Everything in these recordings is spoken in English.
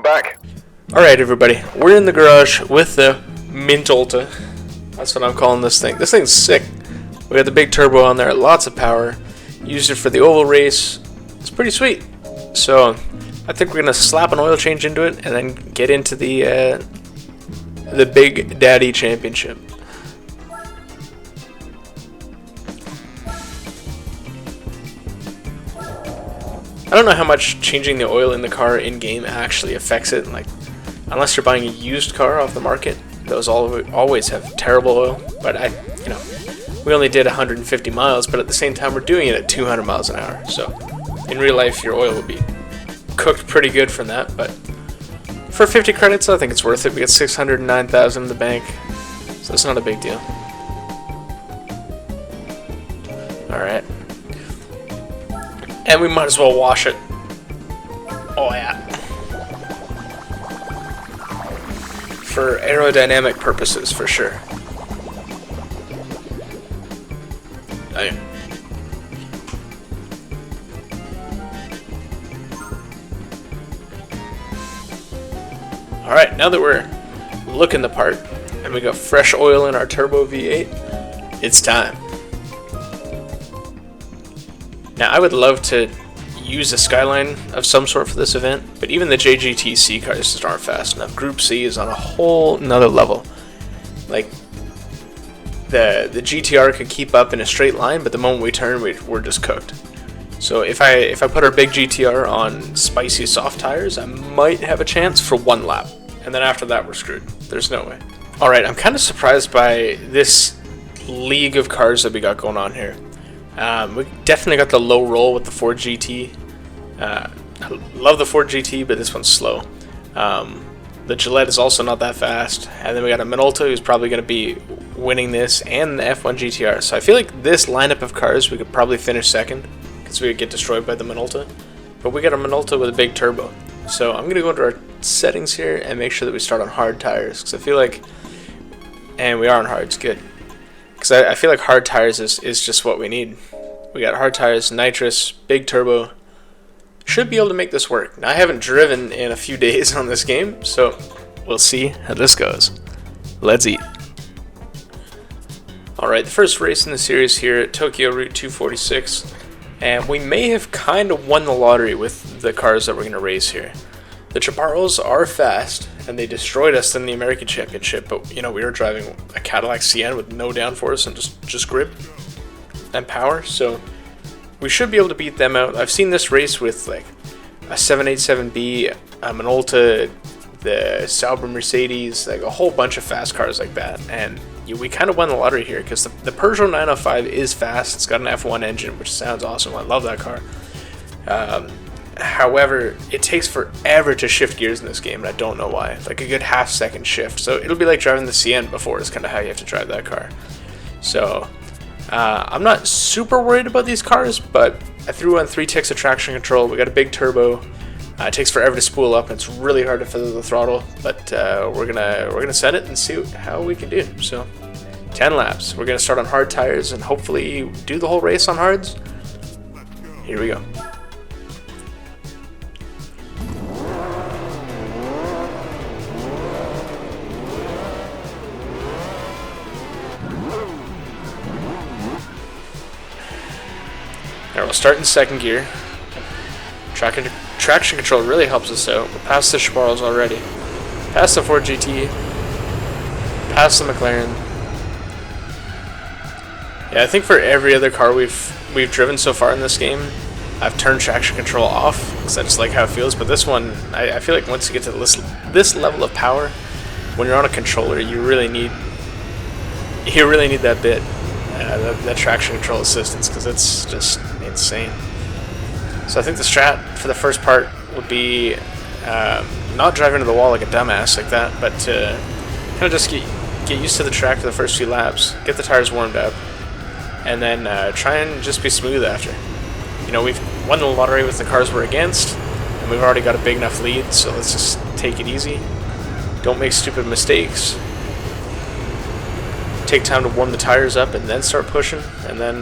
Welcome back. Alright everybody, we're in the garage with the Minolta. That's what I'm calling this thing. This thing's sick. We got the big turbo on there, lots of power. Used it for the oval race. It's pretty sweet. So I think we're gonna slap an oil change into it and then get into the Big Daddy Championship. I don't know how much changing the oil in the car in-game actually affects it. Like, unless you're buying a used car off the market, those always have terrible oil. But we only did 150 miles, but at the same time we're doing it at 200 miles an hour. So in real life your oil will be cooked pretty good from that, but for 50 credits I think it's worth it. We got 609,000 in the bank, so it's not a big deal. Alright. And we might as well wash it. Oh yeah. For aerodynamic purposes, for sure. Alright, now that we're looking the part, and we got fresh oil in our turbo V8, it's time. Now, I would love to use a Skyline of some sort for this event, but even the JGT-C cars just aren't fast enough. Group C is on a whole nother level. Like, the GTR could keep up in a straight line, but the moment we turn, we're just cooked. So if I put our big GTR on spicy soft tires, I might have a chance for one lap, and then after that, we're screwed. There's no way. Alright, I'm kind of surprised by this league of cars that we got going on here. We definitely got the low roll with the Ford GT. I love the Ford GT, but this one's slow. The Gillette is also not that fast. And then we got a Minolta who's probably going to be winning this, and the F1 GTR. So I feel like this lineup of cars we could probably finish second, because we would get destroyed by the Minolta. But we got a Minolta with a big turbo. So I'm going to go into our settings here and make sure that we start on hard tires, because I feel like, and we are on hards, good. Because I feel like hard tires is just what we need. We got hard tires, nitrous, big turbo. Should be able to make this work. Now, I haven't driven in a few days on this game, so we'll see how this goes. Let's eat. Alright, the first race in the series here at Tokyo Route 246. And we may have kind of won the lottery with the cars that we're going to race here. The Chaparros are fast, and they destroyed us in the American Championship, but we were driving a Cadillac CN with no downforce and just grip and power, so we should be able to beat them out. I've seen this race with like a 787B, a Minolta, the Sauber Mercedes, like a whole bunch of fast cars like that, and we kind of won the lottery here because the Peugeot 905 is fast. It's got an F1 engine, which sounds awesome. I love that car. However, it takes forever to shift gears in this game, and I don't know why. Like a good half-second shift. So it'll be like driving the CN before is kind of how you have to drive that car. So I'm not super worried about these cars, but I threw on 3 ticks of traction control. We got a big turbo. It takes forever to spool up, and it's really hard to feather the throttle. But we're gonna set it and see how we can do. So 10 laps. We're gonna start on hard tires and hopefully do the whole race on hards. Here we go. Alright, we'll start in second gear. Traction control really helps us out. We're past the Chaparros already. Past the Ford GT. Past the McLaren. Yeah, I think for every other car we've driven so far in this game, I've turned traction control off because I just like how it feels. But this one, I feel like once you get to this level of power, when you're on a controller, you really need that bit. That traction control assistance, because it's just insane. So I think the strat for the first part would be not drive into the wall like a dumbass like that, but to kind of just get used to the track for the first few laps, get the tires warmed up, and then try and just be smooth after. We've won the lottery with the cars we're against, and we've already got a big enough lead, so let's just take it easy. Don't make stupid mistakes. Take time to warm the tires up and then start pushing, and then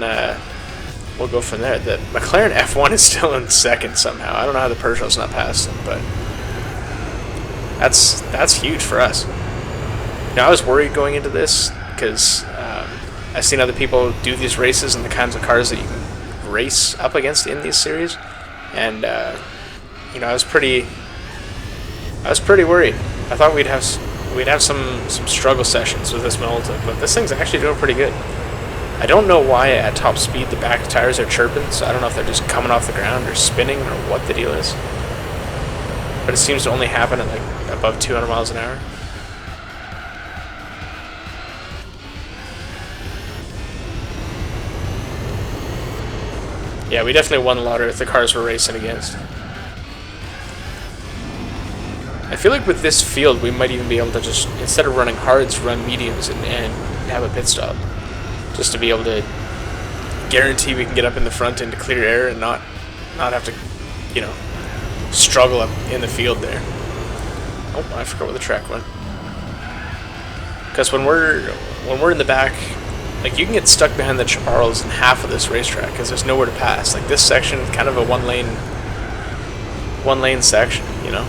we'll go from there. The McLaren F1 is still in second somehow. I don't know how the Peugeot's not past them, but That's huge for us. Now, I was worried going into this because I've seen other people do these races and the kinds of cars that you can race up against in these series, and you know, I was pretty worried. I thought we'd have some struggle sessions with this Minolta, but this thing's actually doing pretty good. I don't know why at top speed the back tires are chirping, so I don't know if they're just coming off the ground or spinning or what the deal is. But it seems to only happen at like above 200 miles an hour. Yeah, we definitely won the lottery with the cars we're racing against. I feel like with this field we might even be able to just, instead of running hards, run mediums and have a pit stop. Just to be able to guarantee we can get up in the front into clear air and not have to, you know, struggle up in the field there. Oh, I forgot where the track went. Because when we're in the back, like, you can get stuck behind the Chaparrals in half of this racetrack because there's nowhere to pass. Like, this section, kind of a one lane section, you know.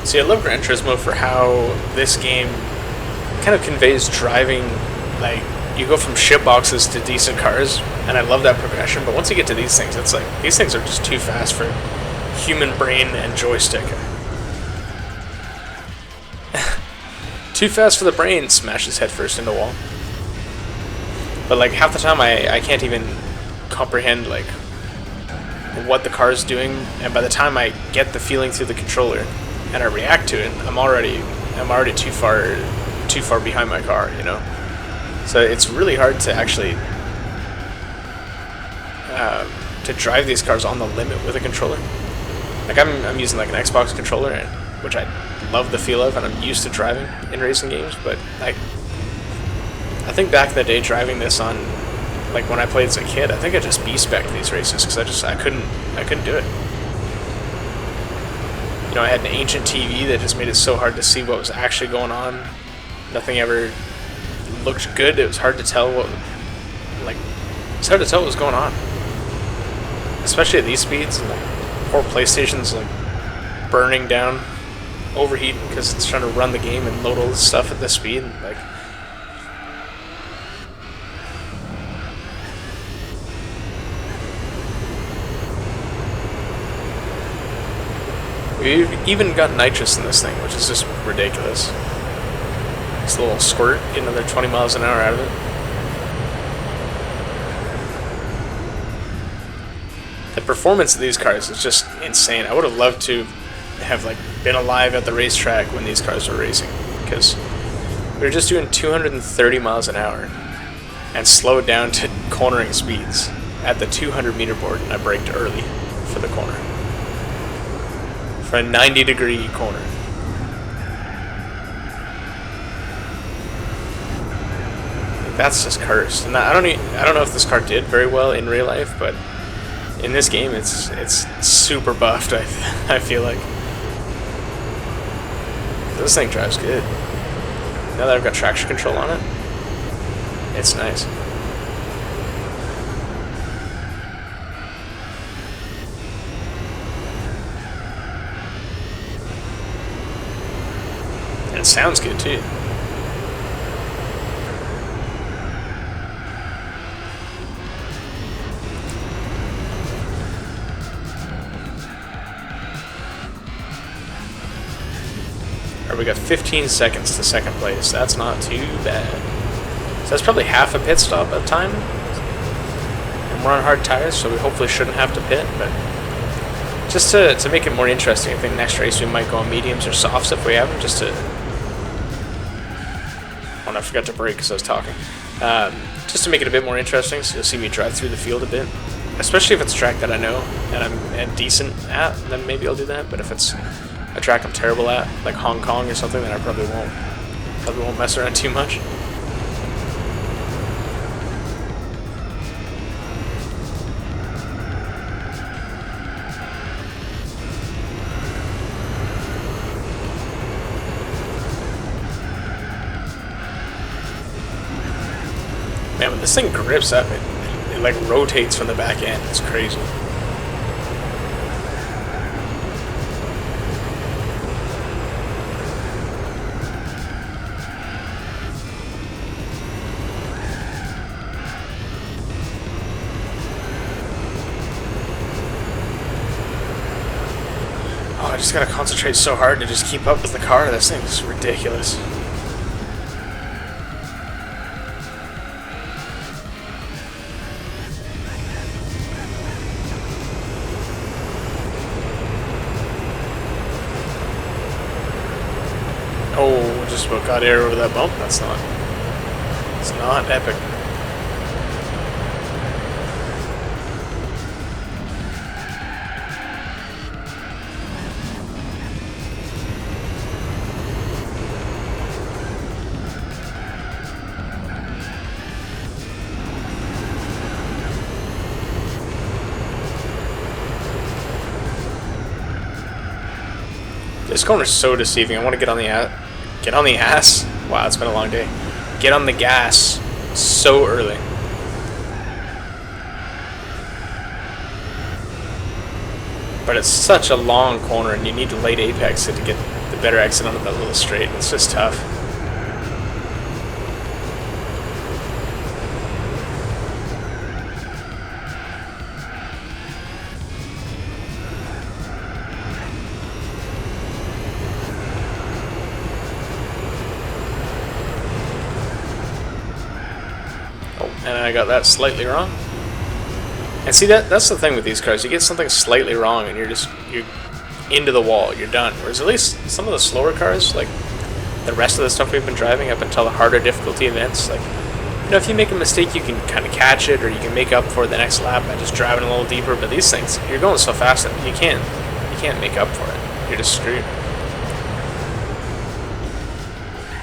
See, I love Gran Turismo for how this game kind of conveys driving. Like, you go from shit boxes to decent cars, and I love that progression, but once you get to these things, it's like, these things are just too fast for human brain and joystick. Too fast for the brain, smashes headfirst into a wall. But like, half the time I can't even comprehend like what the car's doing, and by the time I get the feeling through the controller and I react to it, I'm already too far behind my car, you know. So it's really hard to actually to drive these cars on the limit with a controller. Like, I'm using like an Xbox controller, which I love the feel of, and I'm used to driving in racing games. But I think back in the day driving this on, like when I played as a kid, I think I just B-spec'd these races because I couldn't do it. You know, I had an ancient TV that just made it so hard to see what was actually going on. Nothing ever looked good. It was hard to tell what was going on, especially at these speeds. And like, poor PlayStation's like burning down, overheating because it's trying to run the game and load all this stuff at this speed. And like, we've even got nitrous in this thing, which is just ridiculous. This little squirt, get another 20 miles an hour out of it. The performance of these cars is just insane. I would have loved to have like been alive at the racetrack when these cars were racing, because we were just doing 230 miles an hour and slowed down to cornering speeds at the 200 meter board, and I braked early for the corner. For a 90-degree corner. That's just cursed. And I don't know if this car did very well in real life, but in this game it's super buffed. I feel like this thing drives good. Now that I've got traction control on it, it's nice. And it sounds good too. We got 15 seconds to second place. That's not too bad. So that's probably half a pit stop at time. And we're on hard tires, so we hopefully shouldn't have to pit. But just to make it more interesting, I think next race we might go on mediums or softs if we have them. Just to... Oh, and I forgot to brake because I was talking. Just to make it a bit more interesting, so you'll see me drive through the field a bit. Especially if it's a track that I know and I'm decent at, then maybe I'll do that. But if it's a track I'm terrible at, like Hong Kong or something, then I probably won't. Probably won't mess around too much. Man, when this thing grips up, it like rotates from the back end. It's crazy. Oh, I just gotta concentrate so hard to just keep up with the car. This thing's ridiculous. Oh, just about got air over that bump. It's not epic. This corner's so deceiving. I want to get on the ass. Wow, it's been a long day. Get on the gas so early. But it's such a long corner, and you need to late apex it to get the better exit onto that little straight. It's just tough. And I got that slightly wrong. And see, that's the thing with these cars. You get something slightly wrong and you're into the wall. You're done. Whereas at least some of the slower cars, like the rest of the stuff we've been driving up until the harder difficulty events, like, you know, if you make a mistake, you can kind of catch it, or you can make up for it the next lap by just driving a little deeper. But these things, you're going so fast that you can't make up for it. You're just screwed.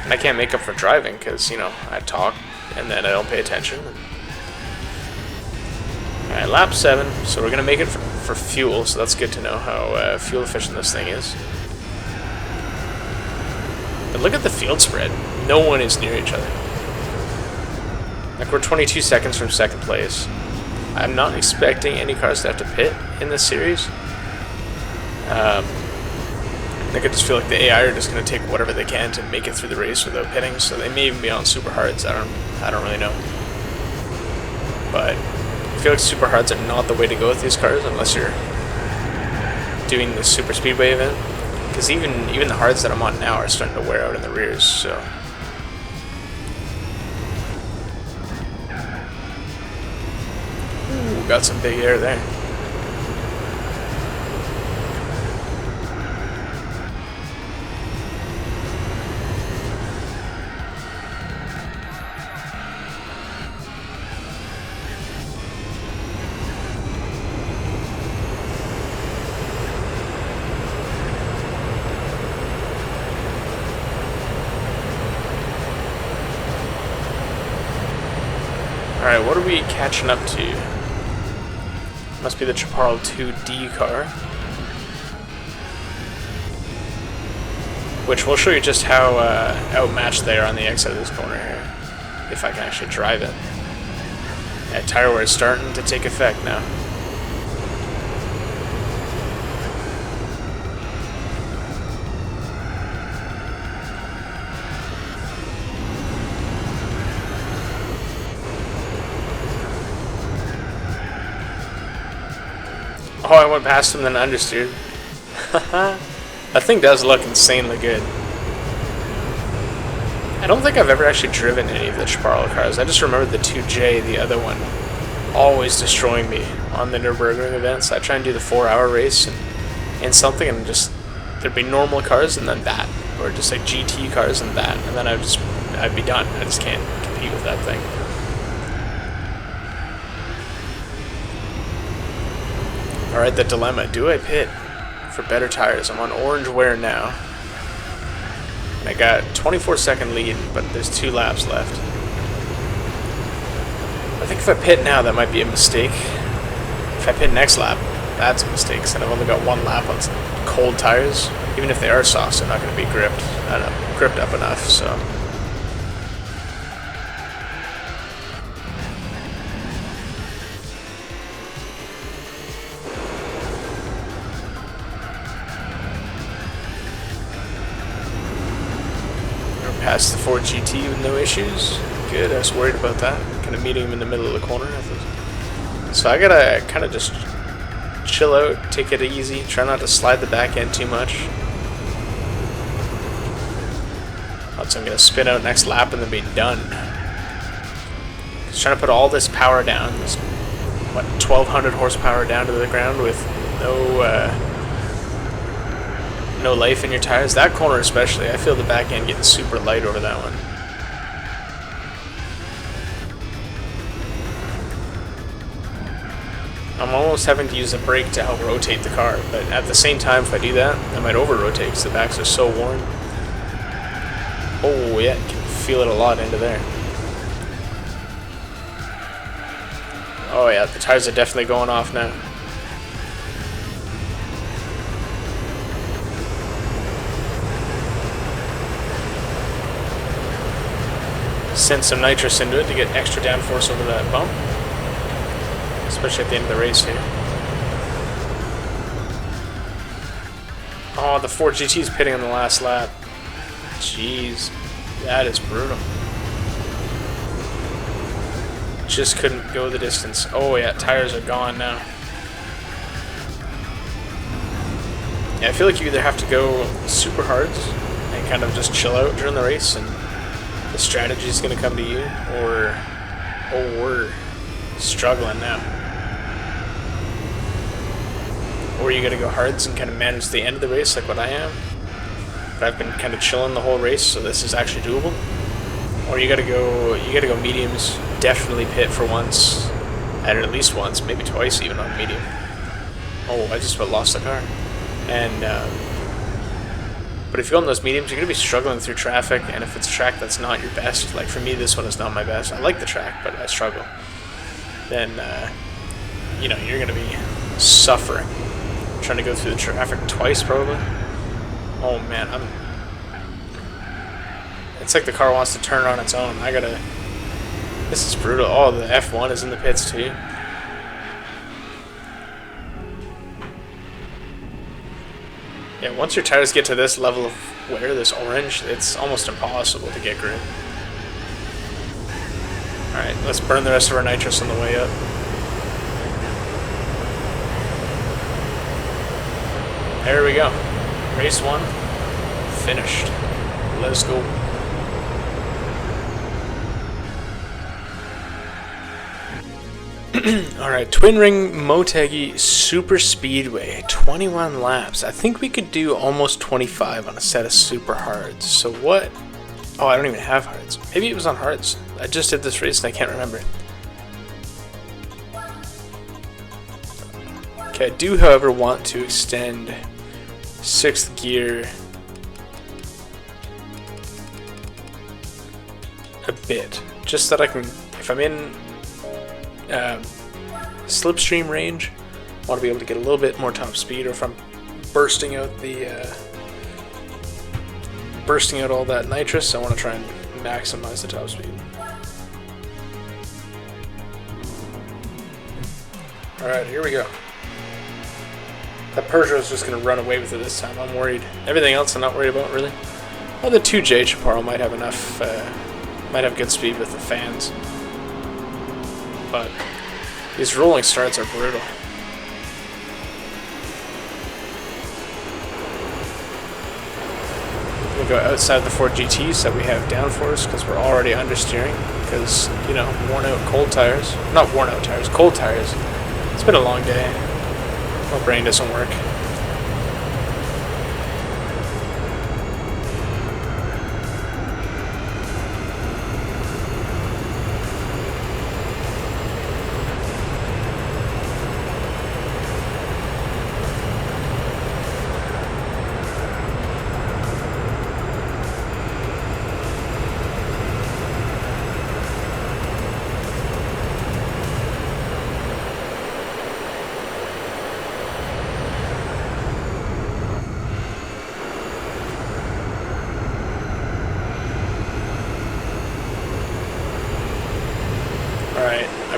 And I can't make up for driving because, you know, I talk and then I don't pay attention. Alright, lap 7, so we're going to make it for fuel, so that's good to know how fuel efficient this thing is. But look at the field spread. No one is near each other. Like, we're 22 seconds from second place. I'm not expecting any cars to have to pit in this series. I think I just feel like the AI are just going to take whatever they can to make it through the race without pitting, so they may even be on super hards. I don't really know. But I feel like super hards are not the way to go with these cars unless you're doing the super speedway event, because even the hards that I'm on now are starting to wear out in the rears. So ooh, got some big air there. Alright, what are we catching up to? Must be the Chaparral 2D car. Which will show you just how outmatched they are on the exit of this corner here. If I can actually drive it. That tire wear is starting to take effect now. Oh, I went past him, then understeered. That thing does look insanely good. I don't think I've ever actually driven any of the Chaparral cars. I just remember the 2J, the other one, always destroying me on the Nürburgring events. I try and do the 4-hour race and something, and just there'd be normal cars and then that, or just like GT cars and that, and then I'd be done. I just can't compete with that thing. Alright, the dilemma. Do I pit for better tires? I'm on orange wear now. I got 24-second lead, but there's 2 laps left. I think if I pit now, that might be a mistake. If I pit next lap, that's a mistake, because then I've only got 1 lap on cold tires. Even if they are soft, they're not going to be gripped up enough, so... Past the Ford GT with no issues. Good, I was worried about that. Kind of meeting him in the middle of the corner. So I gotta kind of just chill out, take it easy, try not to slide the back end too much. So I'm gonna spin out next lap and then be done. Just trying to put all this power down, this, what, 1200 horsepower down to the ground with no life in your tires. That corner especially, I feel the back end getting super light over that one. I'm almost having to use a brake to help rotate the car, but at the same time, if I do that, I might over-rotate because the backs are so worn. Oh yeah, you can feel it a lot into there. Oh yeah, the tires are definitely going off now. Send some nitrous into it to get extra downforce over that bump, especially at the end of the race here. Oh, the Ford GT is pitting on the last lap. Jeez, that is brutal. Just couldn't go the distance. Oh yeah, tires are gone now. Yeah, I feel like you either have to go super hard and kind of just chill out during the race and the strategy is going to come to you, or oh, we're struggling now. Or you got to go hards and kind of manage the end of the race like what I am. But I've been kind of chilling the whole race, so this is actually doable. Or you got to go mediums, definitely pit for once, and at least once, maybe twice even on medium. Oh, I just about lost the car. And but if you go on those mediums, you're going to be struggling through traffic, and if it's a track that's not your best, like for me, this one is not my best. I like the track, but I struggle. Then, you know, you're going to be suffering. Trying to go through the traffic twice, probably. Oh, man, it's like the car wants to turn on its own. This is brutal. Oh, the F1 is in the pits, too. Yeah, once your tires get to this level of wear, this orange, it's almost impossible to get grip. Alright, let's burn the rest of our nitrous on the way up. There we go. Race 1 finished. Let's go. Alright, Twin Ring Motegi Super Speedway, 21 laps. I think we could do almost 25 on a set of super hards. So what? Oh, I don't even have hards. Maybe it was on hards. I just did this race and I can't remember. Okay, I do, however, want to extend 6th gear a bit. Just that I can, if I'm in slipstream range, I want to be able to get a little bit more top speed, or if I'm bursting out all that nitrous, I want to try and maximize the top speed. Alright, here we go. That Peugeot is just going to run away with it this time. I'm worried. Everything else I'm not worried about, really. Well, the 2J Chaparral might have enough, might have good speed with the fans. But these rolling starts are brutal. We'll go outside the Ford GT so we have downforce, because we're already understeering. Because, you know, worn out cold tires. Not worn out tires, cold tires. It's been a long day. My brain doesn't work.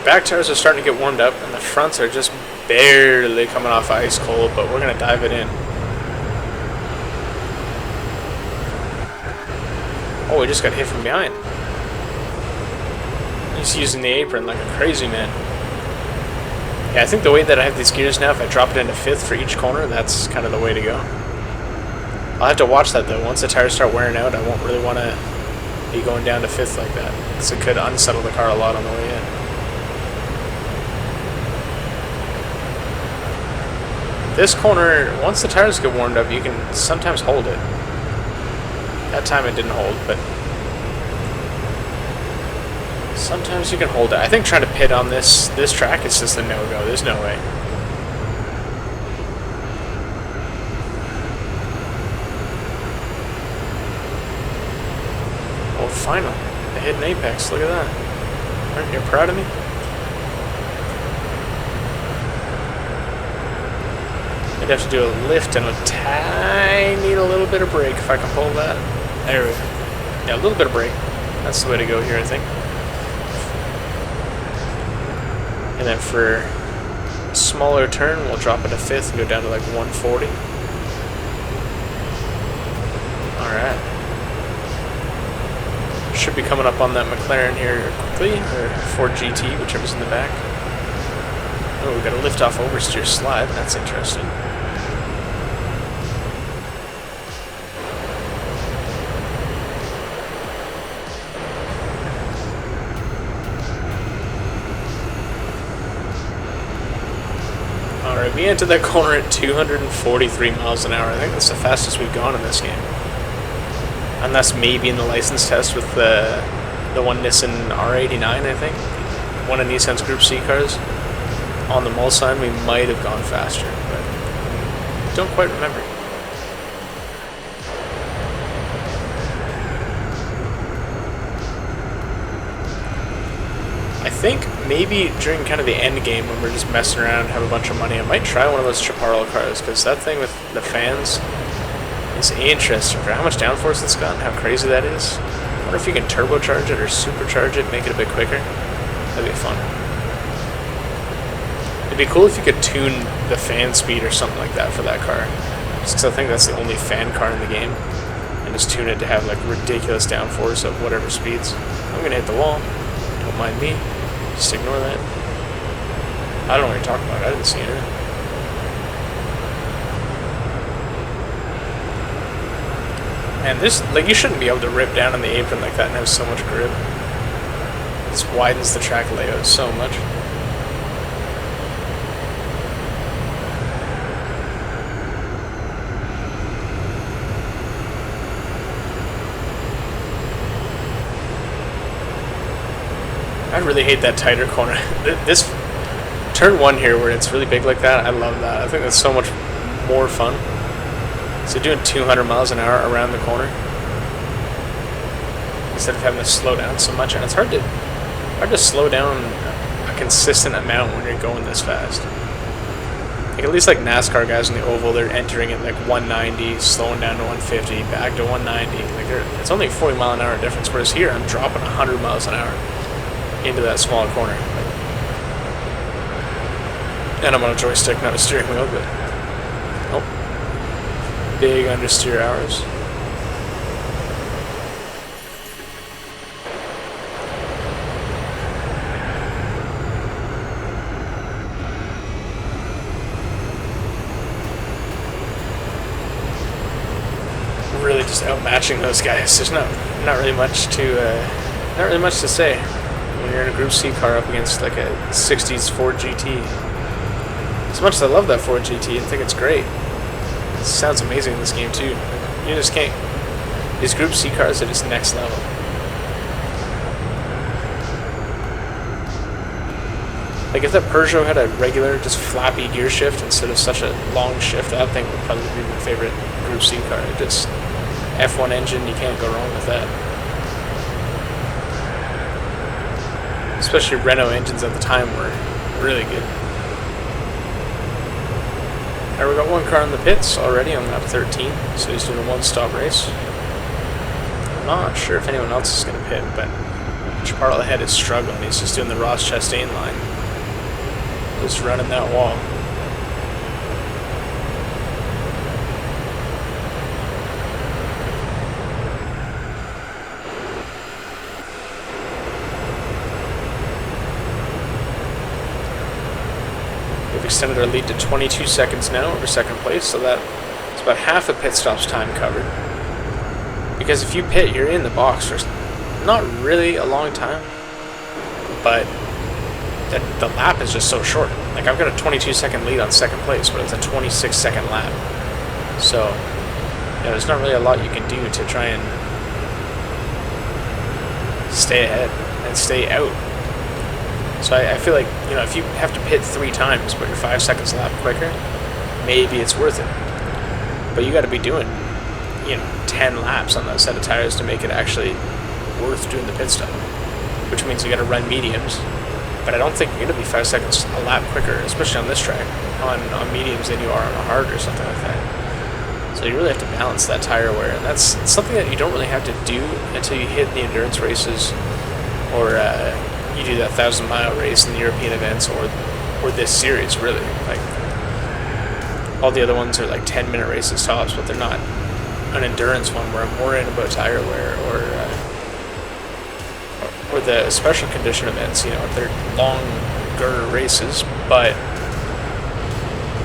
back tires are starting to get warmed up, and the fronts are just barely coming off ice cold, but we're going to dive it in. Oh, we just got hit from behind. He's using the apron like a crazy man. Yeah, I think the way that I have these gears now, if I drop it into 5th for each corner, that's kind of the way to go. I'll have to watch that though. Once the tires start wearing out, I won't really want to be going down to 5th like that, because it could unsettle the car a lot on the way in. This corner, once the tires get warmed up, you can sometimes hold it. That time it didn't hold, but sometimes you can hold it. I think trying to pit on this track is just a no-go. There's no way. Oh, finally. I hit an apex. Look at that. Aren't you proud of me? I'd have to do a lift and a tiny little bit of brake if I can pull that. There we go. Yeah, a little bit of brake. That's the way to go here, I think. And then for a smaller turn, we'll drop it to 5th and go down to like 140. Alright. Should be coming up on that McLaren here quickly, or Ford GT, whichever's in the back. Oh, we got a lift-off oversteer slide. That's interesting. Alright, we entered that corner at 243 miles an hour. I think that's the fastest we've gone in this game. Unless maybe in the license test with the one Nissan R89, I think. One of Nissan's Group C cars. On the Mulsanne, we might have gone faster, but don't quite remember. I think maybe during kind of the end game when we're just messing around and have a bunch of money, I might try one of those Chaparral cars, because that thing with the fans is interesting for how much downforce it's got and how crazy that is. I wonder if you can turbocharge it or supercharge it, make it a bit quicker. That'd be fun. It'd be cool if you could tune the fan speed or something like that for that car. Just because I think that's the only fan car in the game. And just tune it to have like ridiculous downforce of whatever speeds. I'm going to hit the wall. Don't mind me. Just ignore that. I don't know what you're talking about. I didn't see it. And this, like, you shouldn't be able to rip down on the apron like that and have so much grip. This widens the track layout so much. I really hate that tighter corner. This turn 1 here where it's really big like that, I love that. I think that's so much more fun. So doing 200 miles an hour around the corner instead of having to slow down so much, and it's hard to slow down a consistent amount when you're going this fast. Like at least like NASCAR guys in the oval, they're entering at like 190, slowing down to 150, back to 190. Like it's only a 40 mile an hour difference, whereas here I'm dropping 100 miles an hour into that smaller corner. And I'm on a joystick, not a steering wheel, but oh, big understeer hours. Really just outmatching those guys. There's not really much to say when you're in a Group C car up against like a 60s Ford GT. As much as I love that Ford GT and think it's great, it sounds amazing in this game too. You just can't. These Group C cars are just next level. Like if that Peugeot had a regular, just flappy gear shift instead of such a long shift, that thing would probably be my favorite Group C car. Just F1 engine, you can't go wrong with that. Especially Renault engines at the time were really good. Alright, we got one car in the pits already on lap 13, so he's doing a one-stop race. I'm not sure if anyone else is going to pit, but Chaparral ahead is struggling. He's just doing the Ross Chastain line. Just running that wall. We've extended our lead to 22 seconds now over second place, so that's about half a pit stop's time covered. Because if you pit, you're in the box for not really a long time, but the lap is just so short. Like, I've got a 22-second lead on second place, but it's a 26-second lap. So, you know, there's not really a lot you can do to try and stay ahead and stay out. So I feel like, you know, if you have to pit 3 times, but you're 5 seconds a lap quicker, maybe it's worth it. But you got to be doing, you know, 10 laps on that set of tires to make it actually worth doing the pit stop, which means you got to run mediums. But I don't think you're going to be 5 seconds a lap quicker, especially on this track, on mediums than you are on a hard or something like that. So you really have to balance that tire wear, and that's something that you don't really have to do until you hit the endurance races, or you do that 1,000-mile race in the European events, or this series, really. Like, all the other ones are like 10-minute races tops, but they're not an endurance one where I'm worrying about tire wear, or the special condition events. You know, they're longer races, but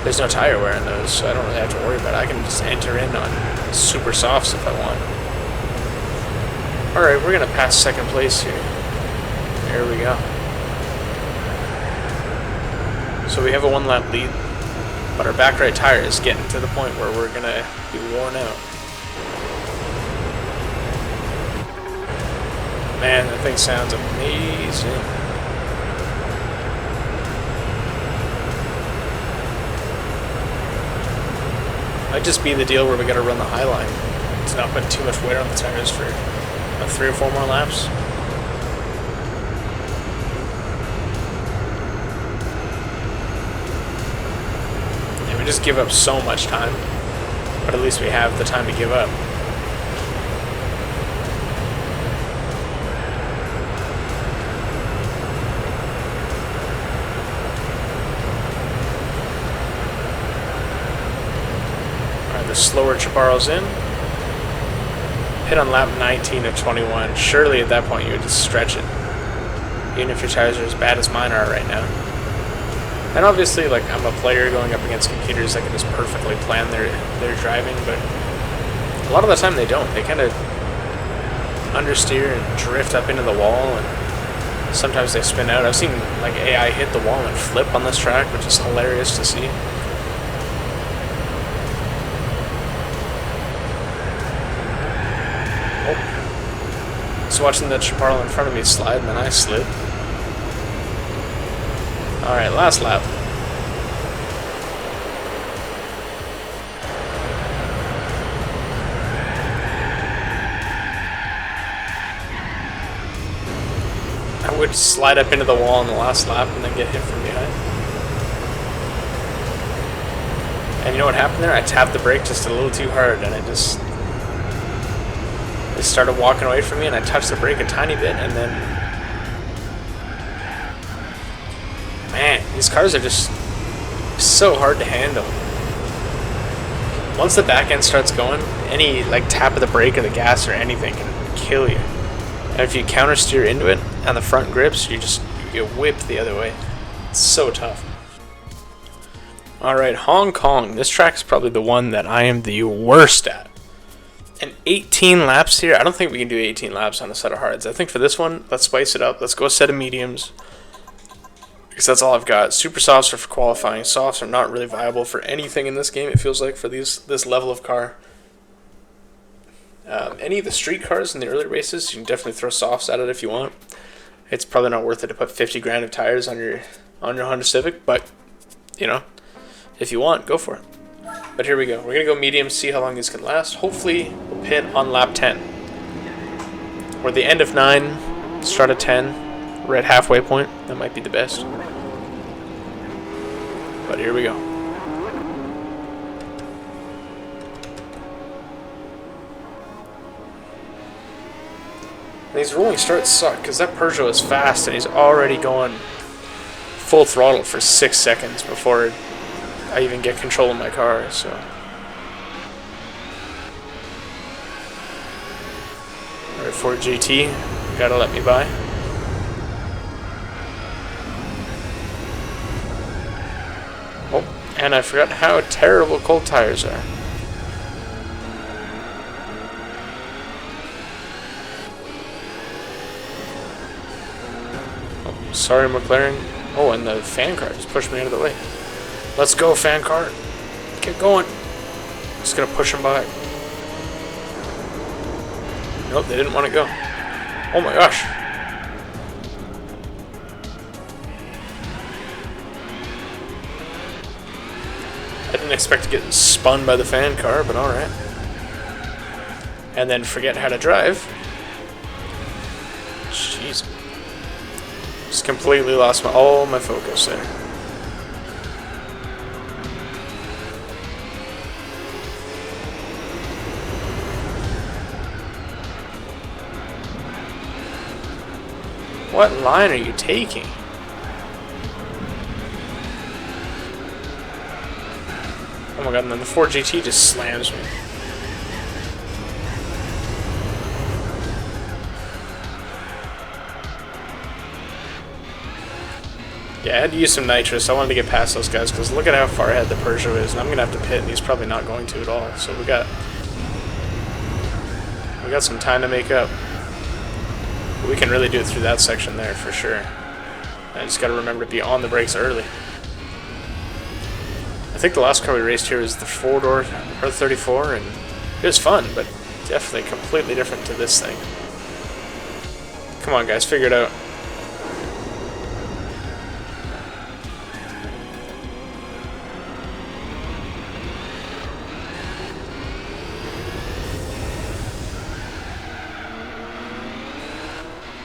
there's no tire wear in those, so I don't really have to worry about it. I can just enter in on super softs if I want. Alright, we're going to pass second place here. There we go. So we have a 1-lap lead, but our back right tire is getting to the point where we're going to be worn out. Man, that thing sounds amazing. Might just be the deal where we gotta run the high line to not put too much weight on the tires for about 3 or 4 more laps. And we just give up so much time, but at least we have the time to give up. Slower Chaparral's in. Hit on lap 19 of 21. Surely at that point you would just stretch it, even if your tires are as bad as mine are right now. And obviously, like, I'm a player going up against computers that can just perfectly plan their driving, but a lot of the time they don't. They kind of understeer and drift up into the wall, and sometimes they spin out. I've seen like AI hit the wall and flip on this track, which is hilarious to see. Just watching the Chaparral in front of me slide, and then I slid. Alright, last lap. I would slide up into the wall in the last lap and then get hit from behind. And you know what happened there? I tapped the brake just a little too hard, and they started walking away from me, and I touched the brake a tiny bit, and then, man, these cars are just so hard to handle. Once the back end starts going, any like tap of the brake or the gas or anything can kill you. And if you counter steer into it on the front grips, you get whipped the other way. It's so tough. Alright, Hong Kong. This track is probably the one that I am the worst at. And 18 laps here, I don't think we can do 18 laps on a set of hards. I think for this one, let's spice it up. Let's go a set of mediums, because that's all I've got. Super softs are for qualifying. Softs are not really viable for anything in this game, it feels like, for this level of car. Any of the street cars in the early races, you can definitely throw softs at it if you want. It's probably not worth it to put 50 grand of tires on your Honda Civic, but, you know, if you want, go for it. But here we go. We're going to go medium, see how long these can last. Hopefully, we'll pit on lap 10. We're at the end of 9, start at 10. We're at halfway point. That might be the best. But here we go. And these rolling starts suck because that Peugeot is fast and he's already going full throttle for 6 seconds before I even get control of my car. So alright, Ford GT, gotta let me by. Oh, and I forgot how terrible cold tires are. Oh, sorry, McLaren. Oh, and the fan car just pushed me out of the way. Let's go, fan car. Get going. Just gonna push him by. Nope, they didn't want to go. Oh my gosh. I didn't expect to get spun by the fan car, but alright. And then forget how to drive. Jeez. Just completely lost all my focus there. What line are you taking? Oh my god, and then the Ford GT just slams me. Yeah, I had to use some nitrous. I wanted to get past those guys because look at how far ahead the Peugeot is, and I'm going to have to pit, and he's probably not going to at all. So we got some time to make up. We can really do it through that section there for sure. I just got to remember to be on the brakes early. I think the last car we raced here was the 4-door R34, and it was fun, but definitely completely different to this thing. Come on, guys, figure it out.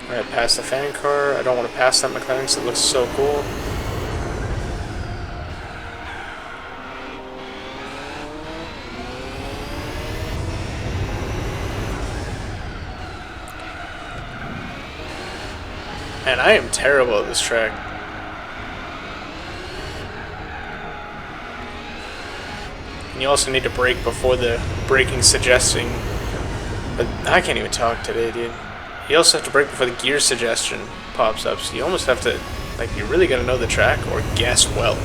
Alright, past the fan car. I don't want to pass that McLaren because it looks so cool. Man, I am terrible at this track. And you also need to brake before the braking suggesting. But I can't even talk today, dude. You also have to brake before the gear suggestion pops up, so you almost have to, like, you really gotta know the track or guess well.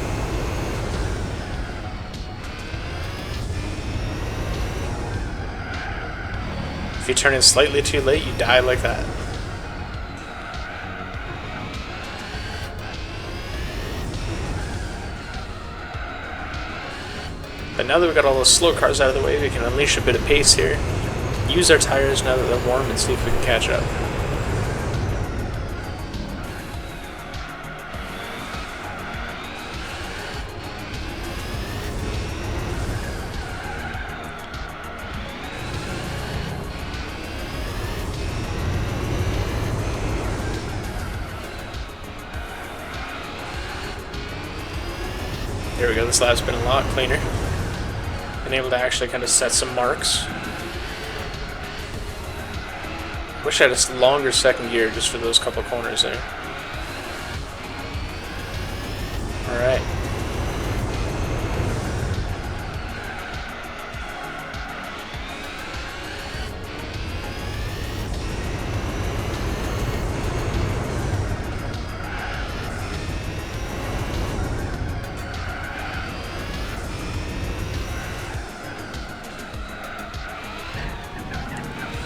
If you turn in slightly too late, you die like that. But now that we've got all those slow cars out of the way, we can unleash a bit of pace here. Use our tires now that they're warm and see if we can catch up. There we go, this lap's been a lot cleaner. Been able to actually kind of set some marks. Wish I had a longer second gear just for those couple corners there. Alright.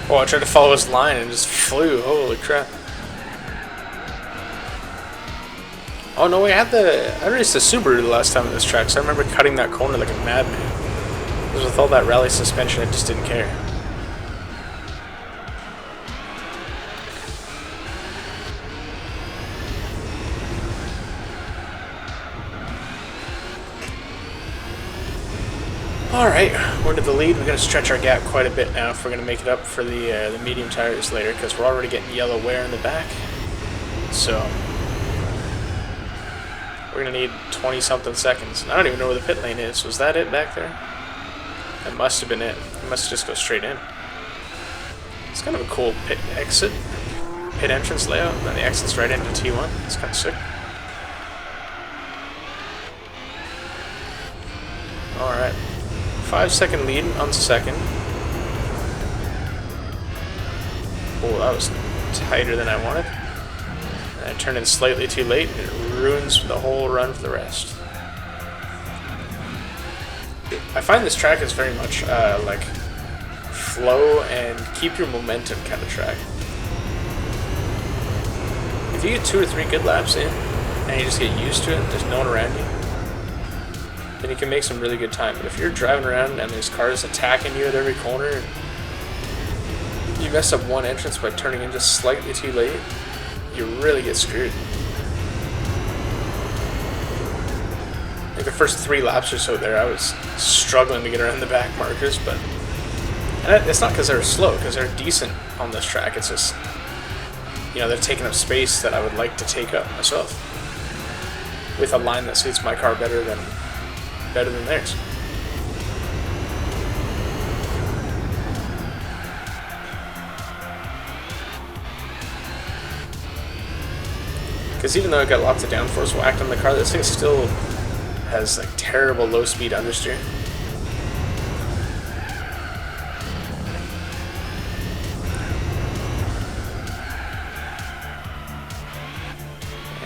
Oh, I tried to follow his line and just flew. Holy crap. Oh no, I raced the Subaru the last time at this track, so I remember cutting that corner like a madman. Because with all that rally suspension, I just didn't care. Alright, we're to the lead. We're going to stretch our gap quite a bit now if we're going to make it up for the medium tires later, because we're already getting yellow wear in the back. So, we're going to need 20-something seconds. And I don't even know where the pit lane is. Was that it back there? That must have been it. It must just go straight in. It's kind of a cool pit exit. pit entrance layout, and then the exit's right into T1. It's kind of sick. Alright. 5-second lead on second. Oh, that was tighter than I wanted. And I turned in slightly too late, and it ruins the whole run for the rest. I find this track is very much like flow and keep your momentum kind of track. If you get 2 or 3 good laps in, and you just get used to it, there's no one around you, then you can make some really good time. But if you're driving around and there's cars attacking you at every corner, and you mess up one entrance by turning in just slightly too late, you really get screwed. Like the first 3 laps or so there, I was struggling to get around the back markers, but and it's not because they're slow, because they're decent on this track. It's just, you know, they're taking up space that I would like to take up myself with a line that suits my car better than theirs. Because even though I got lots of downforce whacked on the car, this thing still has like terrible low speed understeer.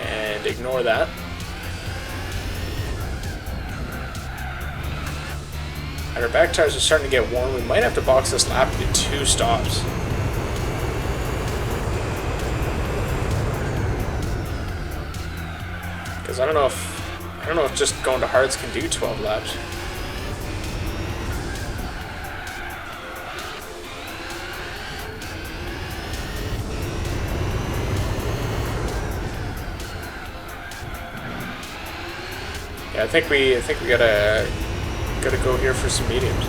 And ignore that. And our back tires are starting to get warm. We might have to box this lap into 2 stops. Because I don't know if just going to hards can do 12 laps. Yeah, I think we gotta go here for some mediums.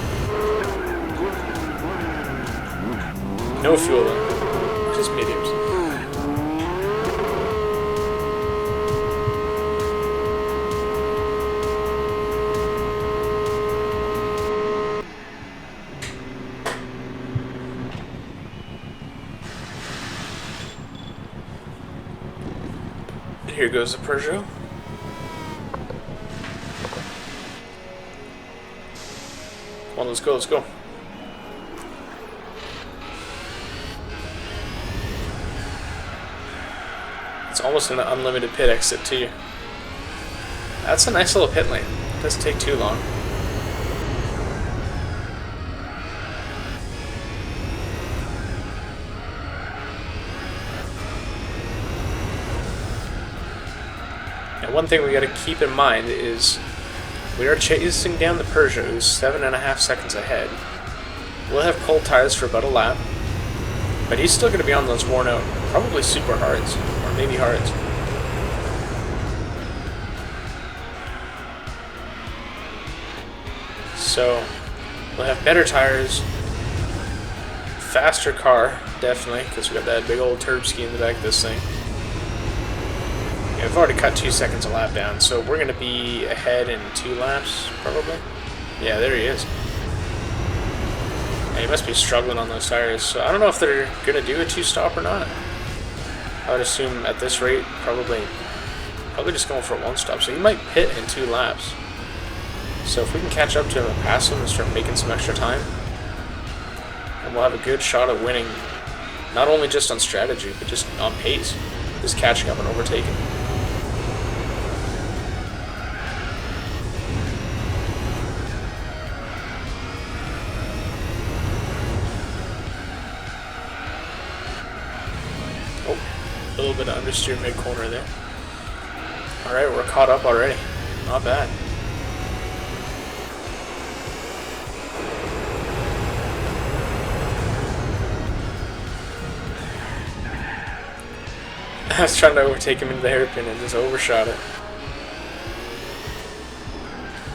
No fuel though, just mediums. Here goes the Peugeot. Come on, let's go, let's go. It's almost an unlimited pit exit too. That's a nice little pit lane. It doesn't take too long. And one thing we got to keep in mind is we are chasing down the Peugeot, who's 7.5 seconds ahead. We'll have cold tires for about a lap, but he's still going to be on those worn out, probably super hards, or maybe hards. So we'll have better tires, faster car, definitely, because we got that big old turb ski in the back of this thing. Yeah, we've already cut 2 seconds a lap down, so we're going to be ahead in 2 laps, probably. Yeah, there he is. And he must be struggling on those tires, so I don't know if they're going to do a 2-stop or not. I would assume at this rate, probably just going for a 1-stop, so he might pit in 2 laps. So if we can catch up to him and pass him and start making some extra time, and we'll have a good shot at winning, not only just on strategy, but just on pace, just catching up and overtaking. A little bit of understeer mid-corner there. Alright, we're caught up already. Not bad. I was trying to overtake him into the hairpin and just overshot it.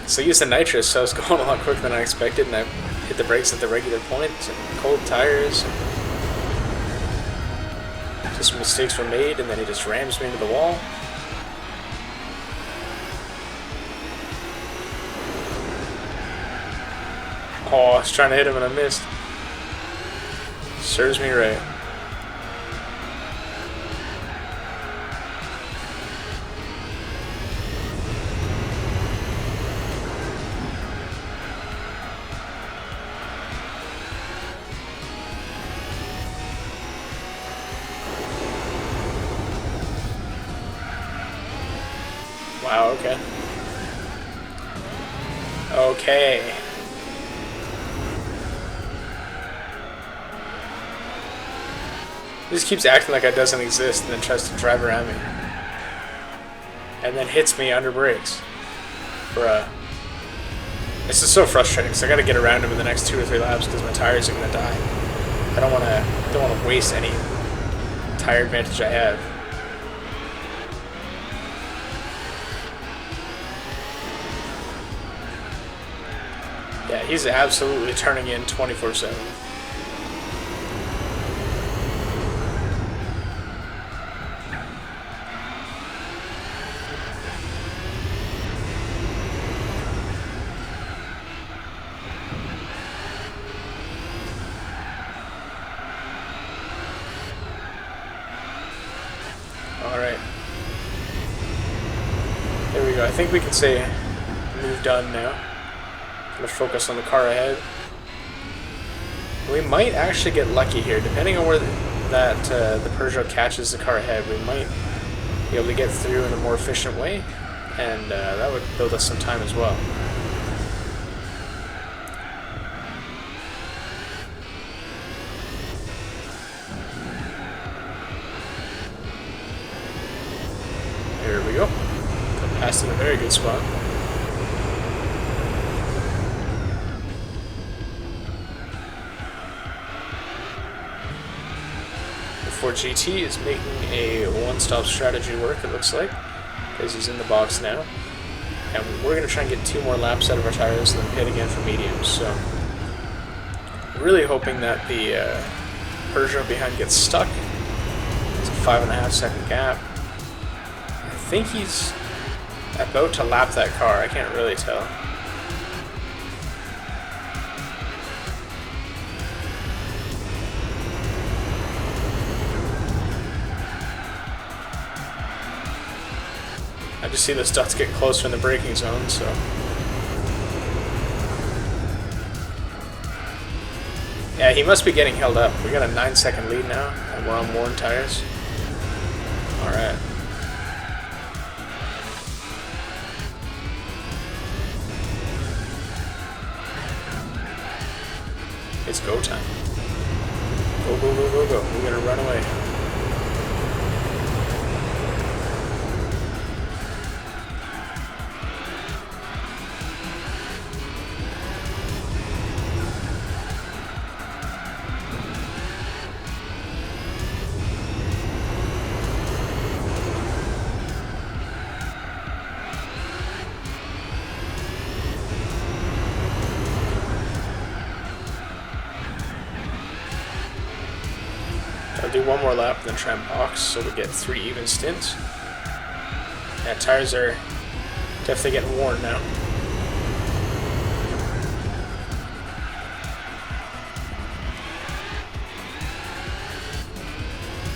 So I used the nitrous, so I was going a lot quicker than I expected, and I hit the brakes at the regular points, and cold tires. Some mistakes were made, and then he just rams me into the wall. Oh, I was trying to hit him and I missed. Serves me right. Wow, okay. Okay. He just keeps acting like it doesn't exist and then tries to drive around me. And then hits me under brakes. Bruh. This is so frustrating because I gotta get around him in the next 2 or 3 laps because my tires are gonna die. I don't wanna waste any tire advantage I have. Yeah, he's absolutely turning in 24/7. Alright. There we go. I think we can say move done now. Gonna focus on the car ahead. We might actually get lucky here, depending on where the Peugeot catches the car ahead. We might be able to get through in a more efficient way, and that would build us some time as well. There we go. Passed in a very good spot. Ford GT is making a one-stop strategy work, it looks like, because he's in the box now. And we're going to try and get 2 more laps out of our tires and then pit again for mediums. So, really hoping that the Peugeot behind gets stuck. It's a 5.5 second gap. I think he's about to lap that car, I can't really tell. I just see the dots get closer in the braking zone, so. Yeah, he must be getting held up. We got a 9-second lead now, and we're on worn tires. Alright. It's go time. Go, go, go, go, go. We're gonna run away. I'll do one more lap and then try and box so we get 3 even stints. Yeah, tires are definitely getting worn now.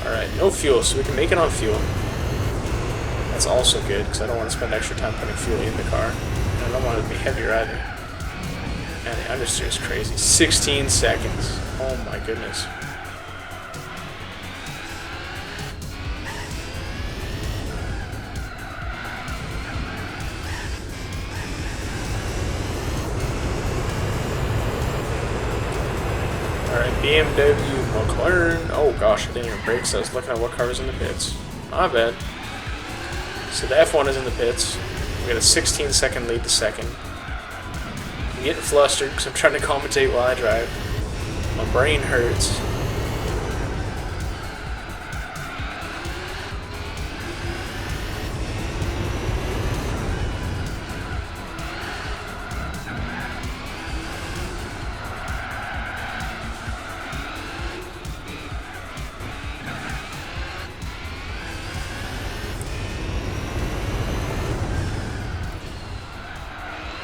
Alright, no fuel, so we can make it on fuel. That's also good, because I don't want to spend extra time putting fuel in the car. And I don't want it to be heavier either. Man, the understeer is crazy. 16 seconds. Oh my goodness. Alright, BMW, McLaren. Oh gosh, I didn't even brake, so I was looking at what car was in the pits. Not bad. So the F1 is in the pits. We got a 16-second lead to second. I'm getting flustered because I'm trying to commentate while I drive. My brain hurts.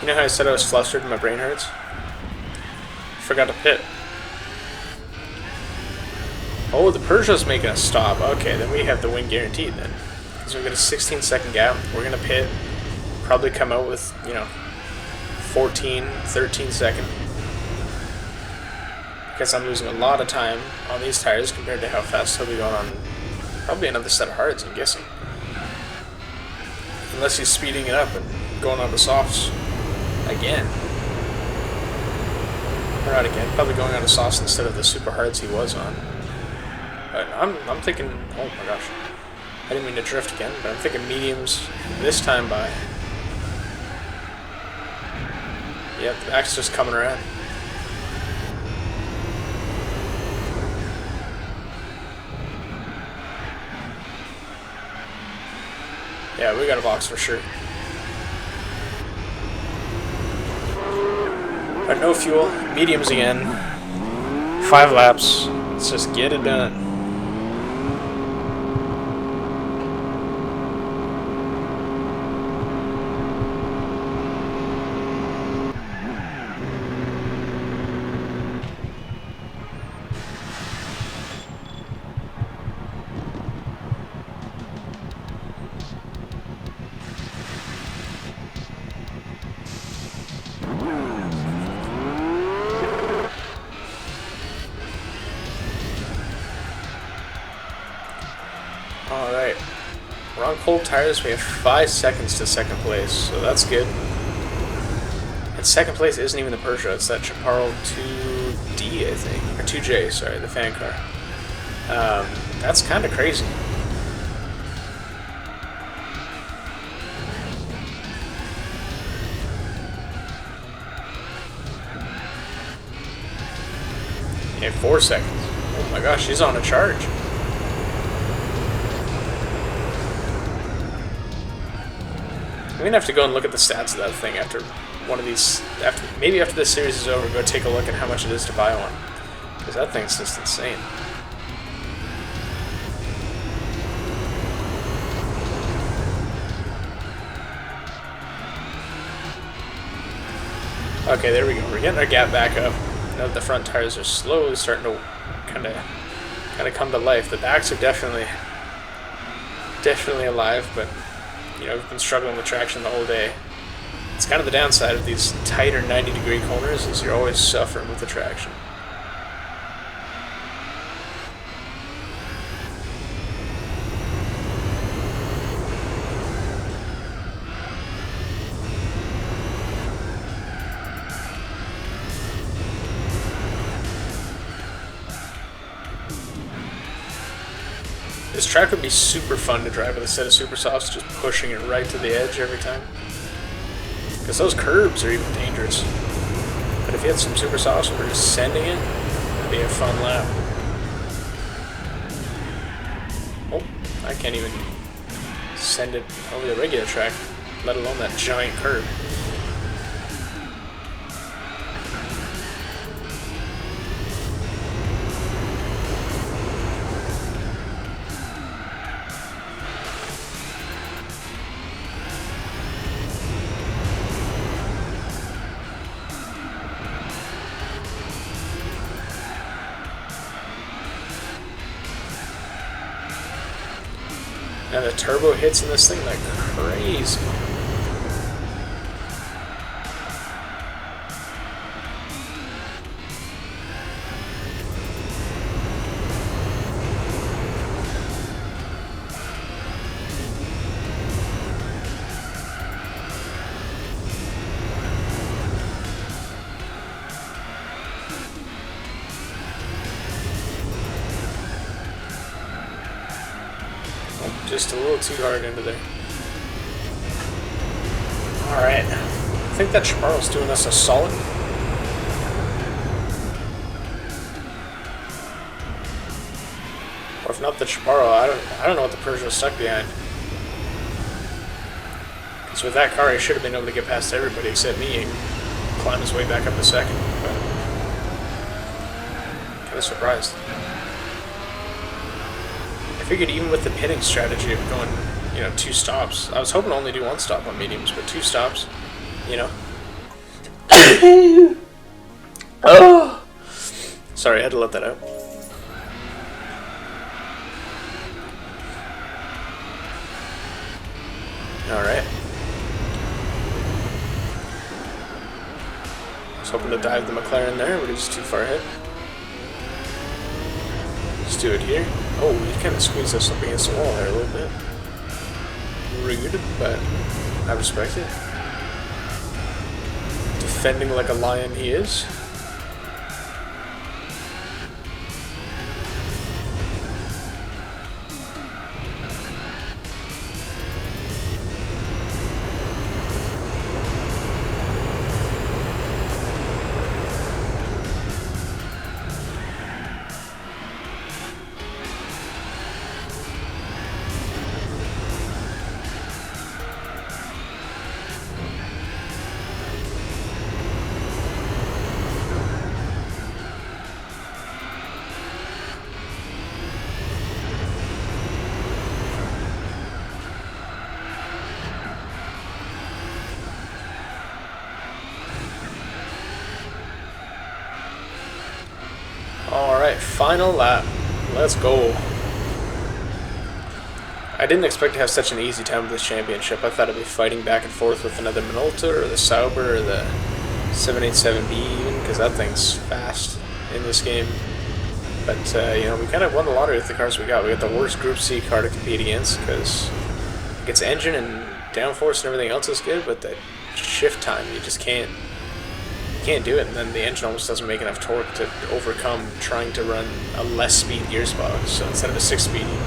You know how I said I was flustered and my brain hurts? Forgot to pit. Oh, the Peugeot's making a stop. Okay, then we have the win guaranteed then. So we got a 16-second gap. We're going to pit. Probably come out with, 14, 13 second. Because I'm losing a lot of time on these tires compared to how fast he'll be going on probably another set of hards, I'm guessing. unless he's speeding it up and going on the softs again. Or not again, probably going on to softs instead of the super hards he was on. But I'm thinking, oh my gosh, I didn't mean to drift again, but I'm thinking mediums this time by. Yep, the back's just coming around. Yeah, we got a box for sure. But no fuel, mediums again. 5 laps. Let's just get it done. Alright, we're on cold tires. We have 5 seconds to second place, so that's good. And second place isn't even the Peugeot, it's that Chaparral 2D, I think. Or 2J, sorry, the fan car. That's kind of crazy. Okay, 4 seconds. Oh my gosh, she's on a charge. I'm gonna have to go and look at the stats of that thing after one of these. Maybe after this series is over, go take a look at how much it is to buy one, because that thing's just insane. Okay, there we go. We're getting our gap back up. Now that the front tires are slowly starting to kind of come to life. The backs are definitely alive, but you know, we've been struggling with traction the whole day. It's kind of the downside of these tighter 90-degree corners, is you're always suffering with the traction. This track would be super fun to drive with a set of super softs, just pushing it right to the edge every time. Because those curbs are even dangerous. But if you had some super softs and we're just sending it, that'd be a fun lap. Oh, I can't even send it over the regular track, let alone that giant curb. And the turbo hits in this thing like crazy. Just a little too hard into there. Alright. I think that Chaparral's doing us a solid. Or if not the Chaparral, I don't know what the Peugeot's stuck behind. Because with that car, he should have been able to get past everybody except me and climb his way back up to second. But kind of surprised. I figured even with the pitting strategy of going, you know, 2 stops. I was hoping to only do 1 stop on mediums, but 2 stops, you know. Oh, sorry, I had to let that out. All right. I was hoping to dive the McLaren there, but he's too far ahead. Let's do it here. Oh, we kind of squeezed us up against the wall there a little bit. rude, but I respect it. Defending like a lion he is. Alright, final lap. Let's go. I didn't expect to have such an easy time with this championship. I thought I'd be fighting back and forth with another Minolta or the Sauber or the 787B even, because that thing's fast in this game. But, you know, we kind of won the lottery with the cars we got. We got the worst Group C car to compete against, because its engine and downforce and everything else is good, but the shift time, you just can't do it, and then the engine almost doesn't make enough torque to overcome trying to run a less speed gearbox. So instead of a 6-speed, you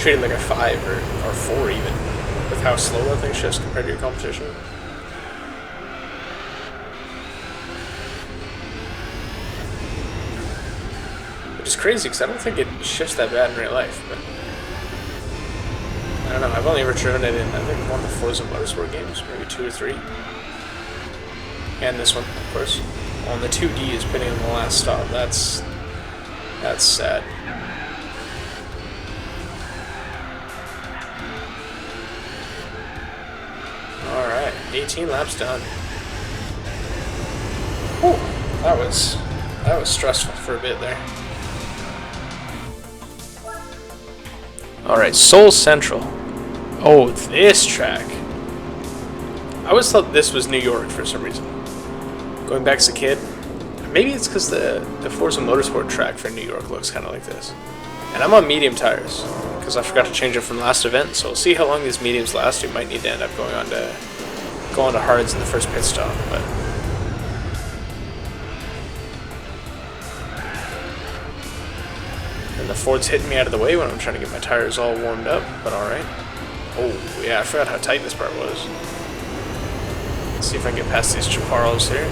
treat it like a 5 or 4 even, with how slow that thing shifts compared to your competition. Which is crazy, because I don't think it shifts that bad in real life, but I don't know, I've only ever driven it in, I think, one of the Forza Motorsport games, maybe 2 or 3. And this one, of course. On the 2D is pitting on the last stop. That's sad. Alright, 18 laps done. Whew, that was stressful for a bit there. Alright, Seoul Central. Oh, this track. I always thought this was New York for some reason. Going back as a kid, maybe it's because the Forza Motorsport track for New York looks kind of like this. And I'm on medium tires, because I forgot to change it from last event, so we'll see how long these mediums last. We might need to end up going on to hards in the first pit stop, but... And the Ford's hitting me out of the way when I'm trying to get my tires all warmed up, but alright. Oh, yeah, I forgot how tight this part was. Let's see if I can get past these Chaparros here.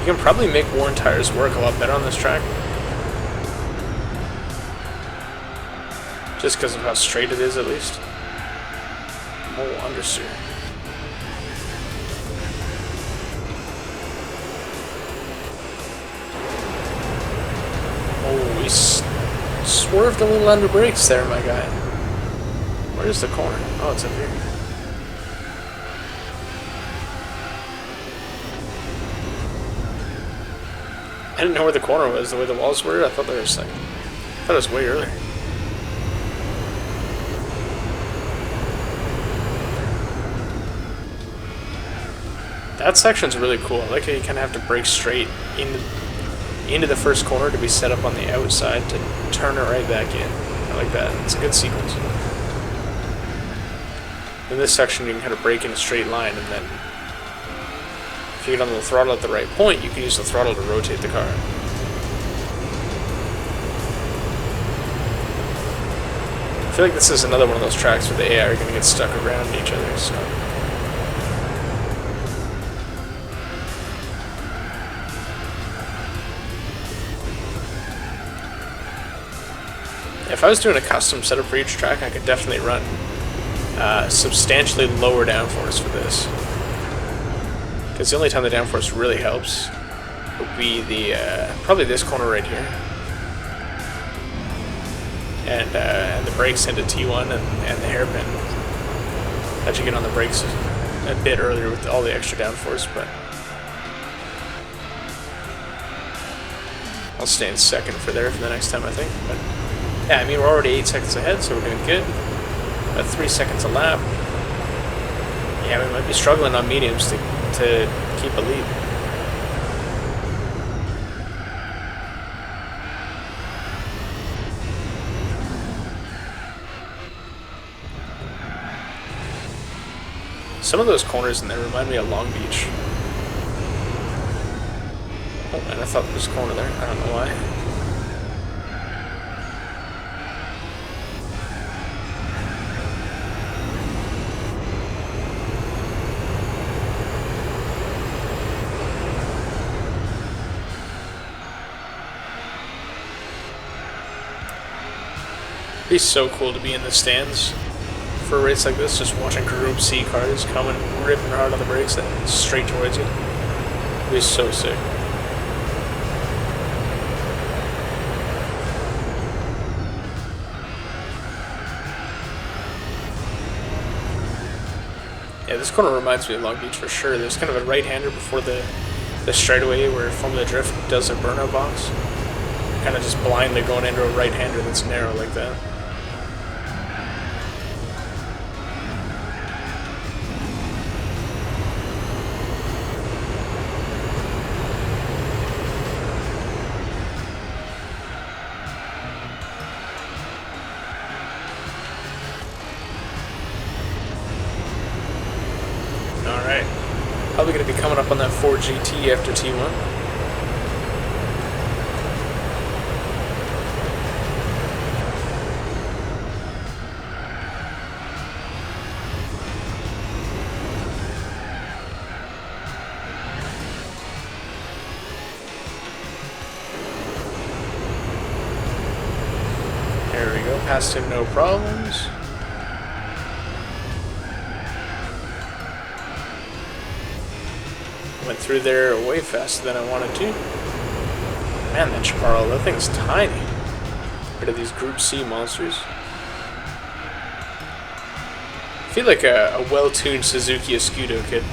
You can probably make worn tires work a lot better on this track. Just because of how straight it is, at least. Oh, understeer. Oh, he swerved a little under brakes there, my guy. Where's the corner? Oh, it's up here. I didn't know where the corner was, the way the walls were. I thought there was like, I thought it was way earlier. That section's really cool. I like how you kind of have to brake straight into the first corner to be set up on the outside to turn it right back in. I like that. It's a good sequence. In this section, you can kind of brake in a straight line, and then if you get on the throttle at the right point, you can use the throttle to rotate the car. I feel like this is another one of those tracks where the AI are going to get stuck around each other, so... If I was doing a custom setup for each track, I could definitely run substantially lower downforce for this. Because the only time the downforce really helps would be the probably this corner right here, and the brakes into T1 and the hairpin. That you get on the brakes a bit earlier with all the extra downforce, but I'll stay in second for there for the next time, I think. But yeah, I mean, we're already 8 seconds ahead, so we're doing good. About 3 seconds a lap. Yeah, we might be struggling on mediums to keep a lead. Some of those corners in there remind me of Long Beach. Oh, and I thought there was a corner there. I don't know why. It'd be so cool to be in the stands for a race like this, just watching Group C cars coming ripping hard on the brakes and straight towards you. It'd be so sick. Yeah, this corner reminds me of Long Beach for sure. There's kind of a right-hander before the straightaway where Formula Drift does a burnout box. Kind of just blindly going into a right-hander that's narrow like that. Alright, probably going to be coming up on that 4GT after T1. There we go, passed him no problems. Went through there way faster than I wanted to. Man, that Chaparral, that thing's tiny. Rid of these Group C monsters. I feel like a well-tuned Suzuki Escudo could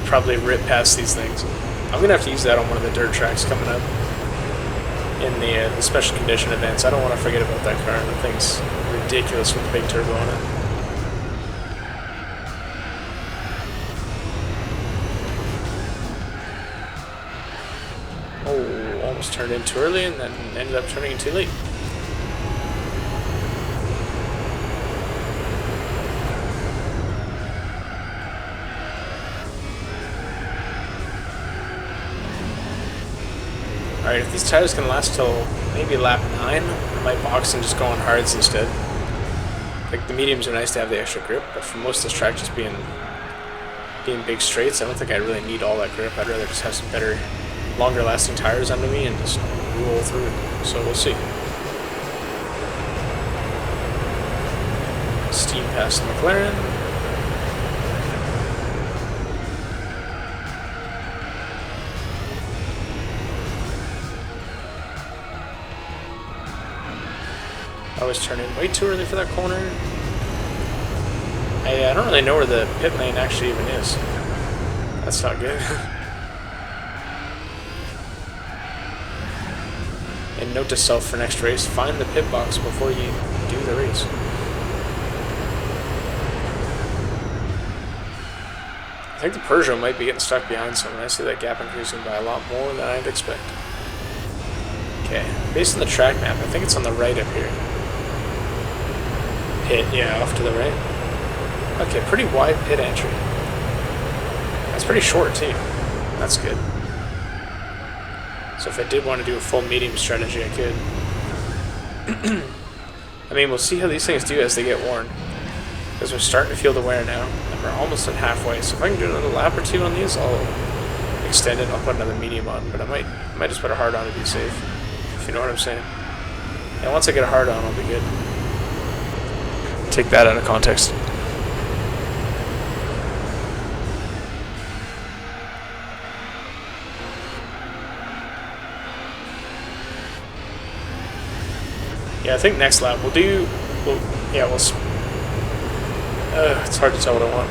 probably rip past these things. I'm gonna have to use that on one of the dirt tracks coming up in the special condition events. I don't want to forget about that car. That thing's ridiculous with the big turbo on it. Oh, almost turned in too early and then ended up turning in too late. Alright, if these tires can last till maybe lap 9, I might box and just go on hards instead. Like, the mediums are nice to have the extra grip, but for most of this track just being big straights, I don't think I really need all that grip. I'd rather just have some better, longer lasting tires under me and just roll through it. So we'll see. Steam past the McLaren. I was turning way too early for that corner. I don't really know where the pit lane actually even is. That's not good. And note to self for next race, find the pit box before you do the race. I think the Peugeot might be getting stuck behind someone. I see that gap increasing by a lot more than I'd expect. Okay, based on the track map, I think it's on the right up here. Pit, yeah, off to the right. Okay, pretty wide pit entry. That's pretty short too. That's good. So if I did want to do a full medium strategy, I could. I mean, we'll see how these things do as they get worn. Because we're starting to feel the wear now, and we're almost at halfway. So if I can do another lap or two on these, I'll extend it. I'll put another medium on, but I might just put a hard on to be safe, if you know what I'm saying. And once I get a hard on, I'll be good. Take that out of context. Yeah, I think next lap it's hard to tell what I want.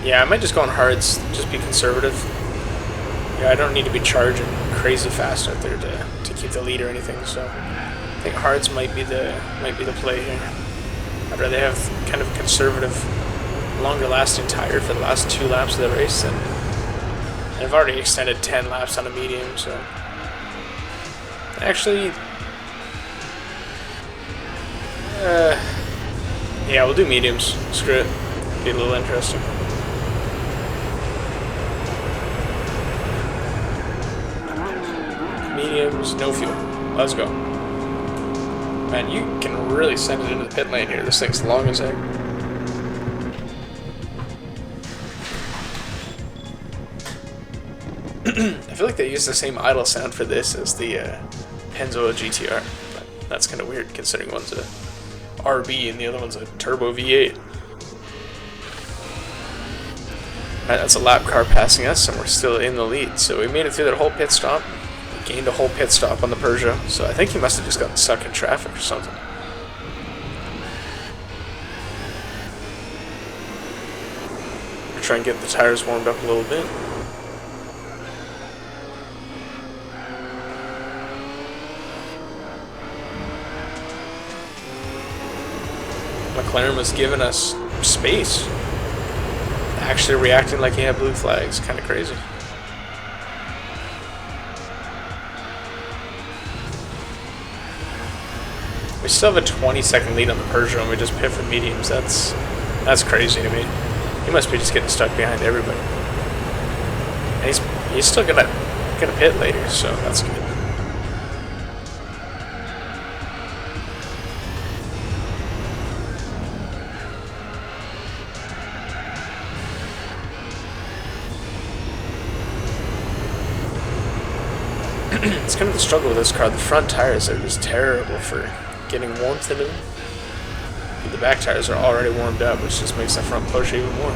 Yeah, I might just go on hards, just be conservative. Yeah, I don't need to be charging crazy fast out there to keep the lead or anything, so I think hards might be the play here. I'd rather have kind of conservative longer lasting tire for the last 2 laps of the race, and I've already extended 10 laps on a medium, so actually, yeah, we'll do mediums. Screw it. Be a little interesting. Mediums, no fuel. Let's go. Man, you can really send it into the pit lane here. This thing's long as heck. I feel like they use the same idle sound for this as the Pennzoil GTR. But that's kind of weird considering one's a RB and the other one's a turbo V8. Alright, that's a lap car passing us, and we're still in the lead. So we made it through that whole pit stop. We gained a whole pit stop on the Peugeot, so I think he must have just gotten stuck in traffic or something. We'll try and get the tires warmed up a little bit. McLaren was giving us space. Actually reacting like he had blue flags. Kind of crazy. We still have a 20-second lead on the Peugeot and we just pit for mediums. That's crazy to me. He must be just getting stuck behind everybody. And he's still gonna pit later, so that's good. It's kind of the struggle with this car. The front tires are just terrible for getting warmth into them. The back tires are already warmed up, which just makes the front push even more.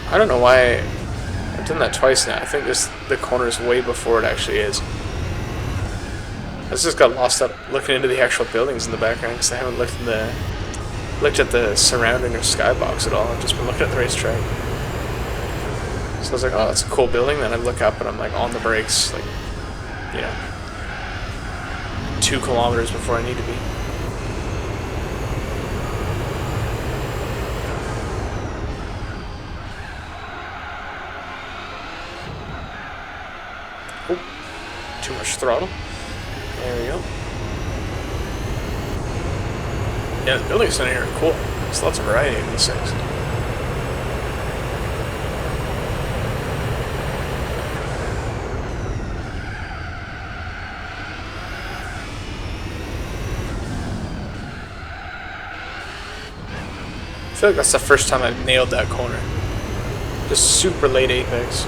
I don't know why I've done that twice now. I think the corner is way before it actually is. I just got lost up looking into the actual buildings in the background because I haven't looked at the surrounding or skybox at all. I've just been looking at the racetrack. So I was like, oh, that's a cool building. Then I look up and I'm like on the brakes, like, you know, 2 kilometers before I need to be. Too much throttle. There we go. Yeah, the buildings in here are cool. There's lots of variety in these things. I feel like that's the first time I've nailed that corner. Just super late apex.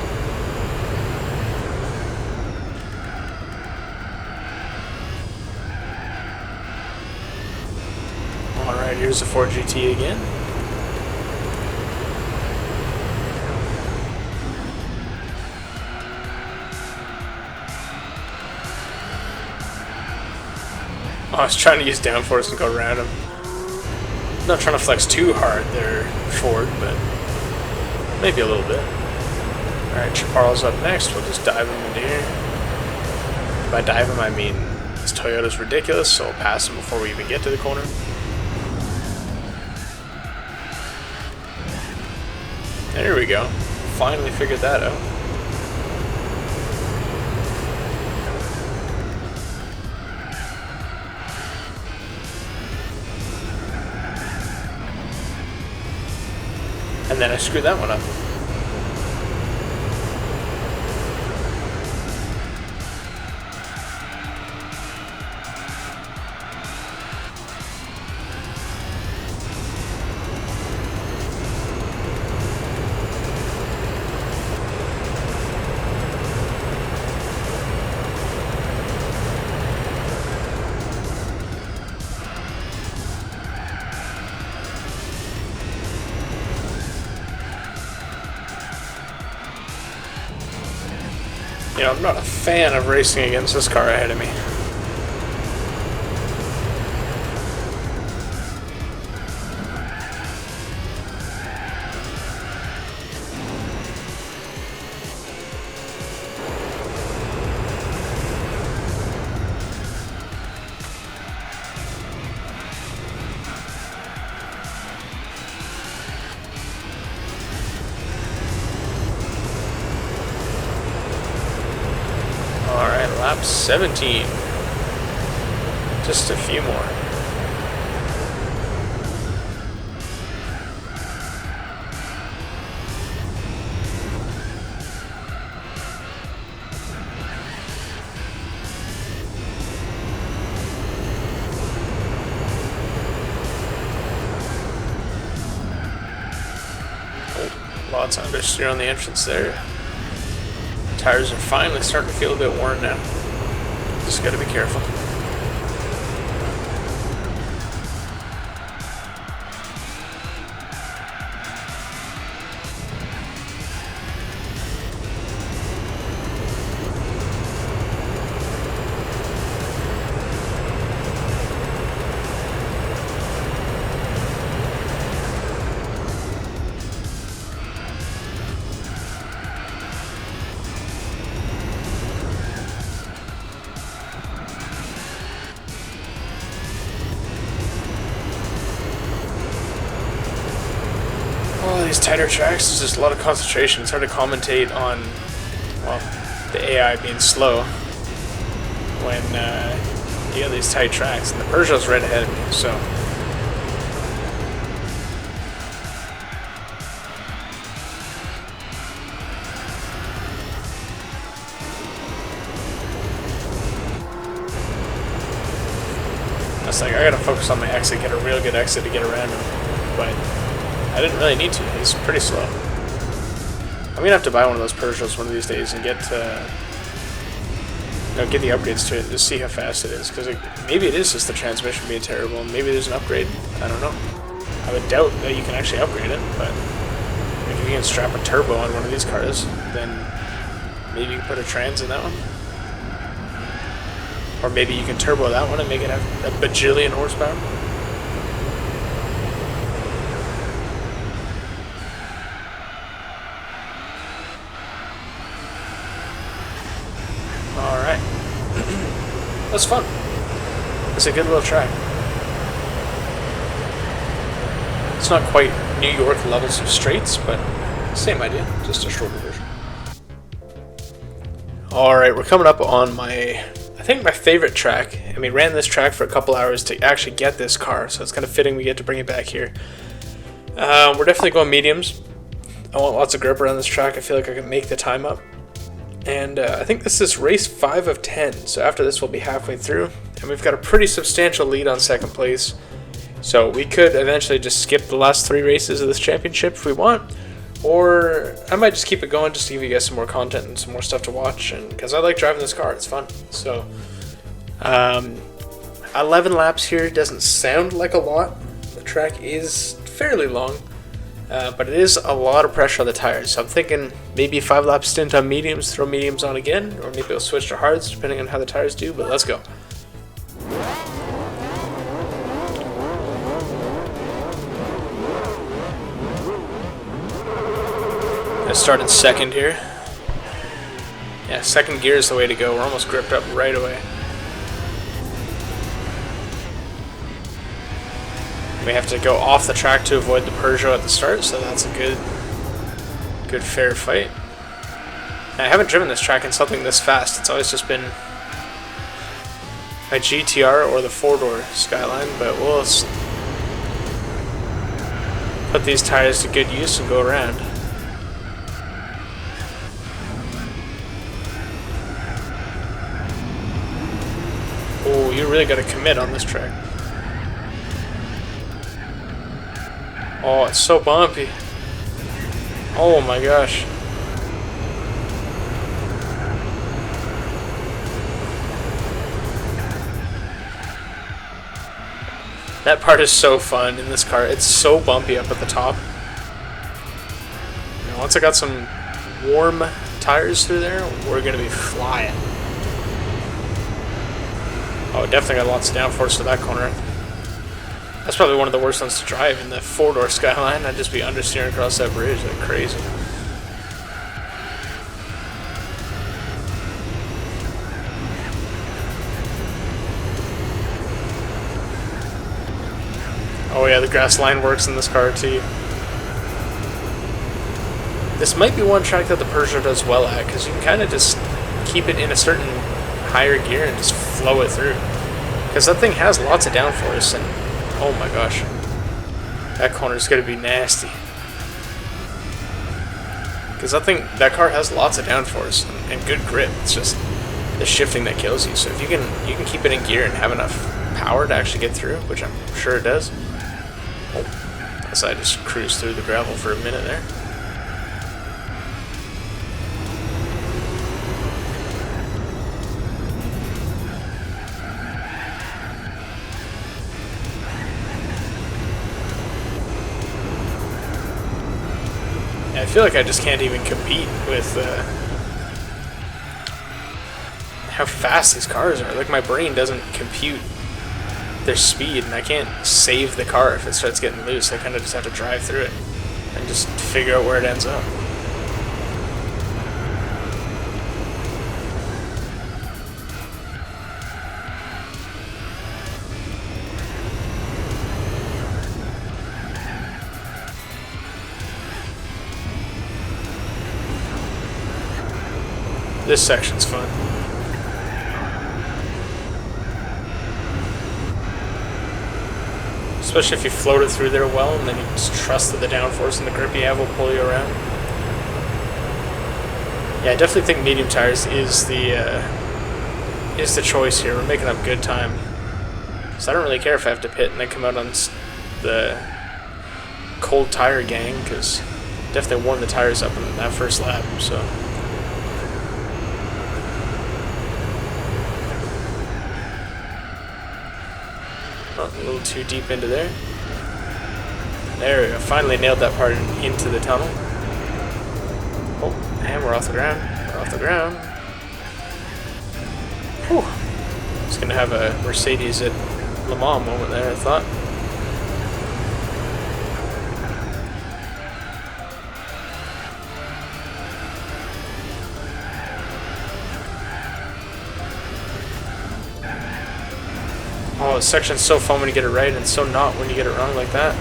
Alright, here's the Ford GT again. Oh, I was trying to use downforce and go around him. Not trying to flex too hard there, Ford, but maybe a little bit. Alright, Chaparral's up next. We'll just dive him into here. By dive him, I mean this Toyota's ridiculous, so we'll pass him before we even get to the corner. There we go. Finally figured that out. And then I screwed that one up. I'm not a fan of racing against this car ahead of me. Alright, lap 17. Just a few more. Oh, lots of understeer on the entrance there. Tires are finally starting to feel a bit worn now. Just gotta be careful. These tighter tracks, there's just a lot of concentration. It's hard to commentate on, well, the AI being slow when you have these tight tracks. And the Peugeot's right ahead of me, so. It's like, I gotta focus on my exit, get a real good exit to get around him. But I didn't really need to. He's pretty slow. I'm gonna have to buy one of those Peugeots one of these days and get get the upgrades to it and just see how fast it is. Because maybe it is just the transmission being terrible. Maybe there's an upgrade. I don't know. I would doubt that you can actually upgrade it. But if you can strap a turbo on one of these cars, then maybe you can put a trans in that one. Or maybe you can turbo that one and make it have a bajillion horsepower. Alright. That's fun. It's a good little track. It's not quite New York levels of straights, but same idea, just a shorter version. Alright, we're coming up on I think my favorite track, and we ran this track for a couple hours to actually get this car, so it's kind of fitting we get to bring it back here. We're definitely going mediums. I want lots of grip around this track. I feel like I can make the time up. And I think this is race 5 of 10, so after this we'll be halfway through, and we've got a pretty substantial lead on second place. So we could eventually just skip the last 3 races of this championship if we want, or I might just keep it going just to give you guys some more content and some more stuff to watch, and because I like driving this car, it's fun. So 11 laps here doesn't sound like a lot. The track is fairly long, but it is a lot of pressure on the tires. So I'm thinking maybe a 5-lap stint on mediums, throw mediums on again, or maybe I'll switch to hards depending on how the tires do, but let's go. I started second here. Yeah, second gear is the way to go. We're almost gripped up right away. We have to go off the track to avoid the Peugeot at the start, so that's a good fair fight. And I haven't driven this track in something this fast. It's always just been a GTR or the 4-door Skyline, but we'll put these tires to good use and go around. Oh, you really got to commit on this track. Oh, it's so bumpy. Oh my gosh. That part is so fun in this car. It's so bumpy up at the top. And once I got some warm tires through there, we're going to be flying. Oh, definitely got lots of downforce to that corner. That's probably one of the worst ones to drive in the four-door Skyline. I'd just be understeering across that bridge like crazy. Oh yeah, the grass line works in this car too. This might be one track that the Peugeot does well at, because you can kind of just keep it in a certain higher gear and just flow it through. Because that thing has lots of downforce, and oh my gosh, that corner's gonna be nasty. Because that car has lots of downforce and good grip. It's just the shifting that kills you. So if you can keep it in gear and have enough power to actually get through, which I'm sure it does. Oh, guess I just cruised through the gravel for a minute there. I feel like I just can't even compete with how fast these cars are. Like, my brain doesn't compute their speed, and I can't save the car if it starts getting loose. I kind of just have to drive through it and just figure out where it ends up. This section's fun. Especially if you float it through there well, and then you just trust that the downforce and the grip you have will pull you around. Yeah, I definitely think medium tires is the choice here. We're making up good time. So I don't really care if I have to pit and then come out on the cold tire gang, because definitely warm the tires up in that first lap. So. Oh, a little too deep into there. There we go. Finally nailed that part into the tunnel. Oh, and we're off the ground. We're off the ground. Whew. Just gonna have a Mercedes at Le Mans moment there, I thought. Oh, this section's so fun when you get it right, and so not when you get it wrong like that.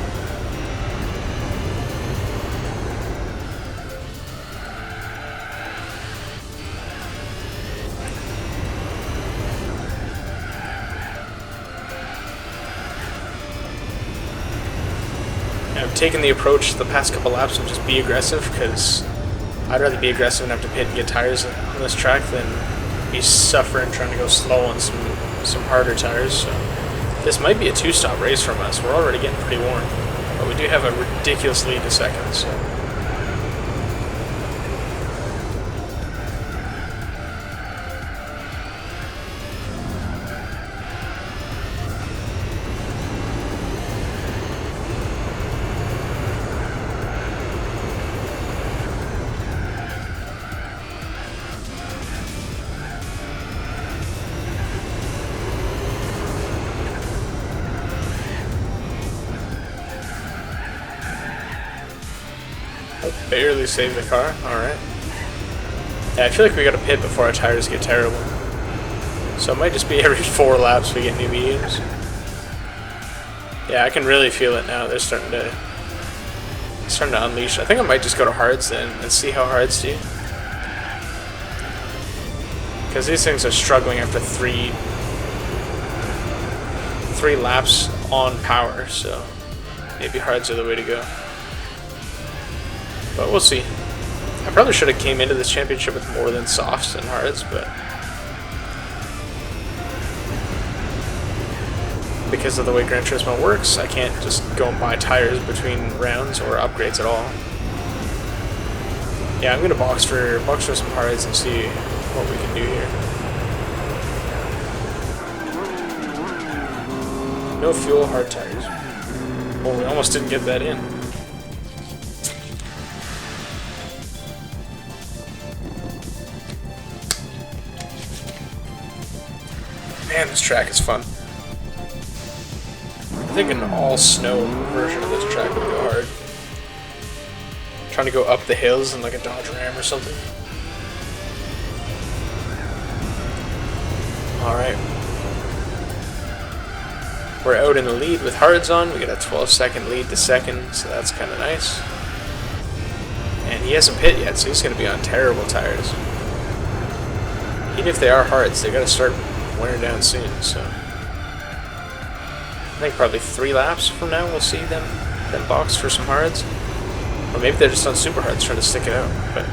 And I've taken the approach the past couple laps of just be aggressive, because I'd rather be aggressive and have to pit and get tires on this track than be suffering trying to go slow on some harder tires. So this might be a two-stop race from us. We're already getting pretty warm, but we do have a ridiculous lead to second. So. Barely saved the car. Alright. Yeah, I feel like we gotta pit before our tires get terrible. So it might just be every 4 laps we get new mediums. Yeah, I can really feel it now. They're starting to unleash. I think I might just go to hards then and see how hards do. Because these things are struggling after three laps on power, so maybe hards are the way to go. But we'll see. I probably should have came into this championship with more than softs and hards, but because of the way Gran Turismo works, I can't just go and buy tires between rounds or upgrades at all. Yeah, I'm gonna box for some hards and see what we can do here. No fuel, hard tires. Oh, we almost didn't get that in. Man, this track is fun. I think an all-snow version of this track would go hard. Trying to go up the hills in like a Dodge Ram or something. Alright. We're out in the lead with hards on. We got a 12-second lead to second, so that's kind of nice. And he hasn't pit yet, so he's going to be on terrible tires. Even if they are hards, they got to start wearing down soon, so... I think probably 3 laps from now we'll see them box for some hards. Or maybe they're just on super hards trying to stick it out, but...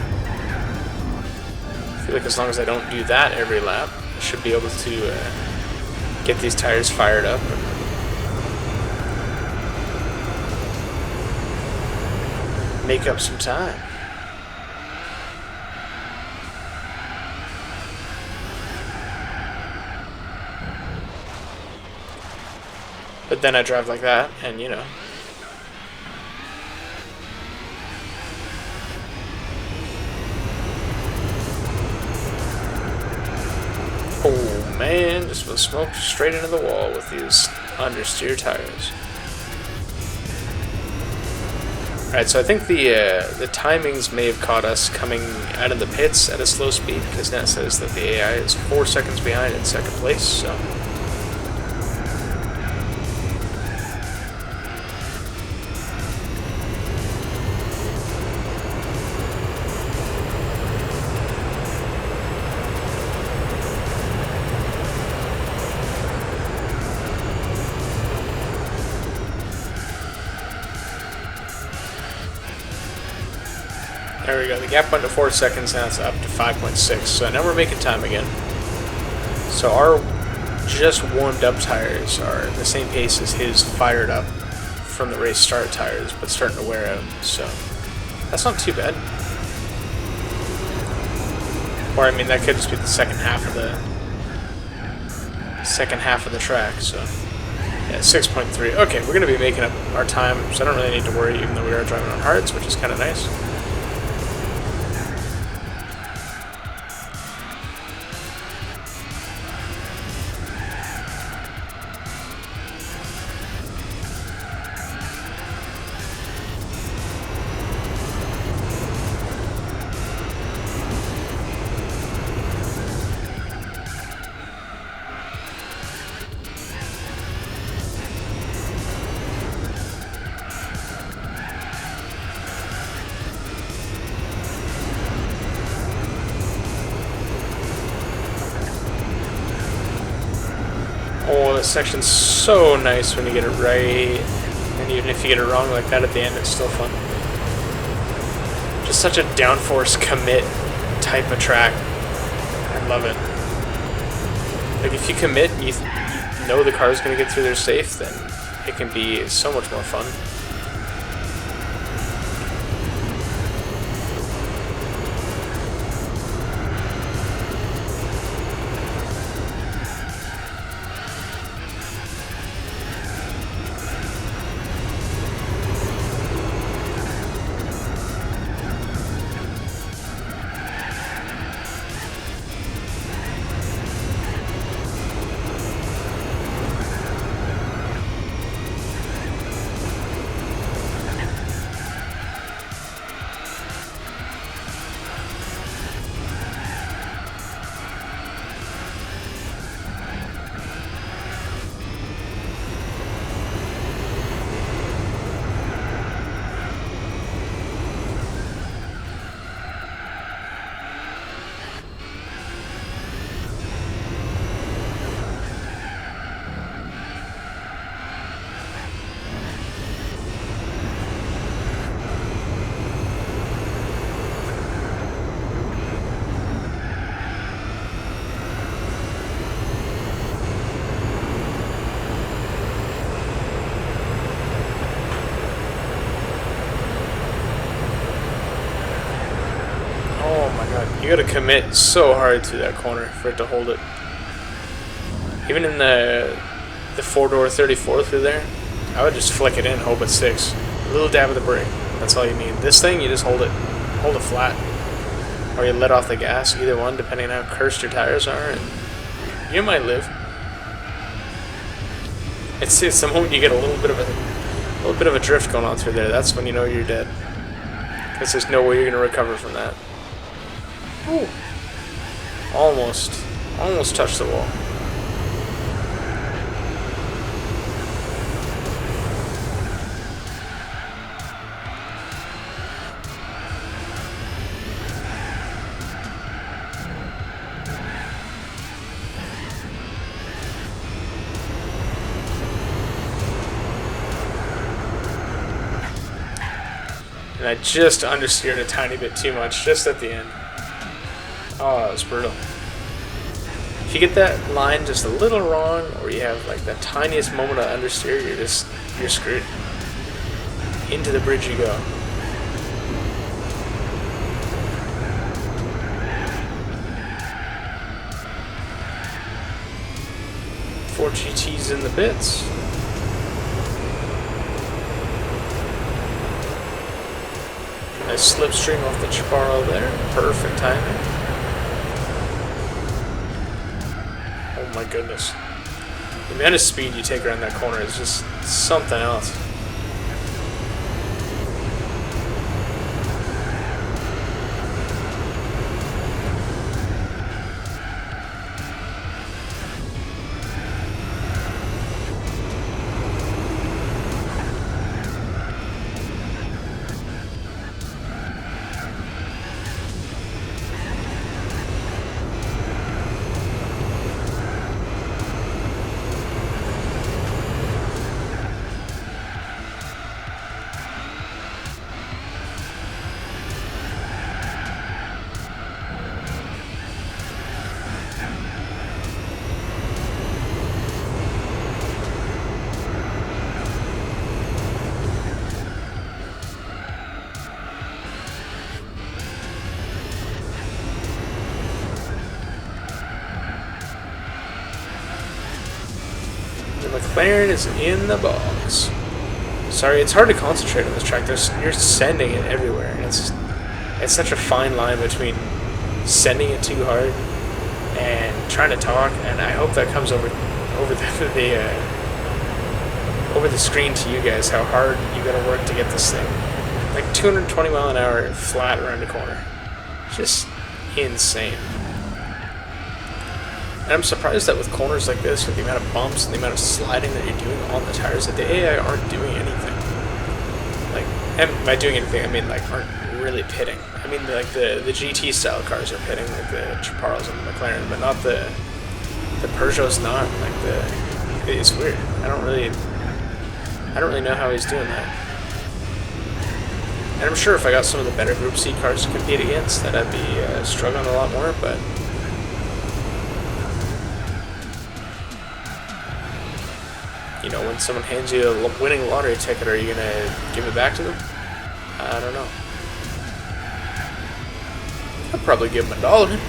I feel like as long as I don't do that every lap, I should be able to get these tires fired up. And make up some time. But then I drive like that, and you know. Oh man, just was smoked straight into the wall with these understeer tires. Alright, so I think the timings may have caught us coming out of the pits at a slow speed, because now it says that the AI is 4 seconds behind in second place, so... There we go, the gap went to 4 seconds, now it's up to 5.6, so now we're making time again. So our just warmed up tires are the same pace as his fired up from the race start tires, but starting to wear out, so that's not too bad. Or I mean, that could just be the second half of the track, so yeah, 6.3. Okay, we're going to be making up our time, so I don't really need to worry, even though we are driving on hards, which is kind of nice. Oh, this section's so nice when you get it right, and even if you get it wrong like that at the end, it's still fun. Just such a downforce commit type of track. I love it. Like, if you commit and you know the car's going to get through there safe, then it can be so much more fun. You gotta commit so hard through that corner for it to hold it. Even in the 4-door 34 through there, I would just flick it in, hope it's 6. A little dab of the brake. That's all you need. This thing, you just hold it flat. Or you let off the gas, either one, depending on how cursed your tires are, and you might live. It's the moment you get a little bit of a drift going on through there. That's when you know you're dead. Because there's no way you're gonna recover from that. Ooh. Almost touched the wall. And I just understeered a tiny bit too much, just at the end. Oh, that was brutal. If you get that line just a little wrong, or you have like the tiniest moment of understeer, you're screwed. Into the bridge you go. Four GTs in the bits. Nice slipstream off the Chaparral there. Perfect timing. Oh my goodness. The amount of speed you take around that corner is just something else. McLaren is in the box. Sorry, it's hard to concentrate on this track. You're sending it everywhere. And it's such a fine line between sending it too hard and trying to talk. And I hope that comes over the screen to you guys. How hard you got to work to get this thing like 220 mile an hour flat around the corner. Just insane. And I'm surprised that with corners like this, with the amount of bumps and the amount of sliding that you're doing on the tires, that the AI aren't doing anything. Like, and by doing anything, I mean like aren't really pitting. I mean like the GT style cars are pitting, like the Chaparrals and the McLaren, but not the Peugeot's not. Like it's weird. I don't really know how he's doing that. And I'm sure if I got some of the better Group C cars to compete against, that I'd be struggling a lot more, but. You know, when someone hands you a winning lottery ticket, are you going to give it back to them? I don't know. I'd probably give them $1.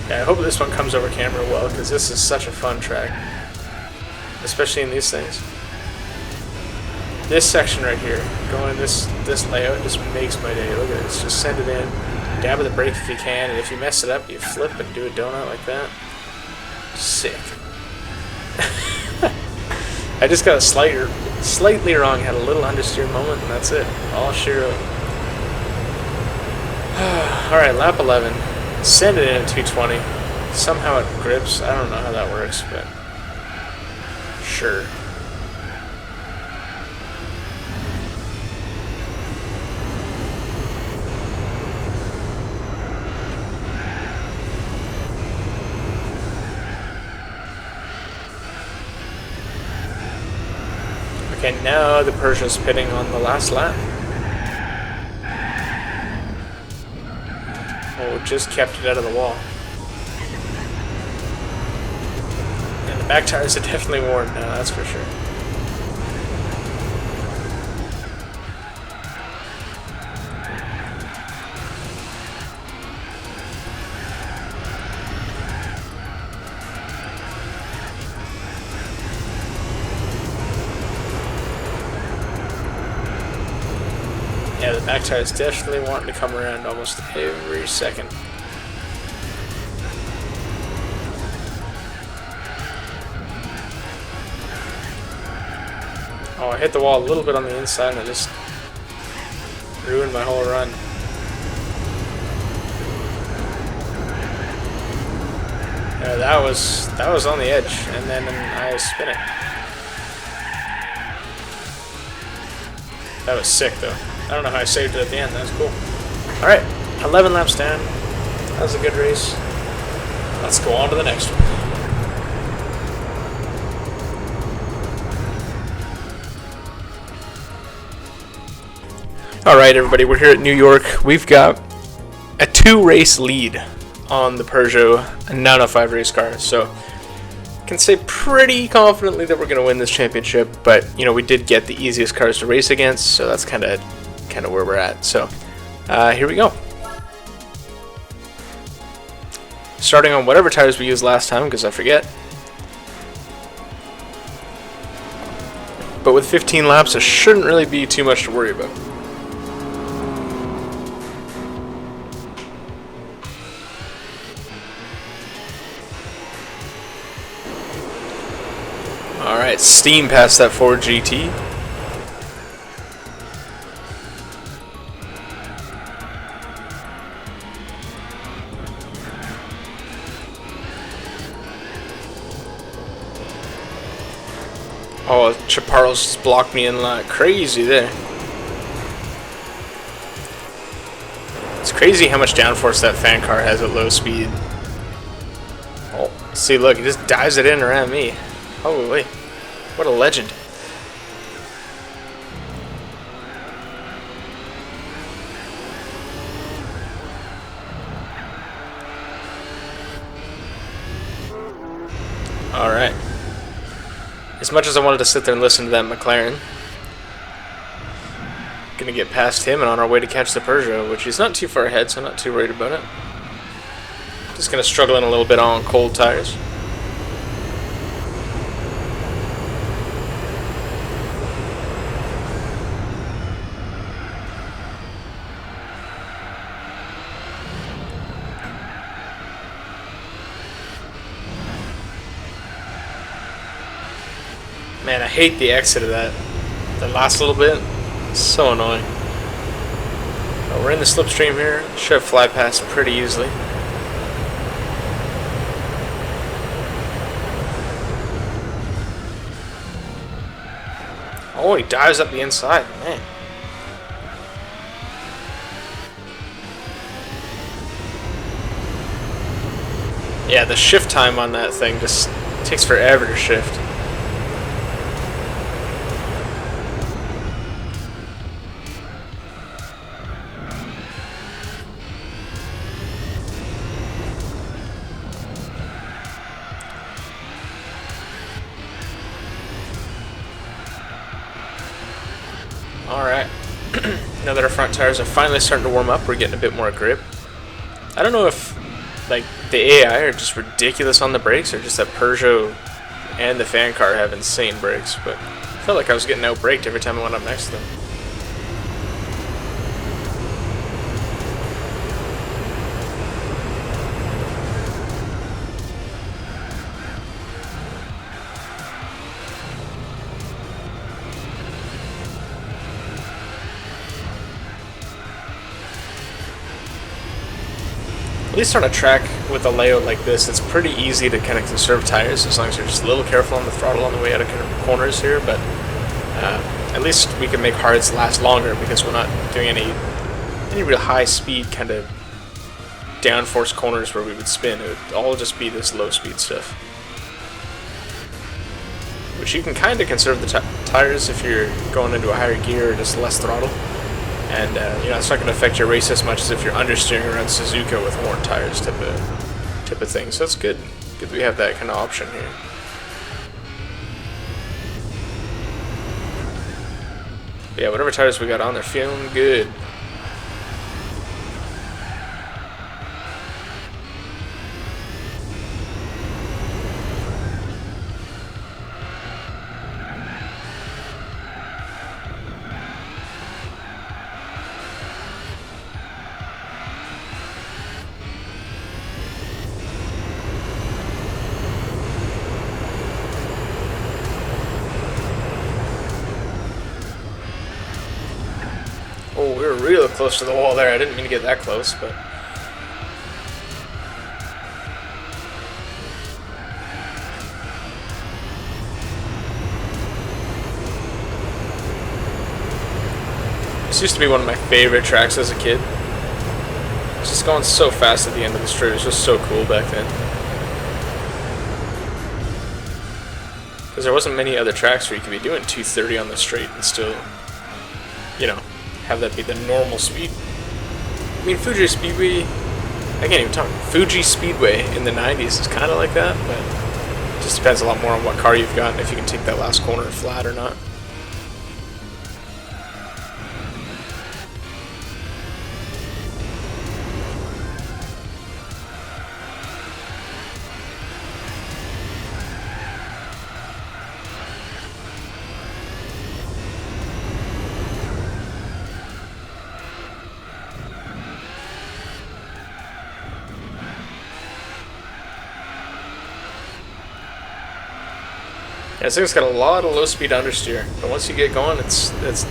Yeah, I hope this one comes over camera well, because this is such a fun track. Especially in these things. This section right here, going this layout just makes my day. Look at this, just send it in, dab with the brake if you can, and if you mess it up, you flip and do a donut like that. Sick. I just got a slightly wrong, had a little understeer moment, and that's it. All sure. Alright, lap 11. Send it in at 220. Somehow it grips. I don't know how that works, but sure. Okay, now the Persia's pitting on the last lap. Oh, just kept it out of the wall. And the back tires are definitely worn now, that's for sure. Yeah, the Back tire's definitely wanting to come around almost every second. Oh, I hit the wall a little bit on the inside and I just ruined my whole run. Yeah, that was on the edge, and then I spin it. That was sick though. I don't know how I saved it at the end. That was cool. All right, 11 laps down. That was a good race. Let's go on to the next one. All right, everybody, we're here at New York. We've got a 2-race lead on the Peugeot 905 race car, so I can say pretty confidently that we're going to win this championship. But you know, we did get the easiest cars to race against, so that's kind of where we're at. So here we go. Starting on whatever tires we used last time, because I forget. But with 15 laps, there shouldn't really be too much to worry about. Alright, steam past that Ford GT. Oh, Chaparro's just blocked me in like crazy there. It's crazy how much downforce that fan car has at low speed. Oh, see, look, he just dives it in around me. Holy, what a legend. Alright. As much as I wanted to sit there and listen to that McLaren, gonna get past him and on our way to catch the Peugeot, which is not too far ahead, so I'm not too worried about it. Just gonna struggle in a little bit on cold tires. Man, I hate the exit of that. The last little bit. It's so annoying. But we're in the slipstream here. Should fly past pretty easily. Oh, he dives up the inside. Man. Yeah, the shift time on that thing just takes forever to shift. Alright, now that our front tires are finally starting to warm up, we're getting a bit more grip. I don't know if like the AI are just ridiculous on the brakes or just that Peugeot and the fan car have insane brakes, but I felt like I was getting out-braked every time I went up next to them. At least on a track with a layout like this, it's pretty easy to kind of conserve tires as long as you're just a little careful on the throttle on the way out of corners here. But at least we can make hards last longer because we're not doing any real high speed kind of downforce corners where we would spin. It would all just be this low speed stuff, which you can kind of conserve the tires if you're going into a higher gear or just less throttle. And you know, it's not going to affect your race as much as if you're understeering around Suzuka with more tires type of thing. So that's good. Good that we have that kind of option here. But yeah, whatever tires we got on, they're feeling good. real close to the wall there. I didn't mean to get that close, but... This used to be one of my favorite tracks as a kid. It's just going so fast at the end of the straight. It was just so cool back then. Because there wasn't many other tracks where you could be doing 230 on the straight and still, you know, have that be the normal speed. I mean, Fuji Speedway, I can't even talk. Fuji Speedway in the 90s is kind of like that, but it just depends a lot more on what car you've got and if you can take that last corner flat or not. Yeah, this thing's got a lot of low-speed understeer, but once you get going, it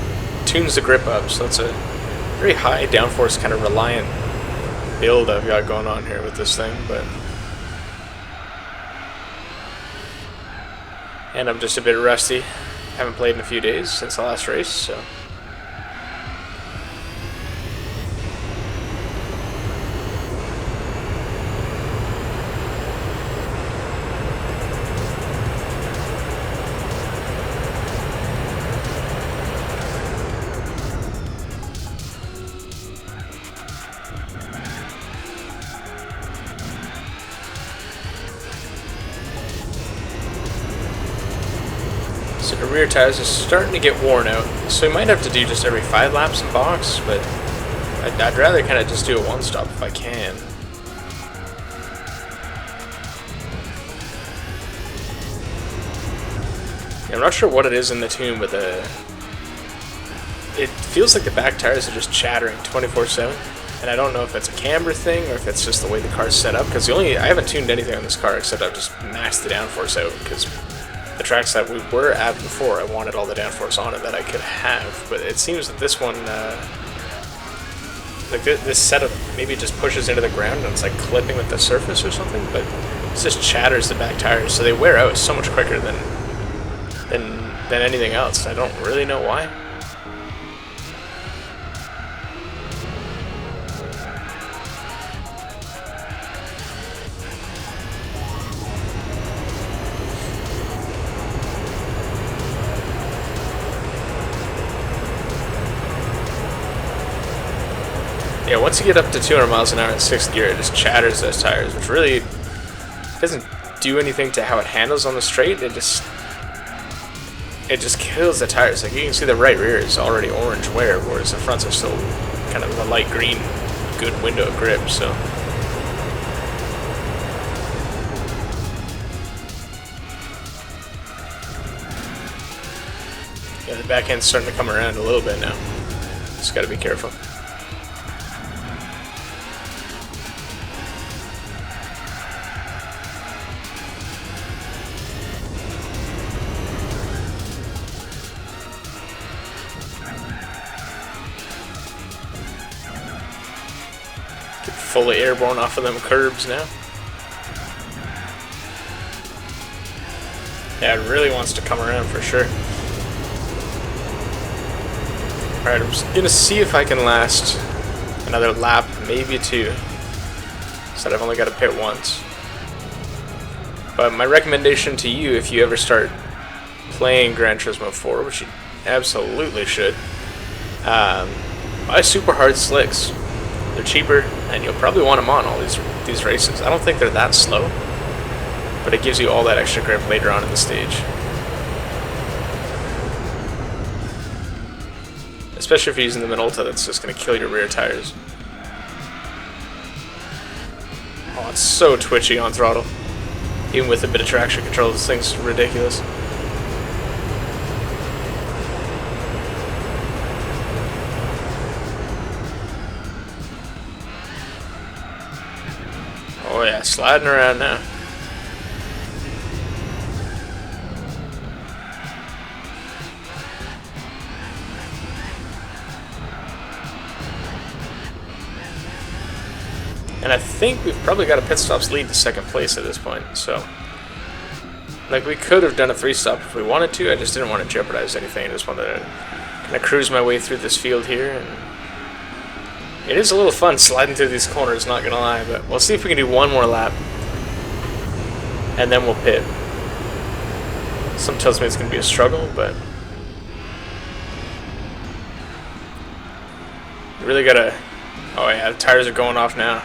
tunes the grip up, so it's a very high downforce kind of reliant build I've got going on here with this thing, but... And I'm just a bit rusty. Haven't played in a few days since the last race, so... So the rear tires are starting to get worn out, so we might have to do just every 5 laps in box, but I'd rather kind of just do a one-stop if I can. Yeah, I'm not sure what it is in the tune, but it feels like the back tires are just chattering 24/7, and I don't know if it's a camber thing or if it's just the way the car's set up, because I haven't tuned anything on this car except I've just maxed the downforce out, because the tracks that we were at before, I wanted all the downforce on it that I could have, but it seems that this one, like this setup maybe just pushes into the ground and it's like clipping with the surface or something, but it just chatters the back tires, so they wear out so much quicker than anything else. I don't really know why. Yeah, once you get up to 200 miles an hour in 6th gear, it just chatters those tires, which really doesn't do anything to how it handles on the straight. It just kills the tires. Like, you can see the right rear is already orange wear, whereas the fronts are still kind of a light green, good window of grip, so... Yeah, the back end's starting to come around a little bit now. Just gotta be careful. Fully airborne off of them curbs now. Yeah, it really wants to come around for sure. Alright, I'm just gonna see if I can last another lap, maybe 2. Said I've only got to pit once. But my recommendation to you, if you ever start playing Gran Turismo 4, which you absolutely should, buy super hard slicks. They're cheaper, and you'll probably want them on all these races. I don't think they're that slow, but it gives you all that extra grip later on in the stage. Especially if you're using the Minolta, that's just going to kill your rear tires. Oh, it's so twitchy on throttle. Even with a bit of traction control, this thing's ridiculous. Oh yeah, sliding around now. And I think we've probably got a pit stops lead to second place at this point, so like we could have done a 3-stop if we wanted to. I just didn't want to jeopardize anything. I just wanted to kind of cruise my way through this field here, and it is a little fun sliding through these corners, not gonna lie, but we'll see if we can do one more lap and then we'll pit. Something tells me it's gonna be a struggle, but you really gotta... Oh yeah, the tires are going off now.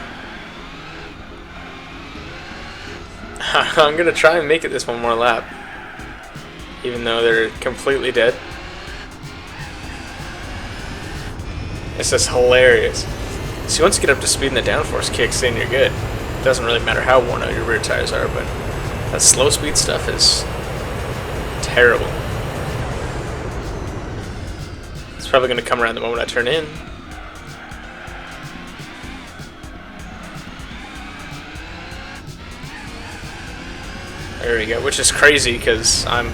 I'm gonna try and make it this one more lap, even though they're completely dead. It's just hilarious. See, once you get up to speed and the downforce kicks in, you're good. It doesn't really matter how worn out your rear tires are, but that slow speed stuff is terrible. It's probably gonna come around the moment I turn in. There we go, which is crazy because I'm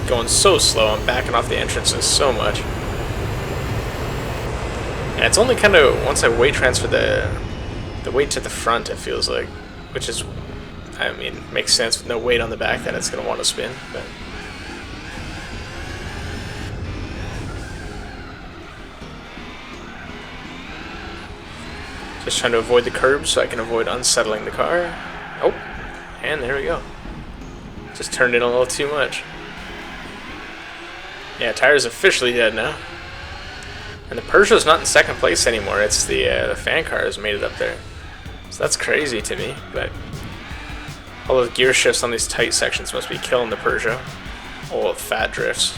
going so slow. I'm backing off the entrances so much. And it's only kind of once I weight transfer the weight to the front, it feels like, which is, I mean, makes sense with no weight on the back that it's going to want to spin. But just trying to avoid the curbs so I can avoid unsettling the car. Oh, and there we go. Just turned in a little too much. Yeah, tire's officially dead now. And the Peugeot's not in second place anymore. It's the fan car has made it up there. So that's crazy to me. But all those gear shifts on these tight sections must be killing the Peugeot. Oh, fat drifts.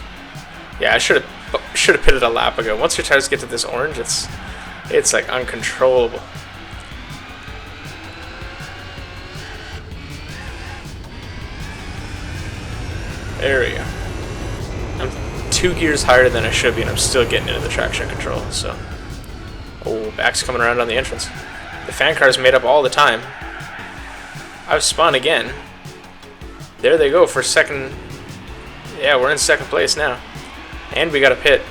Yeah, I should have pitted a lap ago. Once your tires get to this orange, it's like uncontrollable. There we go. I'm 2 gears higher than I should be, and I'm still getting into the traction control, so... Oh, back's coming around on the entrance. The fan car's made up all the time. I've spun again. There they go for second... Yeah, we're in second place now. And we got a pit.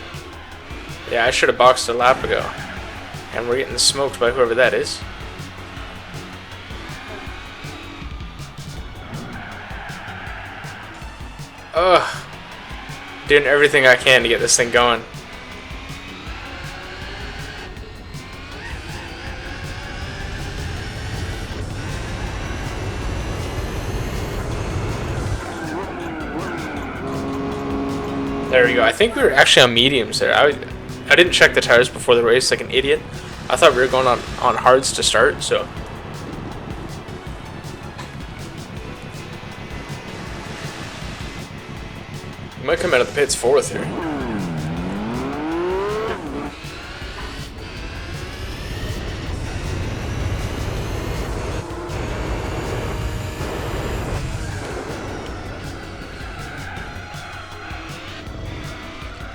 Yeah, I should have boxed a lap ago. And we're getting smoked by whoever that is. Ugh. Doing everything I can to get this thing going. There we go. I think we were actually on mediums there. I didn't check the tires before the race like an idiot. I thought we were going on hards to start, so... Might come out of the pits fourth here.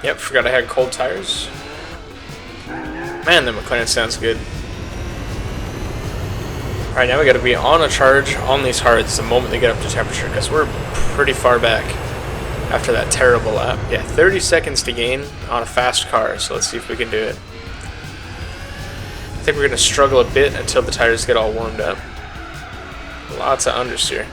Yep, forgot I had cold tires. Man, the McLaren sounds good. Alright, now we gotta be on a charge on these hards the moment they get up to temperature, because we're pretty far back after that terrible lap. Yeah, 30 seconds to gain on a fast car, so let's see if we can do it. I think we're going to struggle a bit until the tires get all warmed up. Lots of understeer.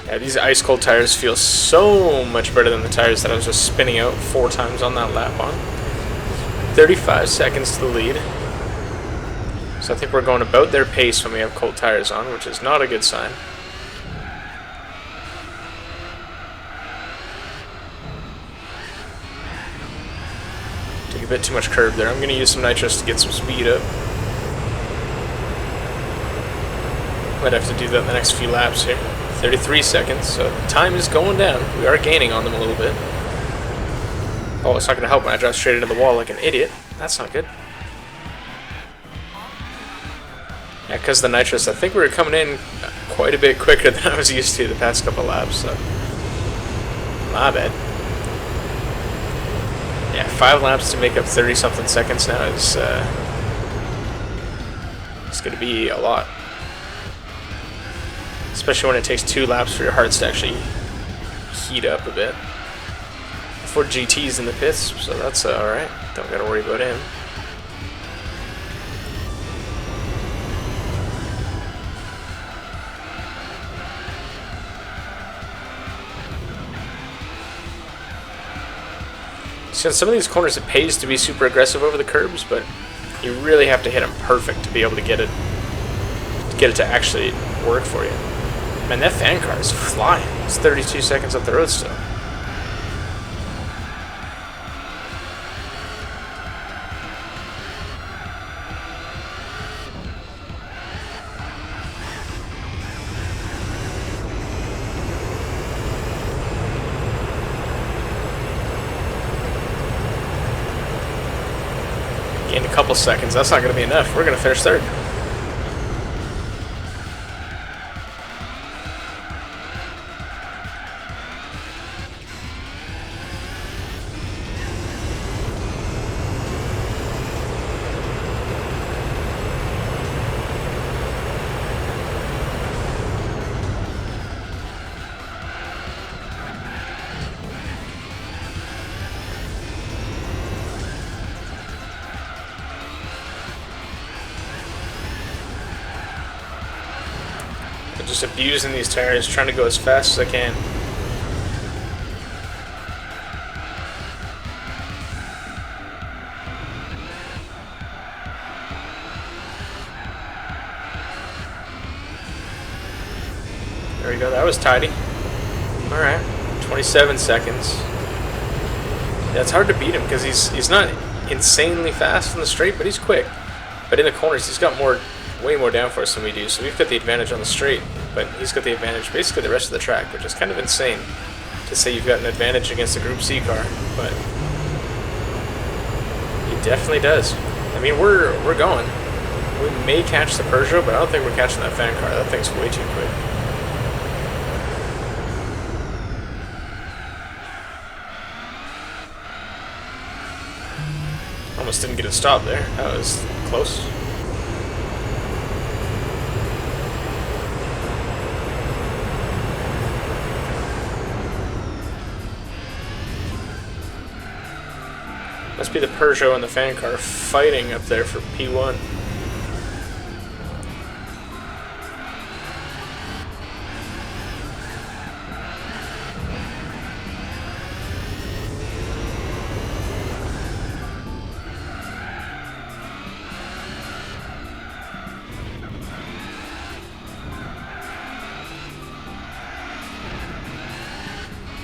Yeah, these ice cold tires feel so much better than the tires that I was just spinning out 4 times on that lap on. 35 seconds to the lead. So I think we're going about their pace when we have cold tires on, which is not a good sign. Took a bit too much curb there. I'm going to use some nitrous to get some speed up. Might have to do that in the next few laps here. 33 seconds, so time is going down. We are gaining on them a little bit. Oh, it's not going to help when I drive straight into the wall like an idiot. That's not good. Yeah, because the nitrous, I think we were coming in quite a bit quicker than I was used to the past couple laps, so... My bad. Yeah, 5 laps to make up 30-something seconds now is It's going to be a lot. Especially when it takes 2 laps for your hearts to actually heat up a bit. 4 GT's in the pits, so that's alright. Don't gotta worry about him. So in some of these corners it pays to be super aggressive over the curbs, but you really have to hit them perfect to be able to get it to actually work for you. Man, that fan car is flying. It's 32 seconds up the road still. Gained a couple seconds. That's not going to be enough. We're going to finish third. Just abusing these tires, trying to go as fast as I can. There we go, that was tidy. Alright, 27 seconds. Yeah, it's hard to beat him because he's not insanely fast in the straight, but he's quick. But in the corners, he's got way more downforce than we do, so we've got the advantage on the straight, but he's got the advantage basically the rest of the track, which is kind of insane to say you've got an advantage against a Group C car, but he definitely does. I mean, we're going. We may catch the Peugeot, but I don't think we're catching that fan car. That thing's way too quick. Almost didn't get a stop there. That was close. Must be the Peugeot and the fan car fighting up there for P1.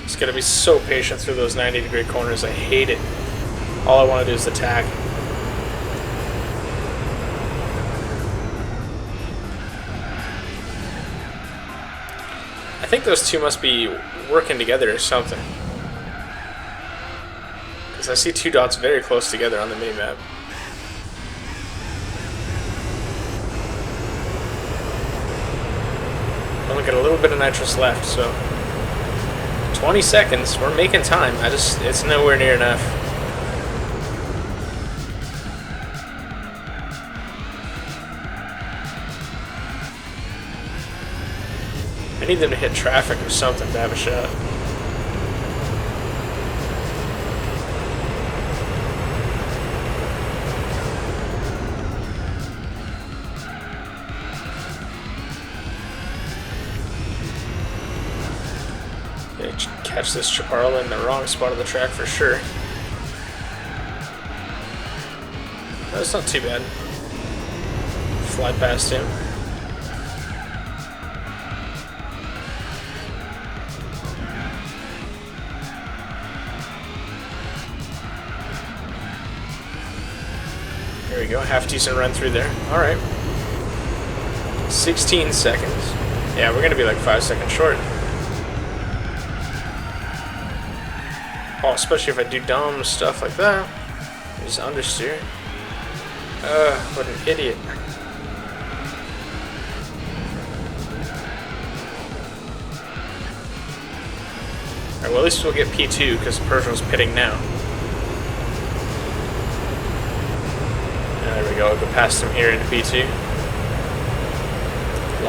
Just gotta be so patient through those 90-degree corners. I hate it. All I want to do is attack. I think those two must be working together or something. Because I see 2 dots very close together on the minimap. Only got a little bit of nitrous left, so 20 seconds. We're making time. It's nowhere near enough. I need them to hit traffic or something to have a shot. Yeah, catch this Chaparral in the wrong spot of the track for sure. That's not too bad. Fly past him. There we go, half decent run through there. Alright. 16 seconds. Yeah, we're gonna be like 5 seconds short. Oh, especially if I do dumb stuff like that. Just understeer. What an idiot. Alright, well at least we'll get P2 because Peugeot's pitting now. There we go, I'll go past him here into P2.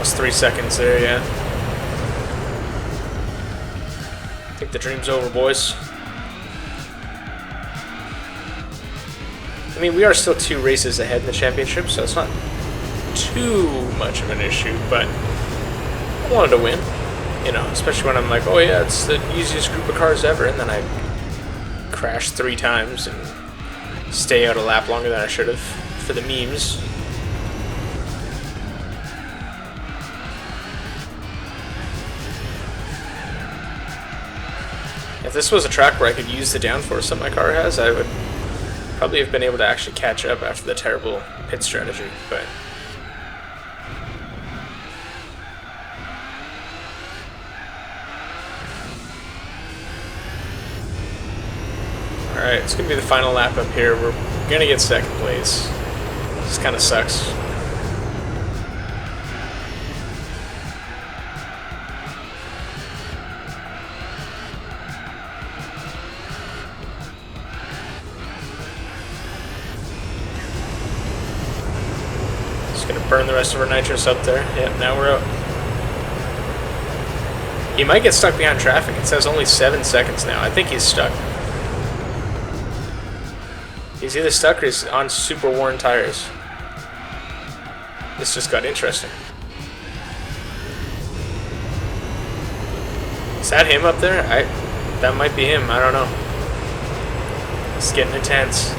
Lost 3 seconds there, yeah. I think the dream's over, boys. I mean, we are still 2 races ahead in the championship, so it's not too much of an issue, but I wanted to win. You know, especially when I'm like, oh yeah, it's the easiest group of cars ever, and then I crash 3 times and stay out a lap longer than I should have for the memes. If this was a track where I could use the downforce that my car has, I would probably have been able to actually catch up after the terrible pit strategy, but alright, it's going to be the final lap up here. We're going to get second place. This kind of sucks. Just going to burn the rest of our nitrous up there. Yep, now we're out. He might get stuck behind traffic. It says only 7 seconds now. I think he's stuck. He's either stuck or he's on super worn tires. This just got interesting. Is that him up there? That might be him. I don't know. It's getting intense.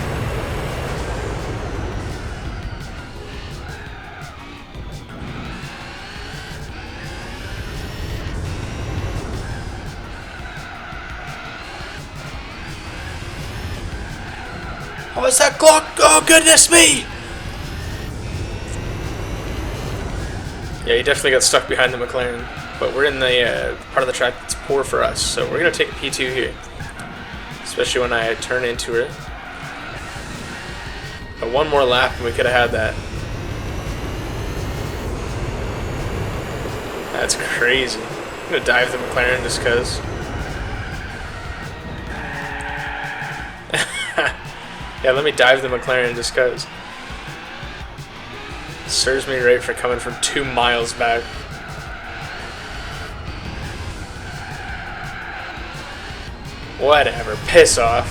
Oh, is that clock? Oh, goodness me! Yeah, he definitely got stuck behind the McLaren. But we're in the part of the track that's poor for us, so we're going to take a P2 here. Especially when I turn into it. But one more lap and we could have had that. That's crazy. I'm going to dive the McLaren just because. Yeah, let me dive the McLaren just because. Serves me right for coming from 2 miles back. Whatever, piss off.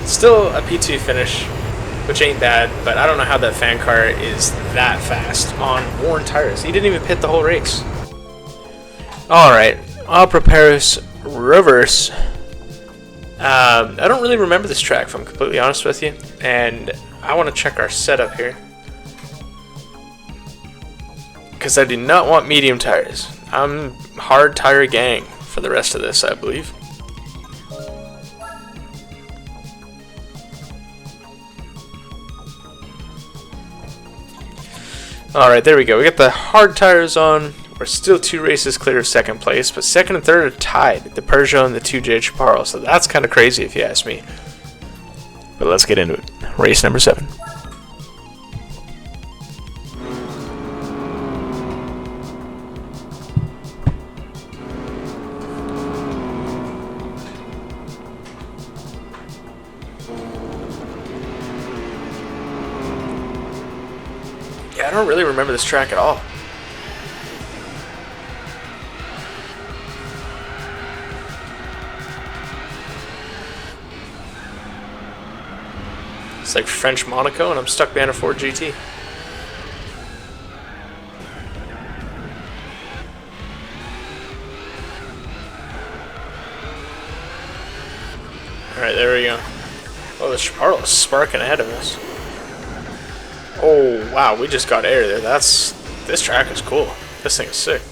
Still a P2 finish, which ain't bad, but I don't know how that fan car is that fast on worn tires. He didn't even pit the whole race. Alright, I'll prepare reverse. I don't really remember this track, if I'm completely honest with you, and I want to check our setup here. Because I do not want medium tires. I'm hard tire gang for the rest of this, I believe. Alright, there we go. We got the hard tires on. We're still 2 races clear of second place, but second and third are tied. The Peugeot and the 2J Chaparral, so that's kind of crazy if you ask me. But let's get into it. Race number 7. Yeah, I don't really remember this track at all. It's like French Monaco, and I'm stuck behind a Ford GT. Alright, there we go. Oh, the Chaparral is sparking ahead of us. Oh, wow, we just got air there. This track is cool. This thing is sick.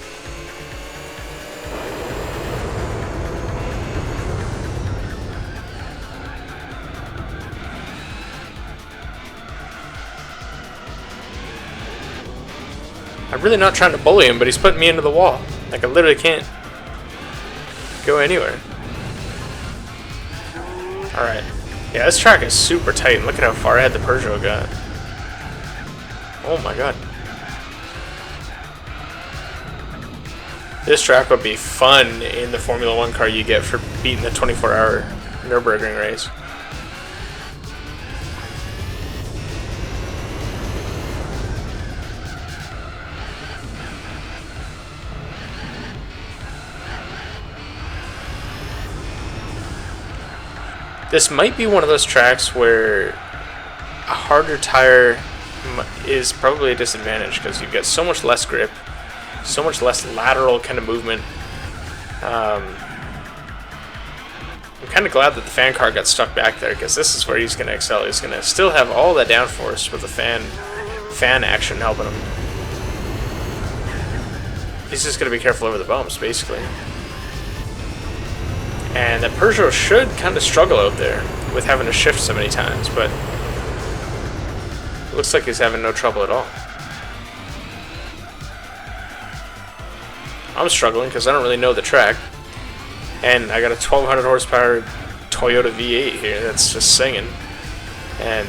I'm really not trying to bully him, but he's putting me into the wall. Like, I literally can't go anywhere. Alright. Yeah, this track is super tight, and look at how far ahead the Peugeot got. Oh my god. This track would be fun in the Formula 1 car you get for beating the 24-hour Nürburgring race. This might be one of those tracks where a harder tire is probably a disadvantage because you get so much less grip, so much less lateral kind of movement. I'm kind of glad that the fan car got stuck back there because this is where he's going to excel. He's going to still have all that downforce with the fan action helping him. He's just going to be careful over the bumps, basically. And that Peugeot should kind of struggle out there with having to shift so many times, but it looks like he's having no trouble at all. I'm struggling because I don't really know the track. And I got a 1200 horsepower Toyota V8 here that's just singing. And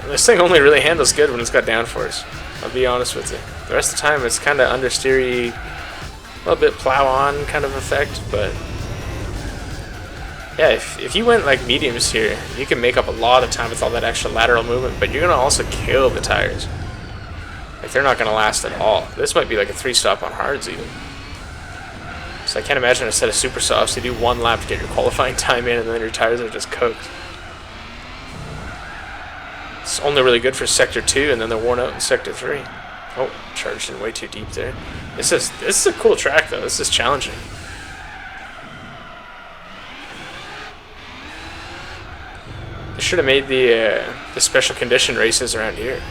this thing only really handles good when it's got downforce. I'll be honest with you. The rest of the time it's kind of understeery, a little bit plow on kind of effect, but yeah, if you went like mediums here, you can make up a lot of time with all that extra lateral movement, but you're going to also kill the tires. Like, they're not going to last at all. This might be like a 3-stop on hards even. So I can't imagine a set of super softs, you do one lap to get your qualifying time in and then your tires are just cooked. It's only really good for Sector 2 and then they're worn out in Sector 3. Oh, charged in way too deep there. This is a cool track though. This is challenging. They should have made the special condition races around here.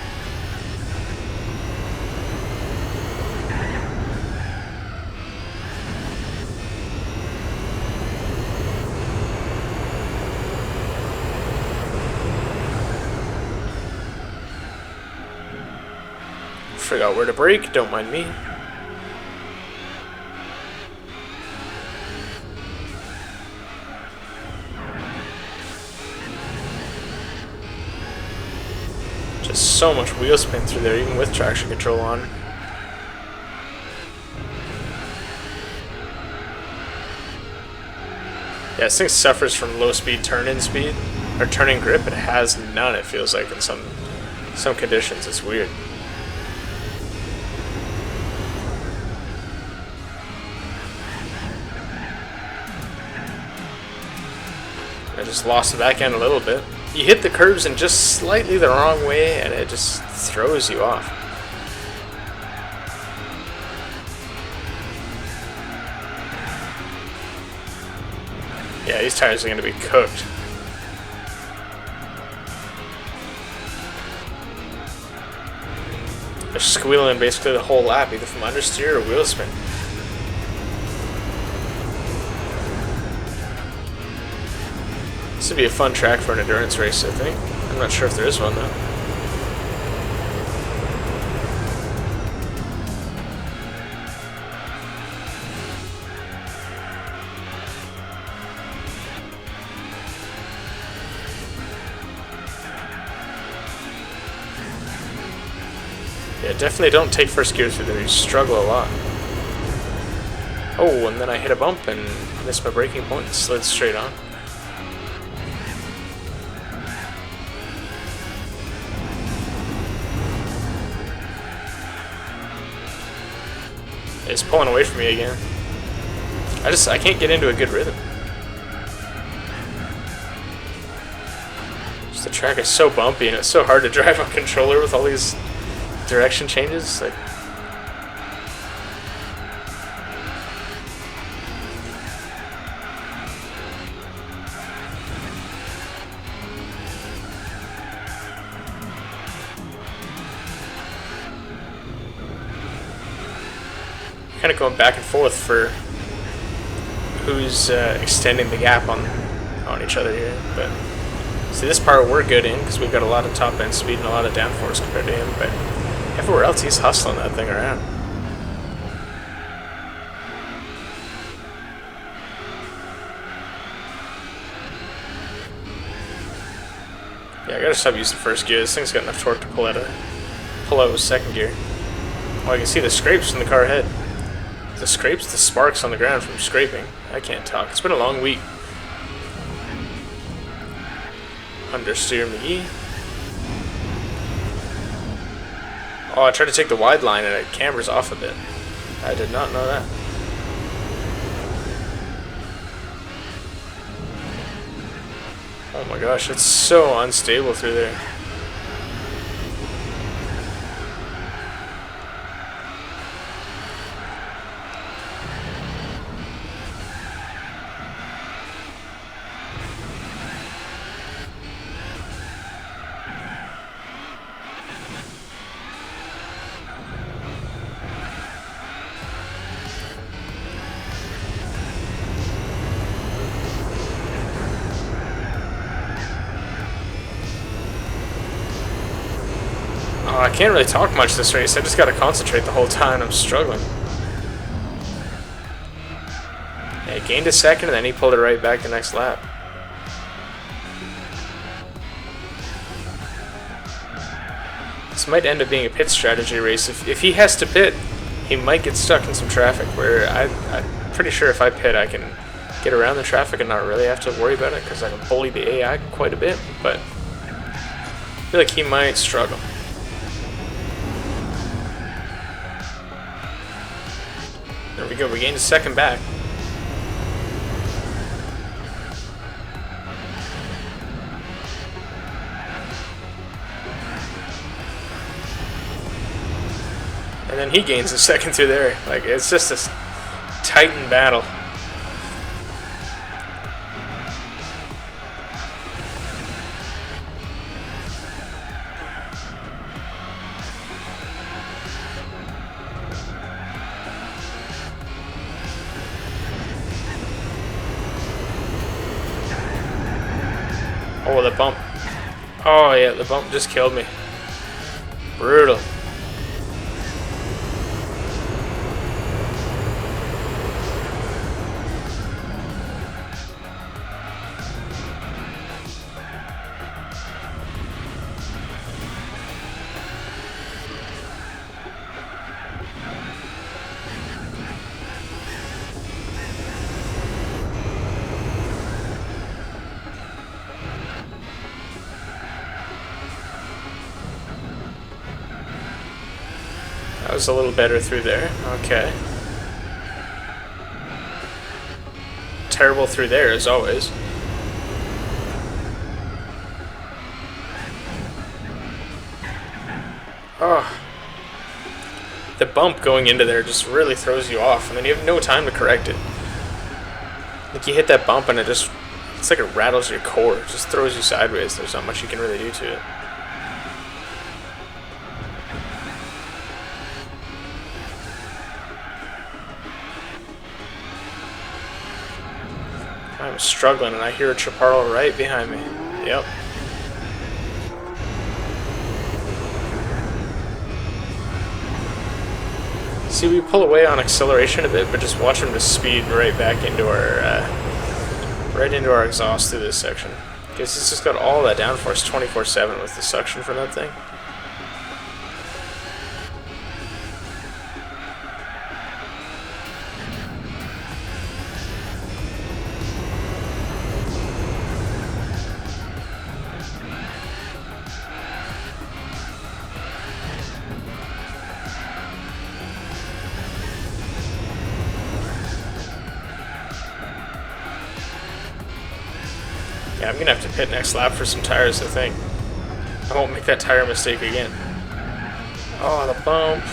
Forgot where to brake, don't mind me. Just so much wheel spin through there, even with traction control on. Yeah, this thing suffers from low speed turn-in speed, or turn-in grip. It has none, it feels like, in some conditions. It's weird. I just lost the back end a little bit. You hit the curves in just slightly the wrong way and it just throws you off. Yeah, these tires are going to be cooked. They're squealing basically the whole lap, either from understeer or wheel spin. This would be a fun track for an endurance race, I think. I'm not sure if there is one, though. Yeah, definitely don't take first gear through there. You struggle a lot. Oh, and then I hit a bump and missed my braking point and slid straight on. It's pulling away from me again. I can't get into a good rhythm. Just the track is so bumpy and it's so hard to drive on controller with all these direction changes. Like, kind of going back and forth for who's extending the gap on each other here. But see, this part we're good in because we've got a lot of top end speed and a lot of downforce compared to him. But everywhere else, he's hustling that thing around. Yeah, I gotta stop using first gear. This thing's got enough torque to pull out with second gear. Oh, I can see the scrapes in the car head. The scrapes, the sparks on the ground from scraping. I can't talk. It's been a long week. Understeer McGee. Oh, I tried to take the wide line and it cambers off a bit. I did not know that. Oh my gosh, it's so unstable through there. Oh, I can't really talk much this race. I just gotta concentrate the whole time. I'm struggling. Yeah, he gained a second and then he pulled it right back the next lap. This might end up being a pit strategy race. If he has to pit, he might get stuck in some traffic where I'm pretty sure if I pit I can get around the traffic and not really have to worry about it because I can bully the AI quite a bit, but I feel like he might struggle. There we go, we gained a second back. And then he gains a second through there. Like, it's just this titan battle. Oh, the bump. Oh, yeah, the bump just killed me. Brutal. That was a little better through there. Okay. Terrible through there, as always. Oh. The bump going into there just really throws you off, and then you have no time to correct it. Like, you hit that bump and it's like it rattles your core. It just throws you sideways. There's not much you can really do to it. I'm struggling, and I hear a Chaparral right behind me. Yep. See, we pull away on acceleration a bit, but just watch him just speed right back into our exhaust through this section. Because it's just got all that downforce 24/7 with the suction from that thing. Yeah, I'm gonna have to pit next lap for some tires, I think. I won't make that tire mistake again. Oh, the bump.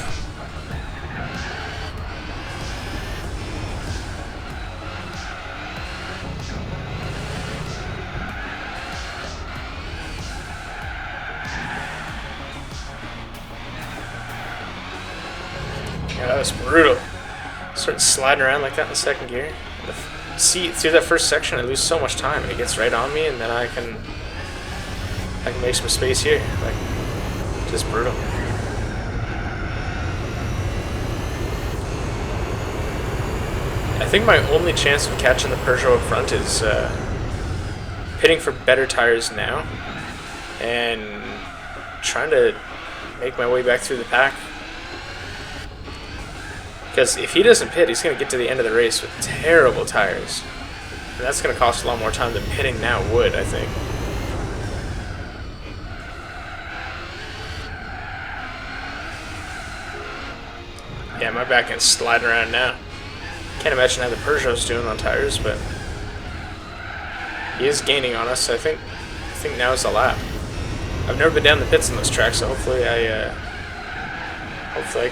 Yeah, that was brutal. Started sliding around like that in the second gear. See, through that first section I lose so much time, and he gets right on me, and then I can make some space here. Like, just brutal. I think my only chance of catching the Peugeot up front is pitting for better tires now and trying to make my way back through the pack. Because if he doesn't pit, he's going to get to the end of the race with terrible tires. And that's going to cost a lot more time than pitting now would, I think. Yeah, my back end's sliding around now. Can't imagine how the Peugeot's doing on tires, but he is gaining on us. I think think now is the lap. I've never been down the pits in this track, so hopefully I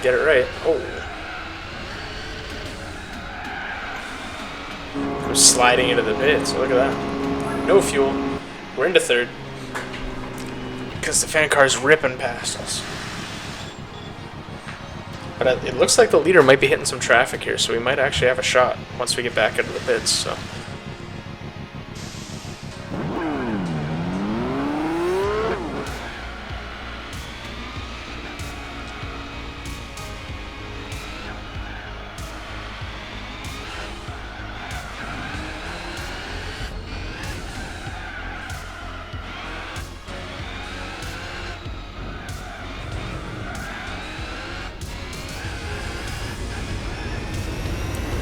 get it right. Oh. I'm sliding into the pits. Look at that. No fuel. We're into third. Because the fan car is ripping past us. But it looks like the leader might be hitting some traffic here, so we might actually have a shot once we get back into the pits. So.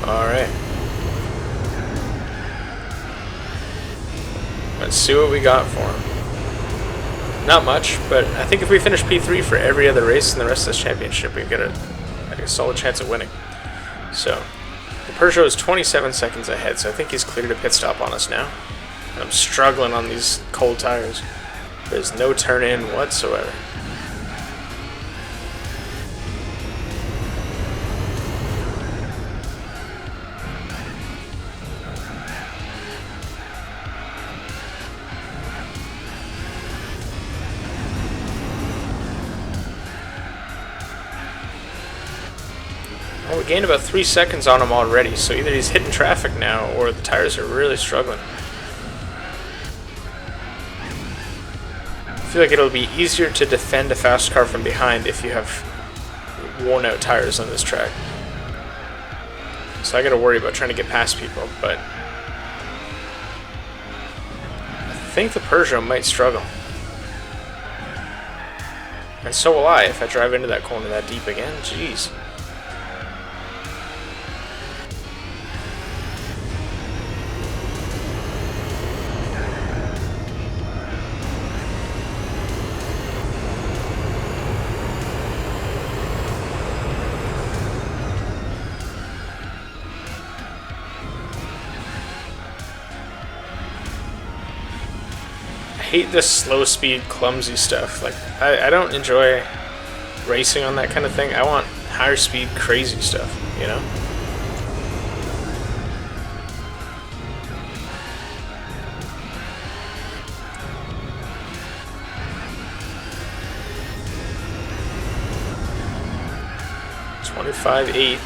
Alright. Let's see what we got for him. Not much, but I think if we finish P3 for every other race in the rest of this championship, we've got a solid chance of winning. So, the Peugeot is 27 seconds ahead, so I think he's cleared a pit stop on us now. And I'm struggling on these cold tires. There's no turn in whatsoever. Well, we gained about 3 seconds on him already, so either he's hitting traffic now or the tires are really struggling. I feel like it'll be easier to defend a fast car from behind if you have worn out tires on this track. So I gotta worry about trying to get past people, but I think the Peugeot might struggle. And so will I if I drive into that corner that deep again. Jeez. I hate this slow speed, clumsy stuff. Like, I don't enjoy racing on that kind of thing. I want higher speed, crazy stuff, you know? .25.8.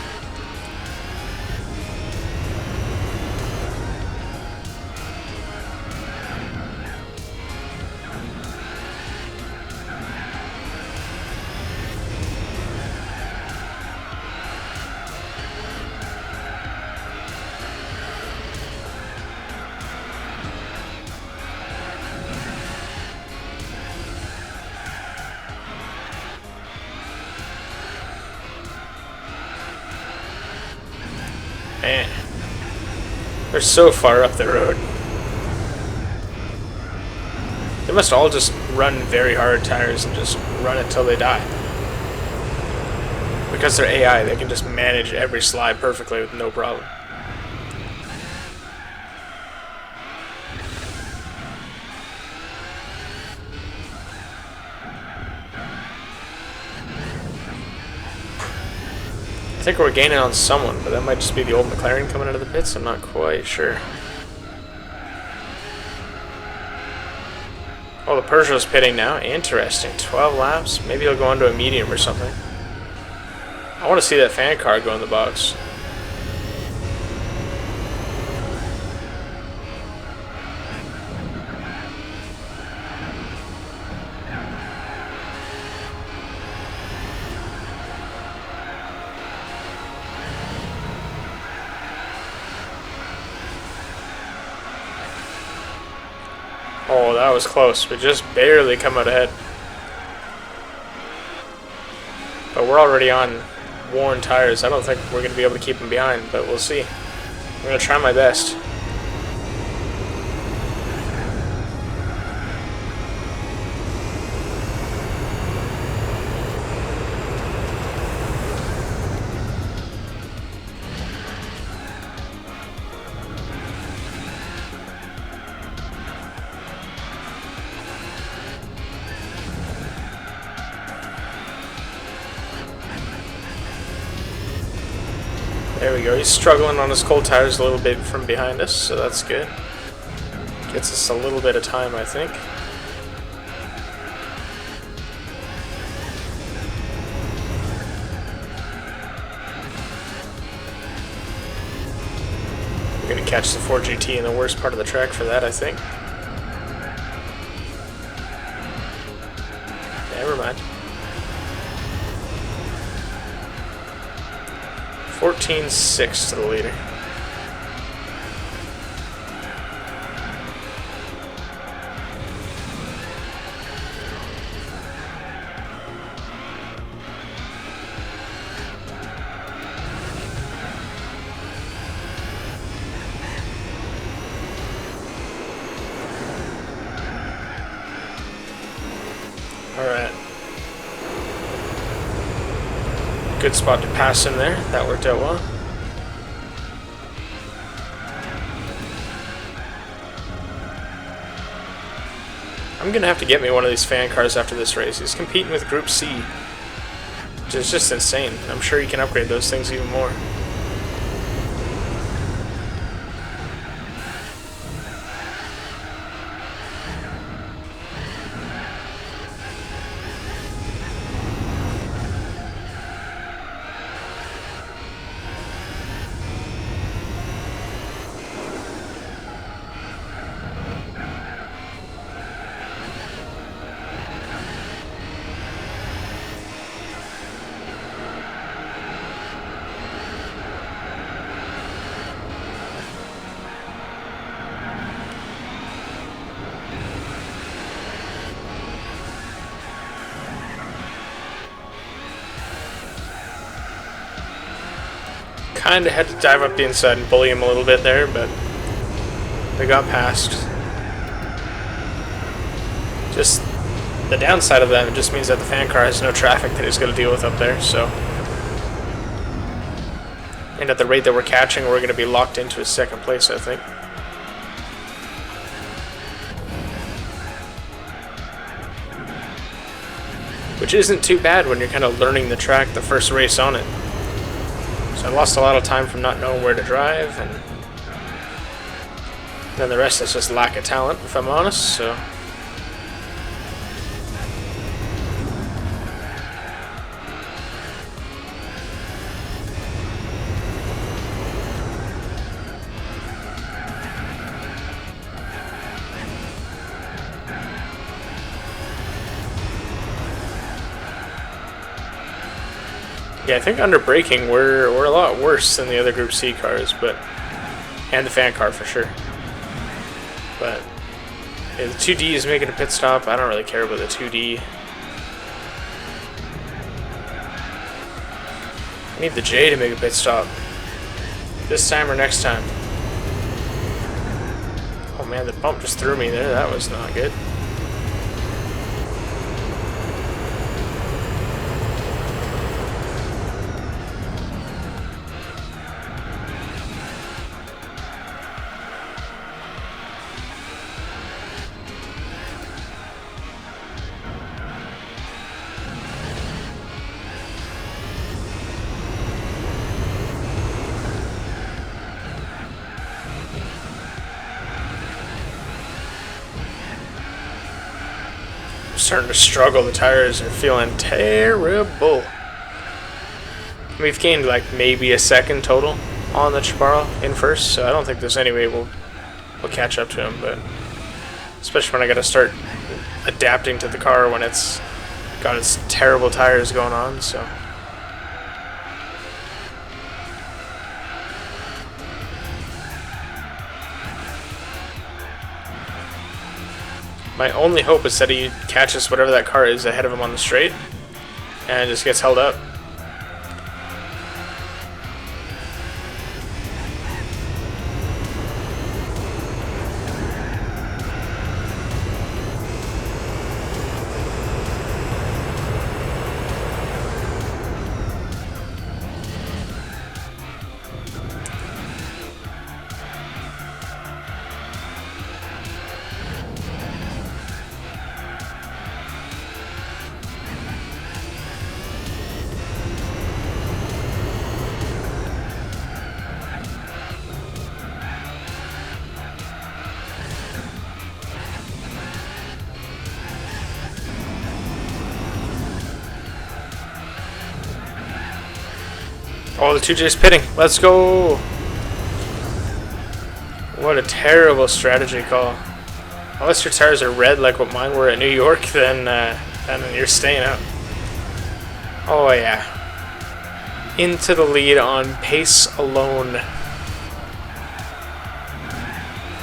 Man, they're so far up the road. They must all just run very hard tires and just run it till they die. Because they're AI, they can just manage every slide perfectly with no problem. I think we're gaining on someone, but that might just be the old McLaren coming out of the pits. I'm not quite sure. Oh, the Peugeot's pitting now. Interesting. 12 laps. Maybe he'll go into a medium or something. I want to see that fan car go in the box. Oh, that was close. We just barely come out ahead. But we're already on worn tires. I don't think we're going to be able to keep them behind, but we'll see. I'm going to try my best. we go. He's struggling on his cold tires a little bit from behind us, so that's good. Gets us a little bit of time, I think. We're going to catch the 4GT in the worst part of the track for that, I think. Never mind. 14-6 to the leader. Alright. Good spot to pass him there. That worked out well. I'm gonna have to get me one of these fan cars after this race. He's competing with Group C, which is just insane. I'm sure you can upgrade those things even more. Kind of had to dive up the inside and bully him a little bit there, but they got past. Just the downside of that, it just means that the fan car has no traffic that he's going to deal with up there, so. And at the rate that we're catching, we're going to be locked into his second place, I think. Which isn't too bad when you're kind of learning the track the first race on it. So I lost a lot of time from not knowing where to drive, and then the rest is just lack of talent, if I'm honest, so. Yeah, I think under braking we're a lot worse than the other Group C cars, but and the fan car for sure. But yeah, the 2D is making a pit stop. I don't really care about the 2D. I need the J to make a pit stop. This time or next time. Oh man, the bump just threw me there. That was not good. Starting to struggle. The tires are feeling terrible. We've gained like maybe a second total on the Chaparral in first, so I don't think there's any way we'll catch up to him. But especially when I got to start adapting to the car when it's got its terrible tires going on. So. My only hope is that he catches whatever that car is ahead of him on the straight and just gets held up. Oh, the 2J's pitting. Let's go. What a terrible strategy call. Unless your tires are red like what mine were at New York, then you're staying out. Oh yeah. Into the lead on pace alone.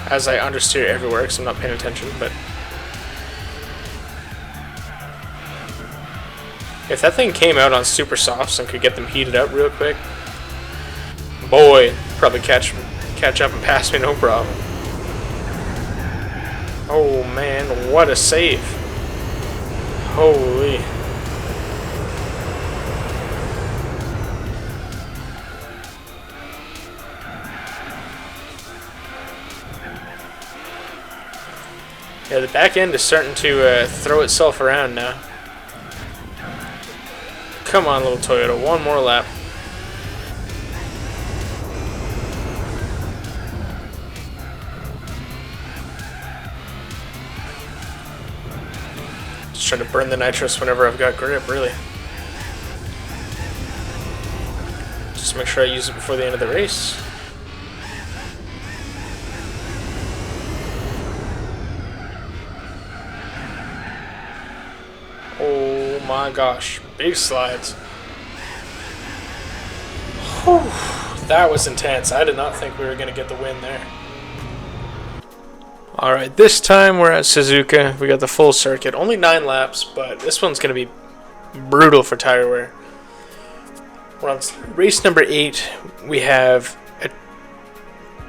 As I understeer everywhere because I'm not paying attention, but if that thing came out on super softs and could get them heated up real quick, boy, probably catch up and pass me no problem. Oh man, what a save. Holy. Yeah, the back end is starting to throw itself around now. Come on, little Toyota, one more lap. Just trying to burn the nitrous whenever I've got grip, really. Just make sure I use it before the end of the race. Oh my gosh, big slides. Whew, that was intense. I did not think we were going to get the win there. Alright, this time we're at Suzuka. We got the full circuit. Only 9 laps, but this one's going to be brutal for tire wear. We're on race number 8. We have a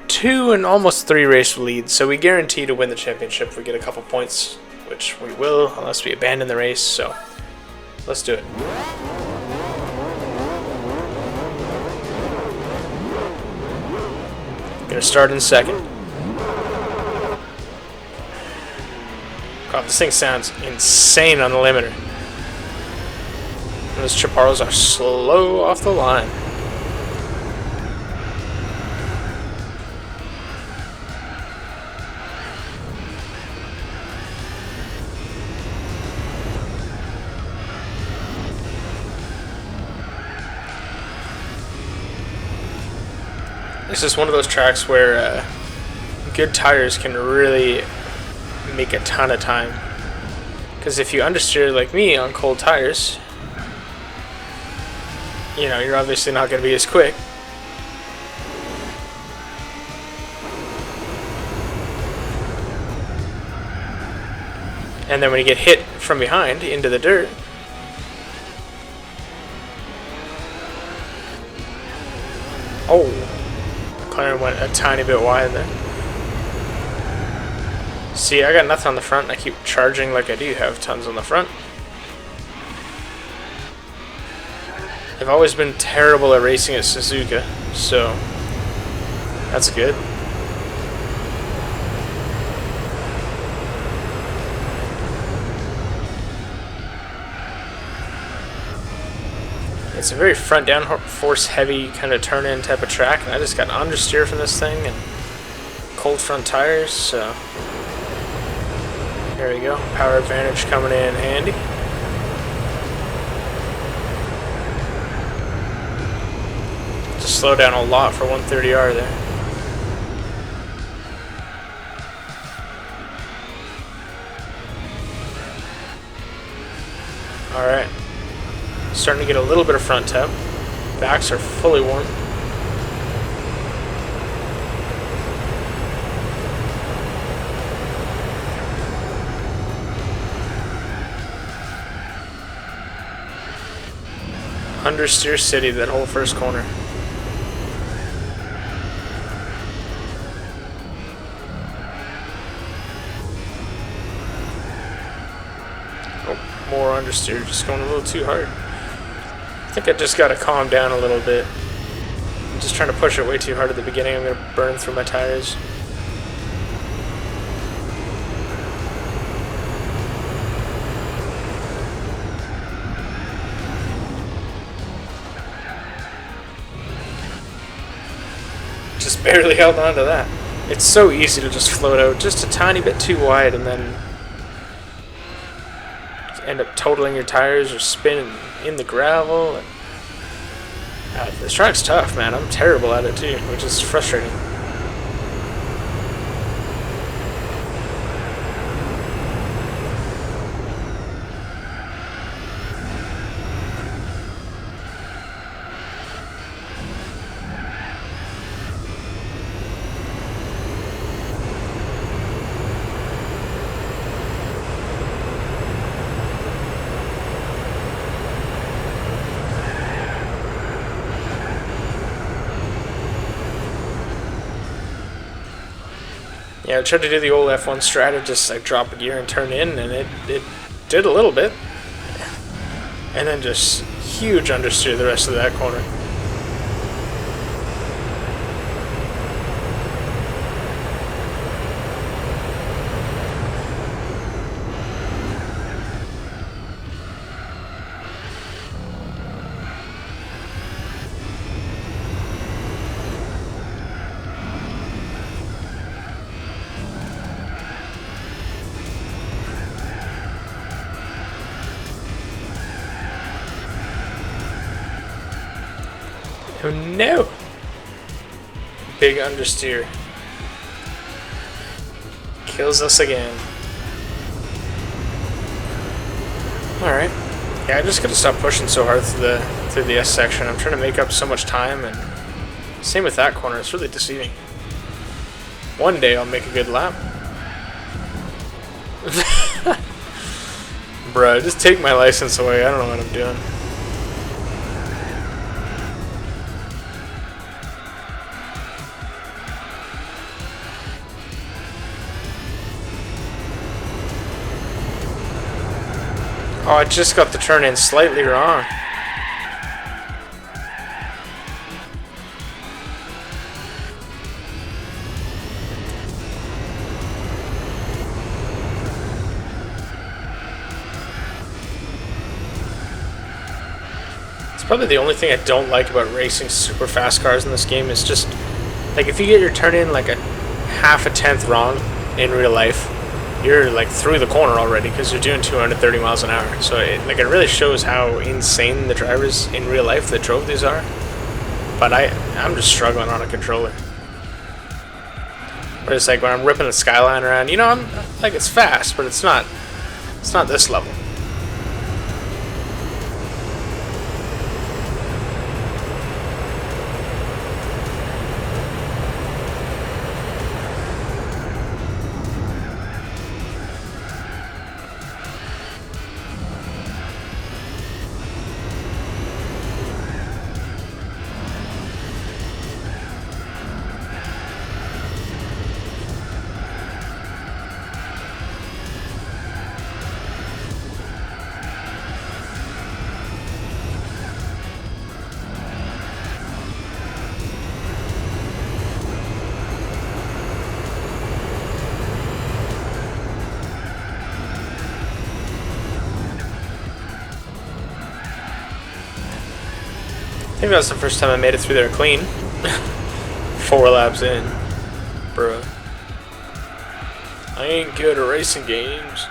2 and almost 3 race lead, so we guarantee to win the championship if we get a couple points, which we will unless we abandon the race, so let's do it. Gonna start in second. God, this thing sounds insane on the limiter. And those Chaparros are slow off the line. This is one of those tracks where good tires can really make a ton of time. Because if you understeer like me on cold tires, you know, you're obviously not going to be as quick. And then when you get hit from behind into the dirt, oh, McLaren went a tiny bit wide there. See, I got nothing on the front, and I keep charging like I do have tons on the front. I've always been terrible at racing at Suzuka, so that's good. It's a very front downforce heavy kind of turn in type of track, and I just got understeer from this thing and cold front tires, so there we go. Power advantage coming in handy. Just slow down a lot for 130R there. Alright. Starting to get a little bit of front tap. Backs are fully warm. Understeer city that whole first corner. Oh, more understeer, just going a little too hard. I think I just got to calm down a little bit. I'm just trying to push it way too hard at the beginning. I'm going to burn through my tires. Just barely held on to that. It's so easy to just float out just a tiny bit too wide and then end up totaling your tires or spinning in the gravel. And This track's tough, man. I'm terrible at it too, which is frustrating. Yeah, I tried to do the old F1 strat, just like drop a gear and turn in, and it did a little bit. And then just huge understeer the rest of that corner. Oh no! Big understeer. Kills us again. Alright. Yeah, I just gotta stop pushing so hard through the S section. I'm trying to make up so much time, and same with that corner. It's really deceiving. One day I'll make a good lap. Bruh, just take my license away. I don't know what I'm doing. Oh, I just got the turn in slightly wrong. It's probably the only thing I don't like about racing super fast cars in this game. Is just like if you get your turn in like a half a tenth wrong in real life, you're like through the corner already because you're doing 230 miles an hour. So it really shows how insane the drivers in real life that drove these are. But I'm just struggling on a controller. Whereas like when I'm ripping the skyline around, you know, I'm like it's fast, but it's not this level. I think that was the first time I made it through there clean. 4 laps in. Bruh. I ain't good at racing games.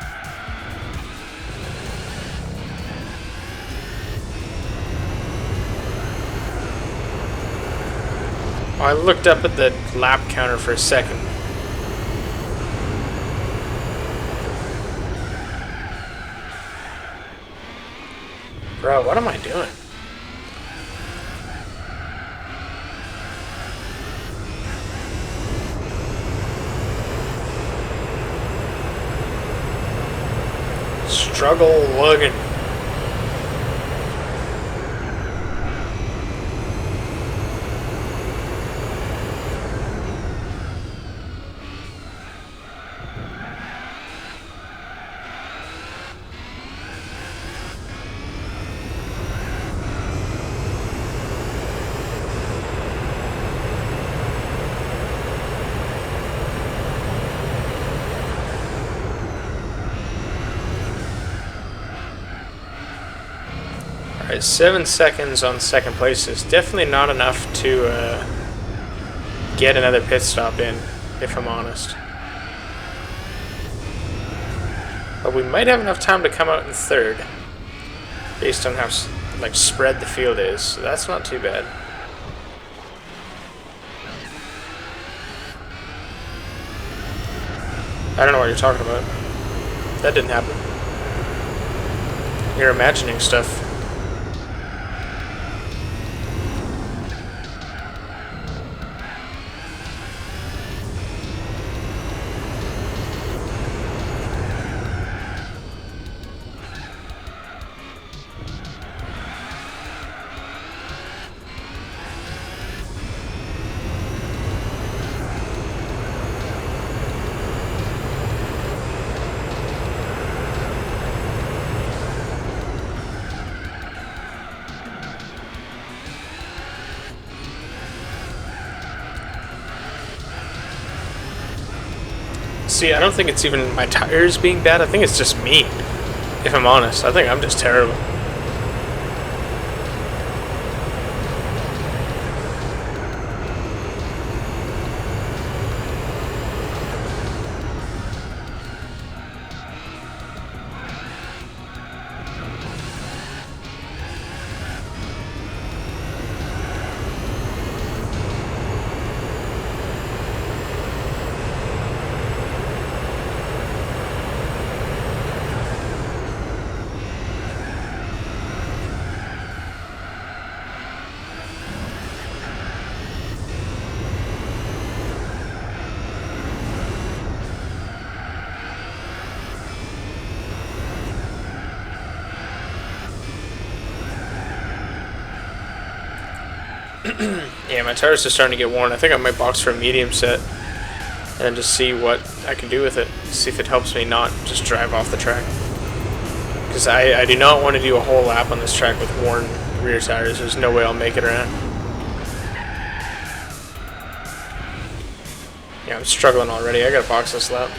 Oh, I looked up at the lap counter for a second. Bro, what am I doing? Struggle lugging. Alright, 7 seconds on second place is definitely not enough to get another pit stop in, if I'm honest. But we might have enough time to come out in third, based on how like spread the field is, so that's not too bad. I don't know what you're talking about. That didn't happen. You're imagining stuff. See, I don't think it's even my tires being bad. I think it's just me, if I'm honest. I think I'm just terrible. Yeah, my tires are starting to get worn. I think I might box for a medium set and just see what I can do with it. See if it helps me not just drive off the track. Because I do not want to do a whole lap on this track with worn rear tires. There's no way I'll make it around. Yeah, I'm struggling already. I gotta box this lap.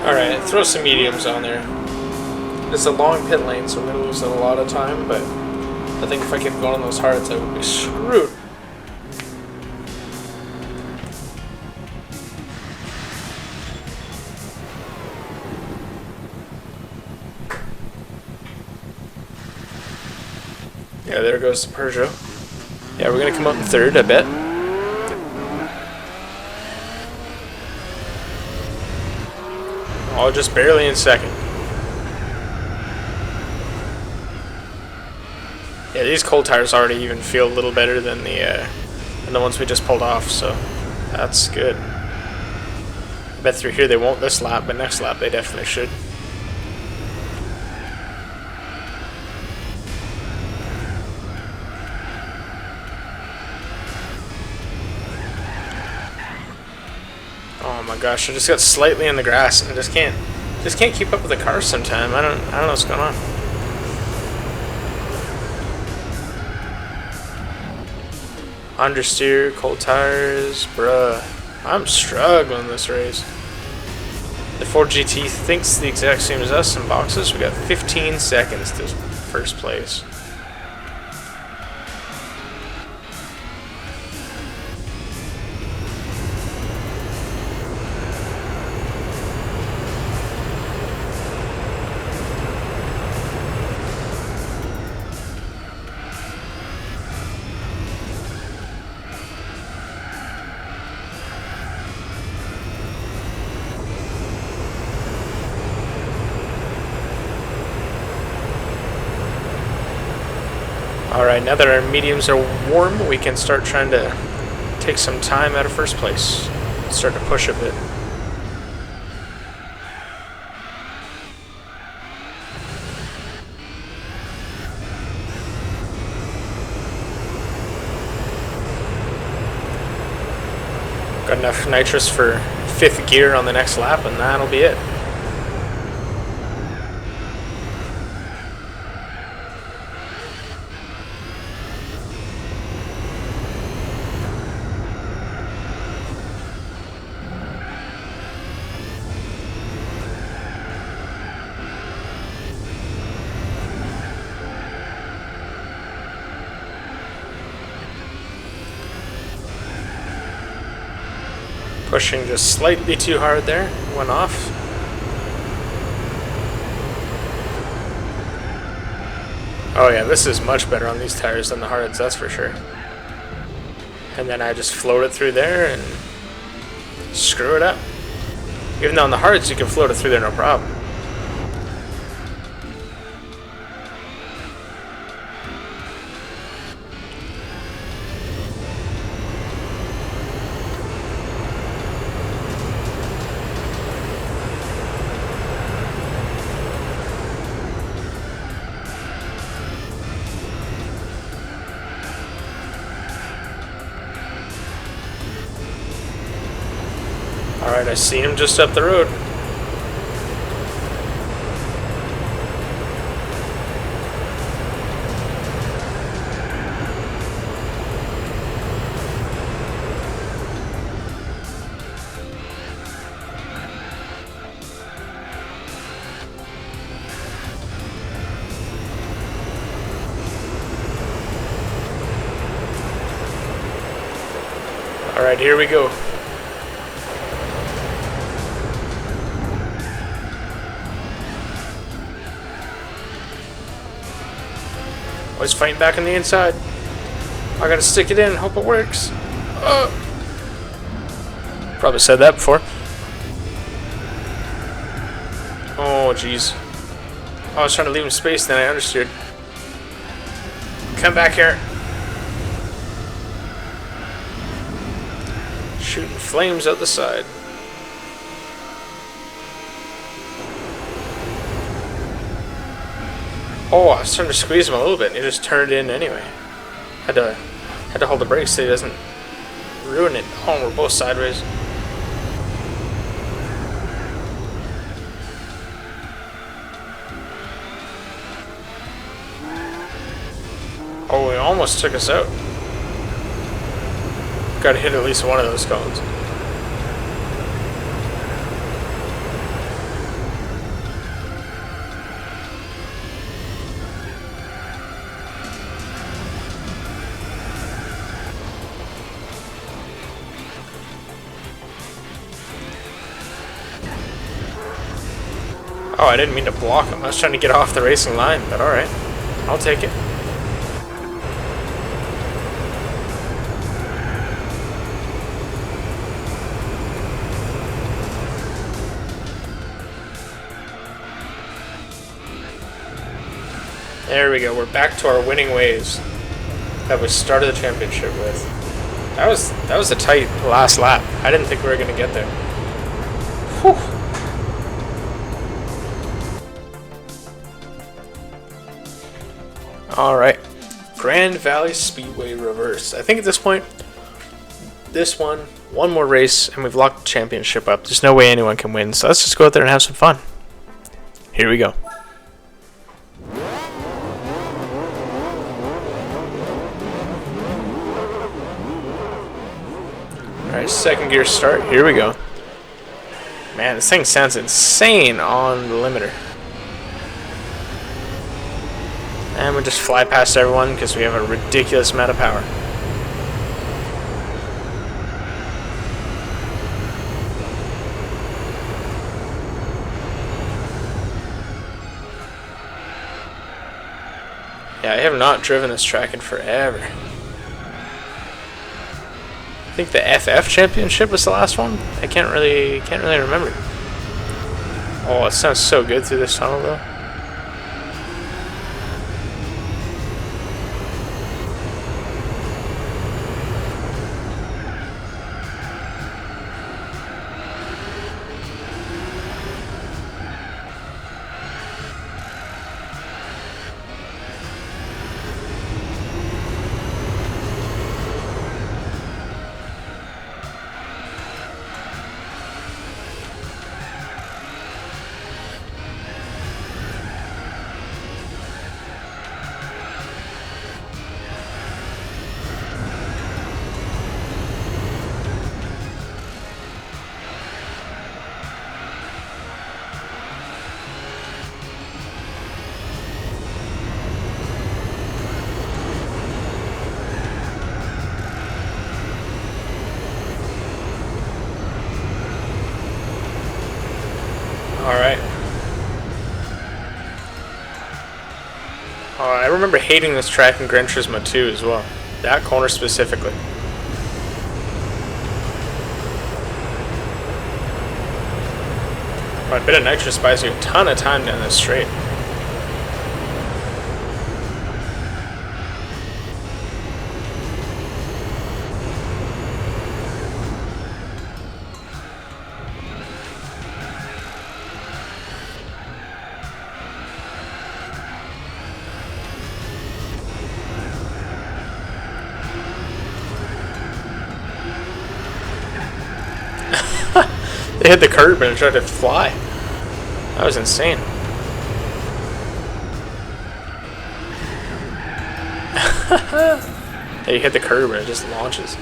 Alright, throw some mediums on there. It's a long pit lane, so I'm going to lose a lot of time, but I think if I kept going on those hards, I would be screwed. Yeah, there goes the Peugeot. Yeah, we're going to come up in third, I bet. Oh, just barely in second. Yeah, these cold tires already even feel a little better than the ones we just pulled off, so that's good. I bet through here they won't this lap, but next lap they definitely should. Oh my gosh, I just got slightly in the grass and I just can't keep up with the car sometime. I don't know what's going on. Understeer, cold tires, bruh. I'm struggling this race. The Ford GT thinks the exact same as us in boxes. We got 15 seconds to first place. Alright, now that our mediums are warm, we can start trying to take some time out of first place. Start to push a bit. Got enough nitrous for 5th gear on the next lap, and that'll be it. Pushing just slightly too hard there. Went off. Oh yeah, this is much better on these tires than the hards, that's for sure. And then I just float it through there and screw it up. Even though on the hards you can float it through there no problem. Alright, I see him just up the road. Alright, here we go. Always fighting back on the inside. I gotta stick it in and hope it works. Probably said that before. Oh, jeez. I was trying to leave him space, then I understood. Come back here. Shooting flames out the side. Oh, I was trying to squeeze him a little bit and he just turned in anyway. Had to hold the brakes so he doesn't ruin it. Oh, we're both sideways. Oh, he almost took us out. Gotta hit at least one of those cones. Oh, I didn't mean to block him. I was trying to get off the racing line, but alright. I'll take it. There we go. We're back to our winning ways that we started the championship with. That was a tight last lap. I didn't think we were going to get there. Whew. Alright, Grand Valley Speedway Reverse. I think at this point, one more race, and we've locked the championship up. There's no way anyone can win, so let's just go out there and have some fun. Here we go. Alright, second gear start, here we go. Man, this thing sounds insane on the limiter. And we just fly past everyone because we have a ridiculous amount of power. Yeah, I have not driven this track in forever. I think the FF Championship was the last one. I can't really remember. Oh, it sounds so good through this tunnel though. Alright. I remember hating this track in Gran Turismo 2 as well. That corner specifically. A bit of nitrous buys you a ton of time down this straight. They hit the curb and tried to fly. That was insane. Yeah, you hit the curb and it just launches.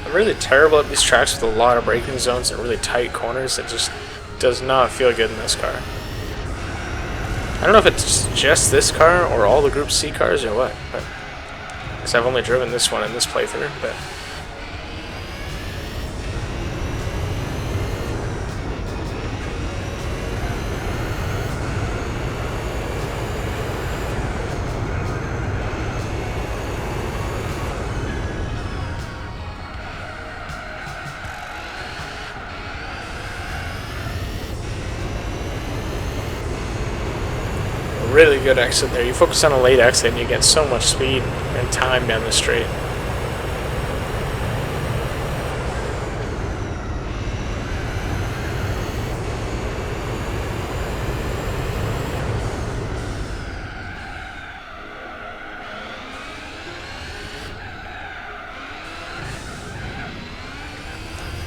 I'm really terrible at these tracks with a lot of braking zones and really tight corners. It just does not feel good in this car. I don't know if it's just this car or all the Group C cars or what, but because I've only driven this one in this playthrough, but really good exit there. You focus on a late exit and you get so much speed and time down the straight.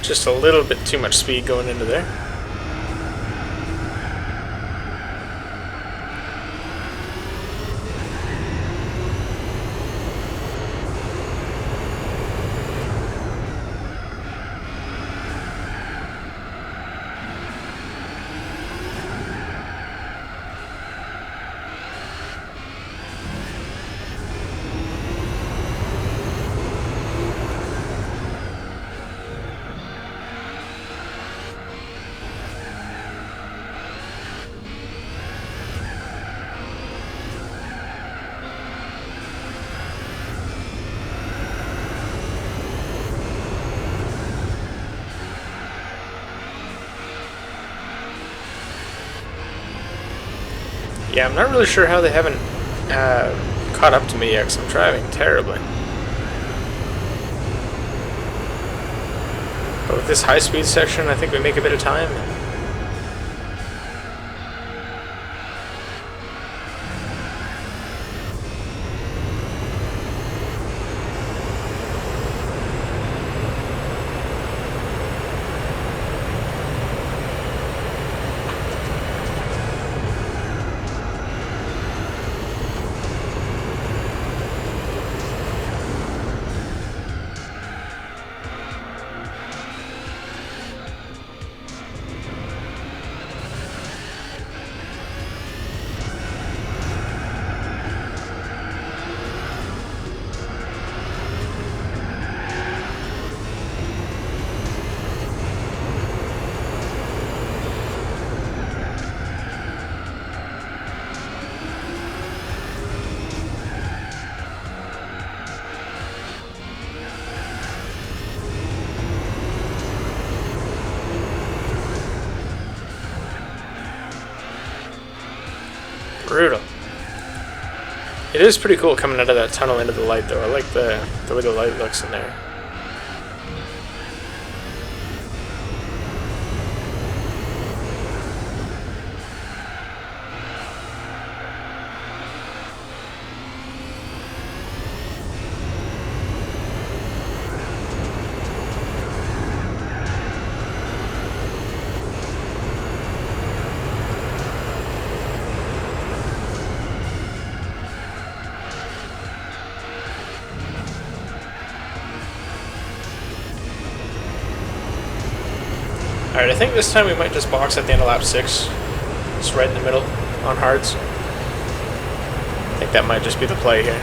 Just a little bit too much speed going into there. Yeah, I'm not really sure how they haven't caught up to me yet, because I'm driving terribly. But with this high-speed section, I think we make a bit of time. Brutal. It is pretty cool coming out of that tunnel into the light, though. I like the way the light looks in there. Alright, I think this time we might just box at the end of lap 6. Just right in the middle on hards. I think that might just be the play here.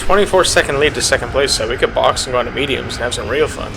"24-second lead to second place, so we could box and go into mediums and have some real fun."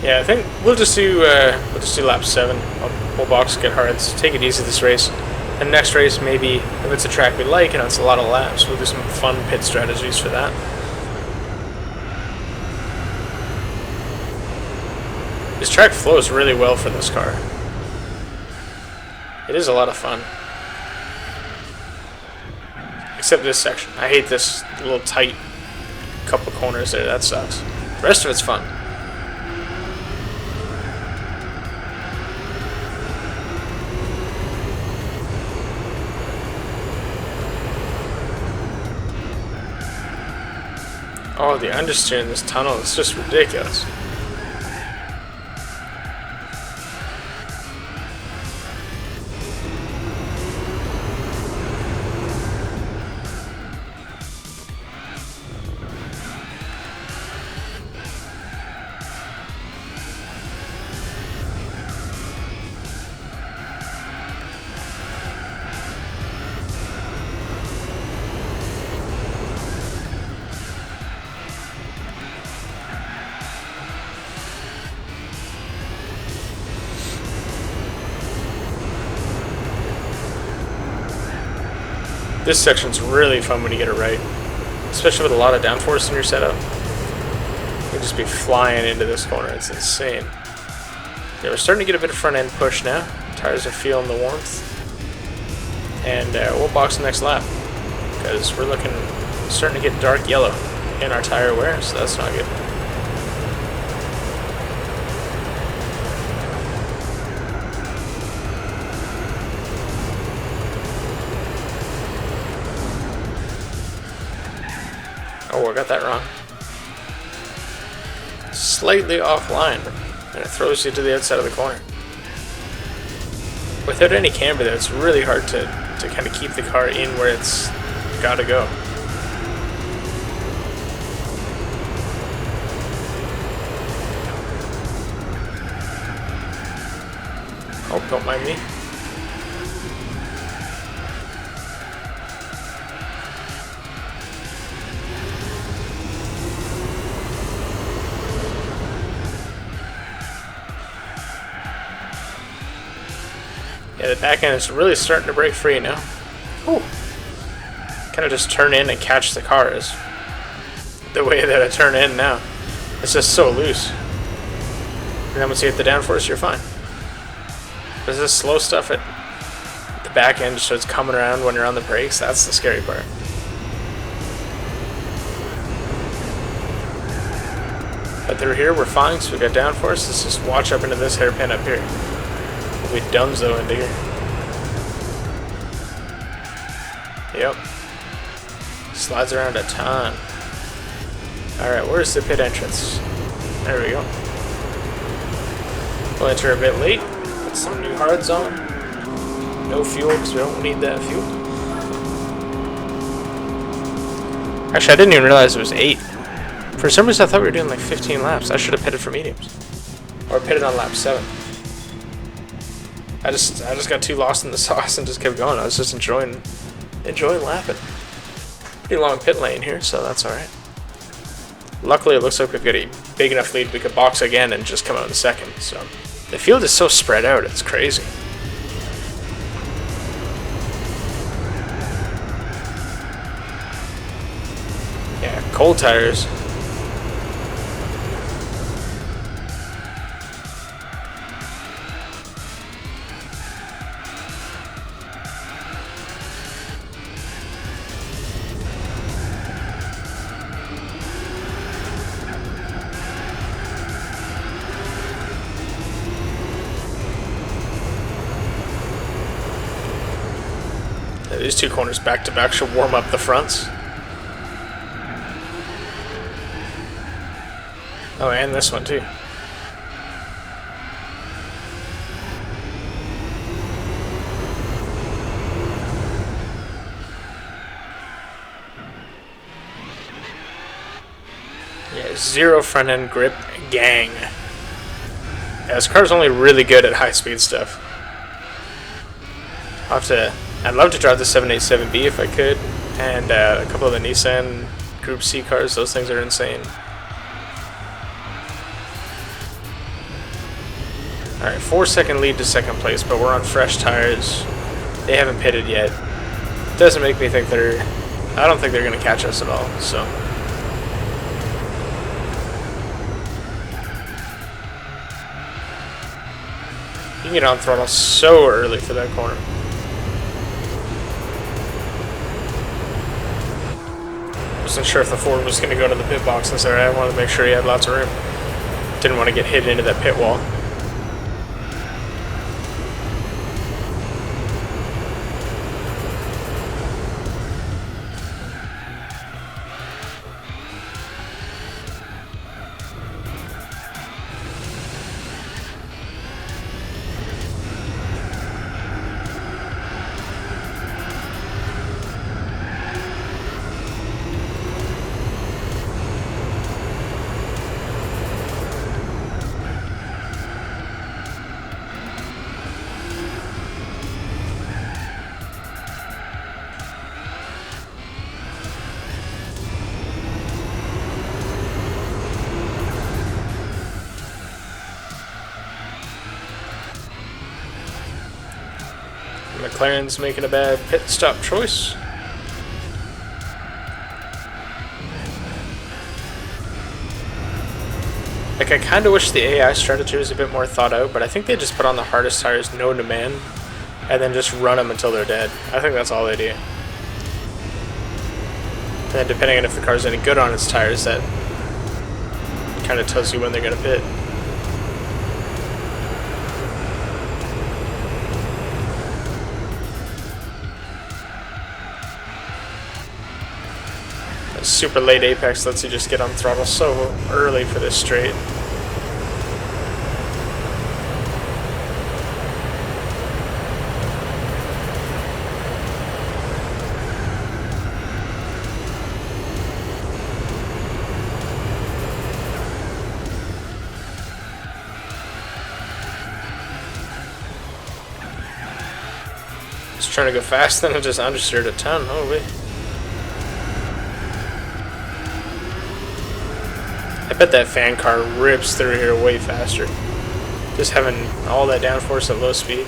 Yeah, I think we'll just do lap 7. We'll box, get hards, take it easy this race. And next race, maybe if it's a track we like and it's a lot of laps, we'll do some fun pit strategies for that. This track flows really well for this car. It is a lot of fun. Except this section. I hate this little tight couple corners there. That sucks. The rest of it's fun. Oh, the understeer in this tunnel is just ridiculous. This section's really fun when you get it right, especially with a lot of downforce in your setup. You can just be flying into this corner. It's insane. Yeah, we're starting to get a bit of front end push now. Tires are feeling the warmth, and we'll box the next lap because we're starting to get dark yellow in our tire wear, so that's not good. Oh, I got that wrong. Slightly offline, and it throws you to the outside of the corner. Without any camber there, it's really hard to kind of keep the car in where it's got to go. Oh, don't mind me. Yeah, the back end is really starting to break free now. Ooh. Kind of just turn in and catch the cars. The way that I turn in now. It's just so loose. And then once you hit the downforce, you're fine. There's this slow stuff at the back end, so it's coming around when you're on the brakes. That's the scary part. But through here, we're fine, so we got downforce. Let's just watch up into this hairpin up here. We dunzo into here. Yep. Slides around a ton. Alright, where's the pit entrance? There we go. We'll enter a bit late. Put some new hards on. No fuel because we don't need that fuel. Actually, I didn't even realize it was 8. For some reason, I thought we were doing like 15 laps. I should have pitted for mediums. Or pitted on lap 7. I just got too lost in the sauce and just kept going. I was just enjoying lapping. Pretty long pit lane here, so that's alright. Luckily, it looks like we've got a big enough lead we could box again and just come out in second. So the field is so spread out, it's crazy. Yeah, cold tires. These two corners back to back should warm up the fronts. Oh, and this one too. Yeah, 0 front end grip, gang. Yeah, this car's only really good at high speed stuff. I'd love to drive the 787B if I could, and a couple of the Nissan Group C cars. Those things are insane. Alright, 4-second lead to second place, but we're on fresh tires. They haven't pitted yet. Doesn't make me think I don't think they're going to catch us at all, so. You can get on throttle so early for that corner. Wasn't sure if the Ford was going to go to the pit box and say, I wanted to make sure he had lots of room. Didn't want to get hit into that pit wall. McLaren's making a bad pit stop choice. Like, I kind of wish the AI strategy was a bit more thought out, but I think they just put on the hardest tires known to man and then just run them until they're dead. I think that's all they do. And then depending on if the car's any good on its tires, that kind of tells you when they're going to pit. Super late apex lets you just get on throttle so early for this straight. Just trying to go fast, then I just understeered a ton. Oh wait. I bet that fan car rips through here way faster. Just having all that downforce at low speed.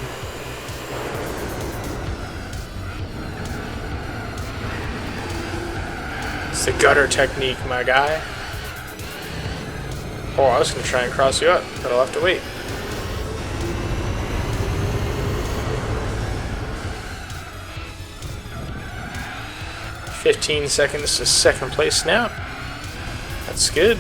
It's the gutter technique, my guy. Oh, I was going to try and cross you up, but I'll have to wait. "15 seconds to second place now." That's good.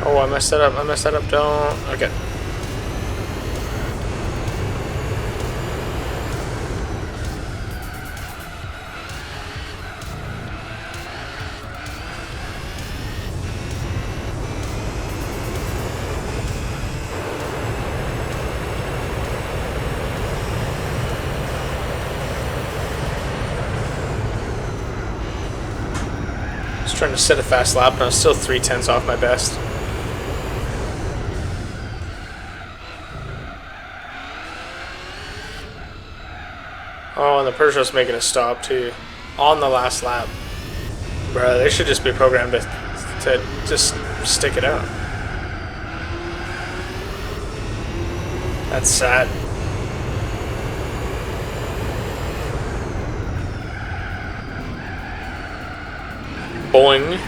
Oh, I messed that up. Don't. Okay. was trying to set a fast lap, and I was still 3/10 off my best. Oh, and the Peugeot's making a stop too, on the last lap. Bruh, they should just be programmed to just stick it out. That's sad. Boing.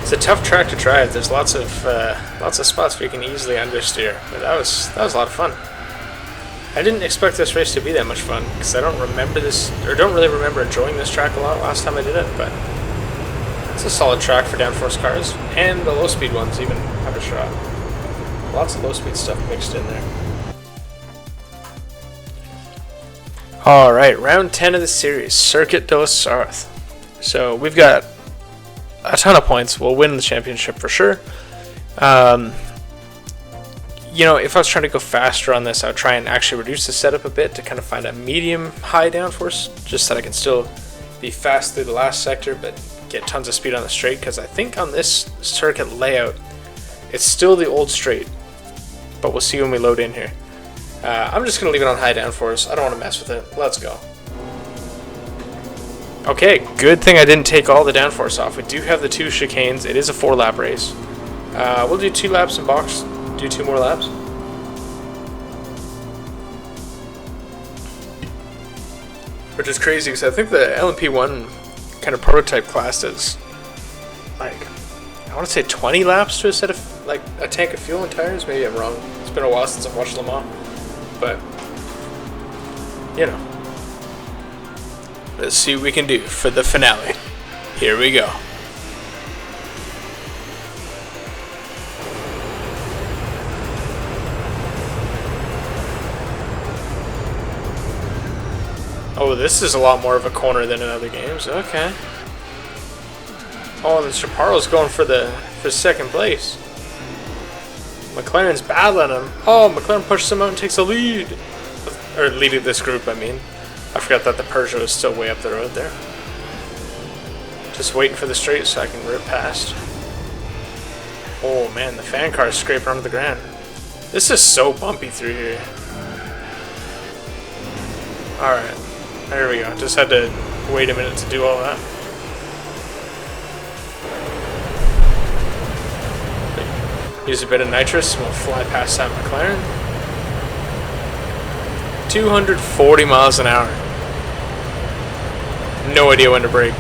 It's a tough track to drive. There's lots of spots where you can easily understeer. But that was a lot of fun. I didn't expect this race to be that much fun because I don't really remember enjoying this track a lot last time I did it. But it's a solid track for downforce cars, and the low speed ones even have a shot. Lots of low speed stuff mixed in there. All right, round 10 of the series, Circuit dos Sarth. So we've got a ton of points. We'll win the championship for sure. You know, if I was trying to go faster on this, I would try and actually reduce the setup a bit to kind of find a medium-high downforce, just so that I can still be fast through the last sector, but get tons of speed on the straight, because I think on this circuit layout, it's still the old straight, but we'll see when we load in here. I'm just going to leave it on high downforce. I don't want to mess with it. Let's go. Okay, good thing I didn't take all the downforce off. We do have the 2 chicanes. It is a 4-lap race. We'll do 2 laps in box, do 2 more laps. Which is crazy, because I think the LMP1 kind of prototype class does, like, I want to say 20 laps to a set of, like, a tank of fuel and tires. Maybe I'm wrong. It's been a while since I've watched Le Mans. But, you know. Let's see what we can do for the finale. Here we go. Oh, this is a lot more of a corner than in other games. Okay. Oh, and the Chaparro's going for second place. McLaren's battling him. Oh, McLaren pushes him out and takes a lead. Or leading this group, I mean. I forgot that the Peugeot is still way up the road there. Just waiting for the straight so I can rip past. Oh man, the fan car is scraping onto the ground. This is so bumpy through here. Alright, there we go. Just had to wait a minute to do all that. Use a bit of nitrous and we'll fly past that McLaren. 240 miles an hour. No idea when to brake.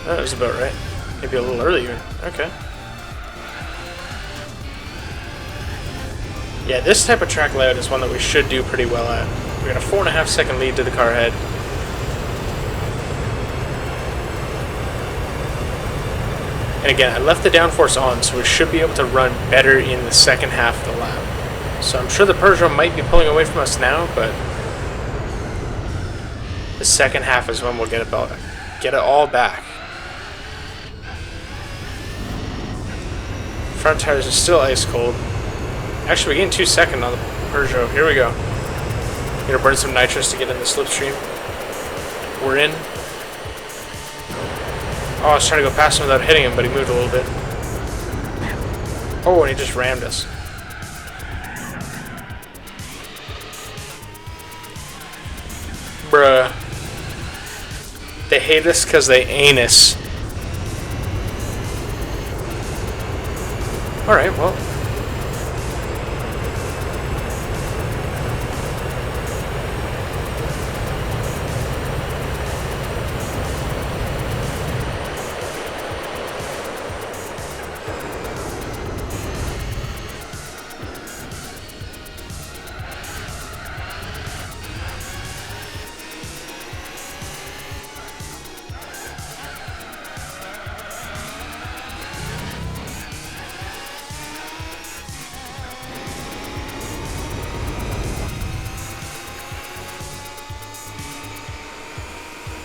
That was about right. Maybe a little earlier. Okay. Yeah, this type of track layout is one that we should do pretty well at. We got a 4.5 second lead to the car ahead. And again, I left the downforce on, so we should be able to run better in the second half of the lap. So I'm sure the Peugeot might be pulling away from us now, but the second half is when we'll get it all back. Front tires are still ice cold. Actually, we gained 2 seconds on the Peugeot. Here we go. Gonna burn some nitrous to get in the slipstream. We're in. Oh, I was trying to go past him without hitting him, but he moved a little bit. Oh, and he just rammed us. Bruh. They hate us because they ain't us. Alright, well.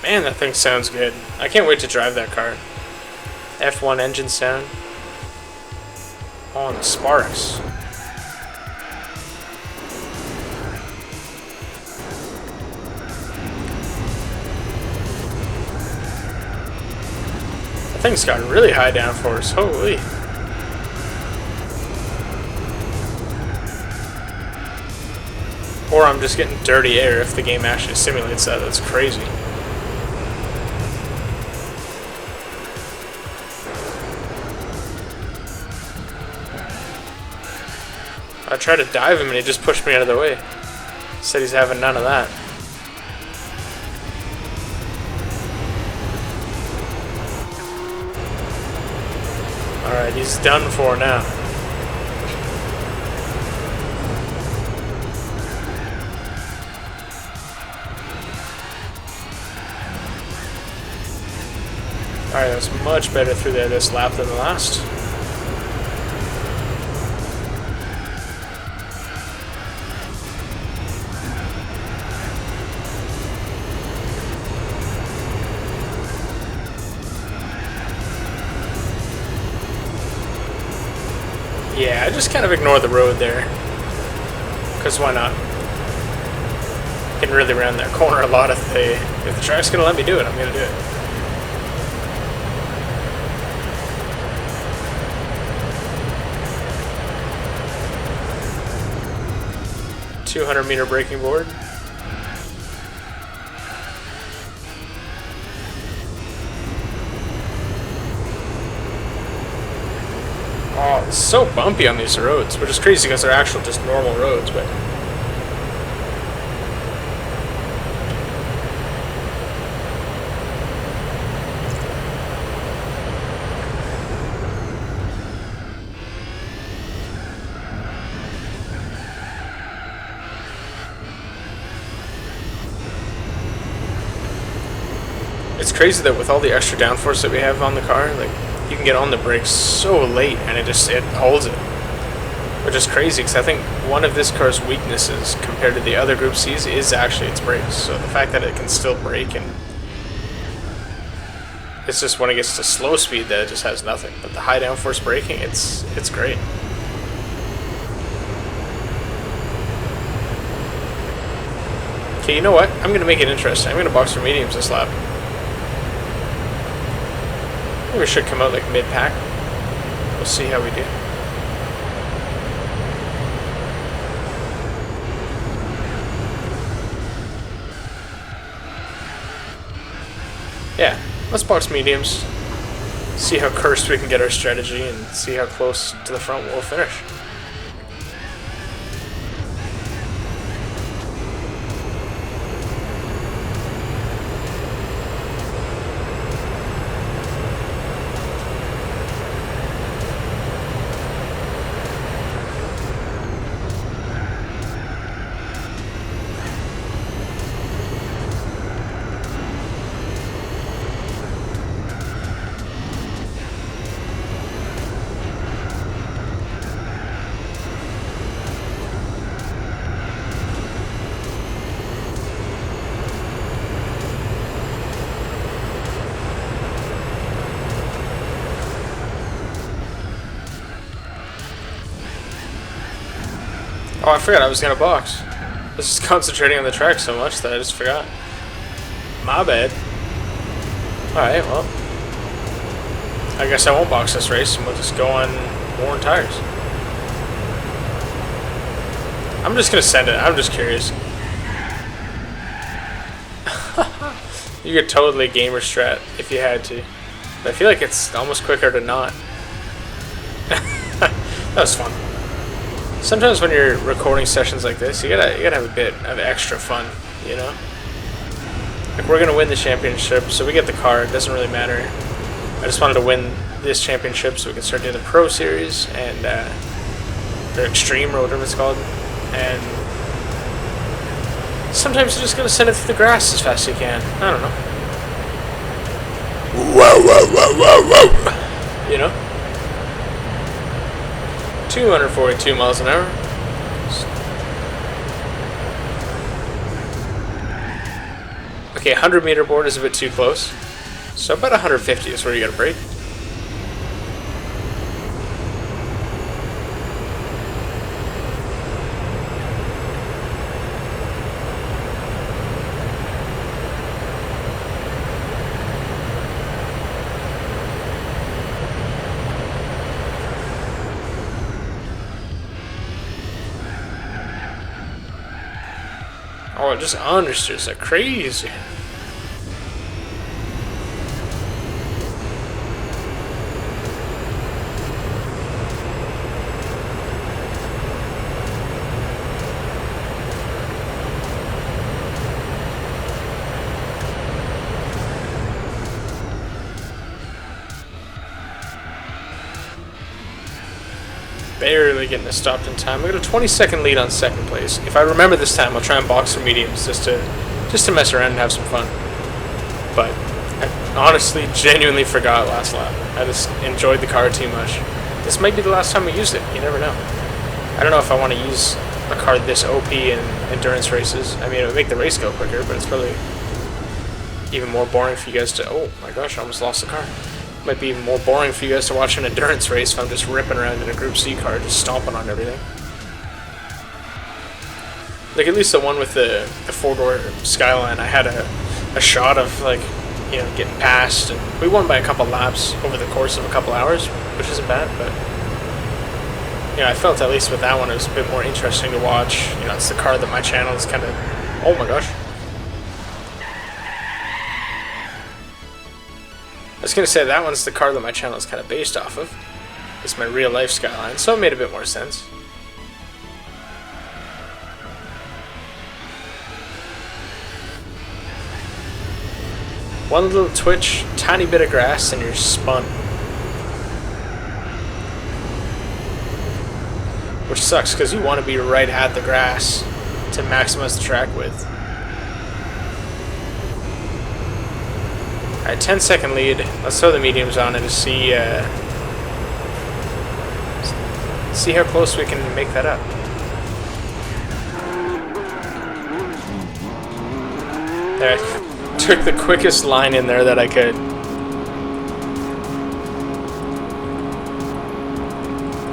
Man, that thing sounds good. I can't wait to drive that car. F1 engine sound. On sparks. That thing's got really high downforce. Holy. Or I'm just getting dirty air if the game actually simulates that. That's crazy. I tried to dive him and he just pushed me out of the way. Said he's having none of that. Alright, he's done for now. Alright, that's much better through there this lap than the last. Yeah, I just kind of ignore the road there. Because why not? Can really round that corner a lot if the track's going to let me do it, I'm going to do it. .200-meter braking board. Oh, it's so bumpy on these roads, which is crazy because they're actual just normal roads, but... It's crazy that with all the extra downforce that we have on the car, like, you can get on the brakes so late and it holds it. Which is crazy because I think one of this car's weaknesses compared to the other Group C's is actually its brakes. So the fact that it can still brake, and it's just when it gets to slow speed that it just has nothing. But the high downforce braking, it's great. Okay, you know what? I'm going to make it interesting. I'm going to box for mediums this lap. We should come out like mid-pack. We'll see how we do. Yeah, let's box mediums. See how cursed we can get our strategy and see how close to the front we'll finish. Oh, I forgot I was gonna box. I was just concentrating on the track so much that I just forgot. My bad. Alright, well. I guess I won't box this race and we'll just go on worn tires. I'm just gonna send it. I'm just curious. You could totally gamer strat if you had to. But I feel like it's almost quicker to not. That was fun. Sometimes when you're recording sessions like this, you gotta have a bit of extra fun, you know? Like, we're gonna win the championship, so we get the car, it doesn't really matter. I just wanted to win this championship so we can start doing the Pro Series and or Extreme or whatever it's called. And sometimes you just gotta send it through the grass as fast as you can. I don't know. Whoa, whoa, whoa, whoa, whoa. You know? 242 miles an hour. Okay, 100-meter board is a bit too close. So about 150 is where you gotta brake. Oh, it just understeers like crazy. Barely getting it stopped in time. We got a 20-second lead on second place. If I remember this time, I'll try and box for mediums just to mess around and have some fun. But I honestly, genuinely forgot last lap. I just enjoyed the car too much. This might be the last time we used it. You never know. I don't know if I want to use a car this OP in endurance races. I mean, it would make the race go quicker, but it's probably even more boring for you guys to... Oh my gosh, I almost lost the car. Might be even more boring for you guys to watch an endurance race if I'm just ripping around in a Group C car, just stomping on everything. Like, at least the one with the four-door Skyline, I had a shot of, like, you know, getting past, and we won by a couple laps over the course of a couple hours, which isn't bad, but, you know, I felt at least with that one it was a bit more interesting to watch. You know, it's the car that my channel is kind of... Oh my gosh. I was going to say, that one's the car that my channel is kind of based off of. It's my real-life Skyline, so it made a bit more sense. One little twitch, tiny bit of grass, and you're spun. Which sucks, because you want to be right at the grass to maximize the track width. Alright, 10-second lead. Let's throw the mediums on and just see how close we can make that up. There, I took the quickest line in there that I could.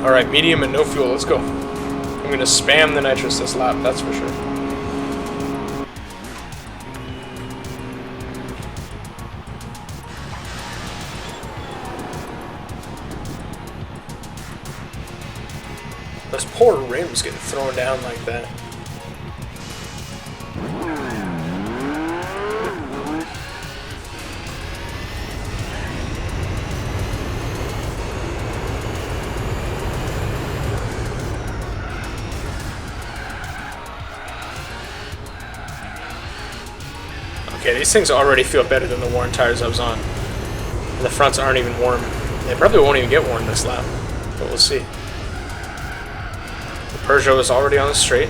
Alright, medium and no fuel, let's go. I'm gonna spam the nitrous this lap, that's for sure. Those poor rims getting thrown down like that. Okay, these things already feel better than the worn tires I was on. And the fronts aren't even warm. They probably won't even get warm this lap, but we'll see. Peugeot is already on the straight.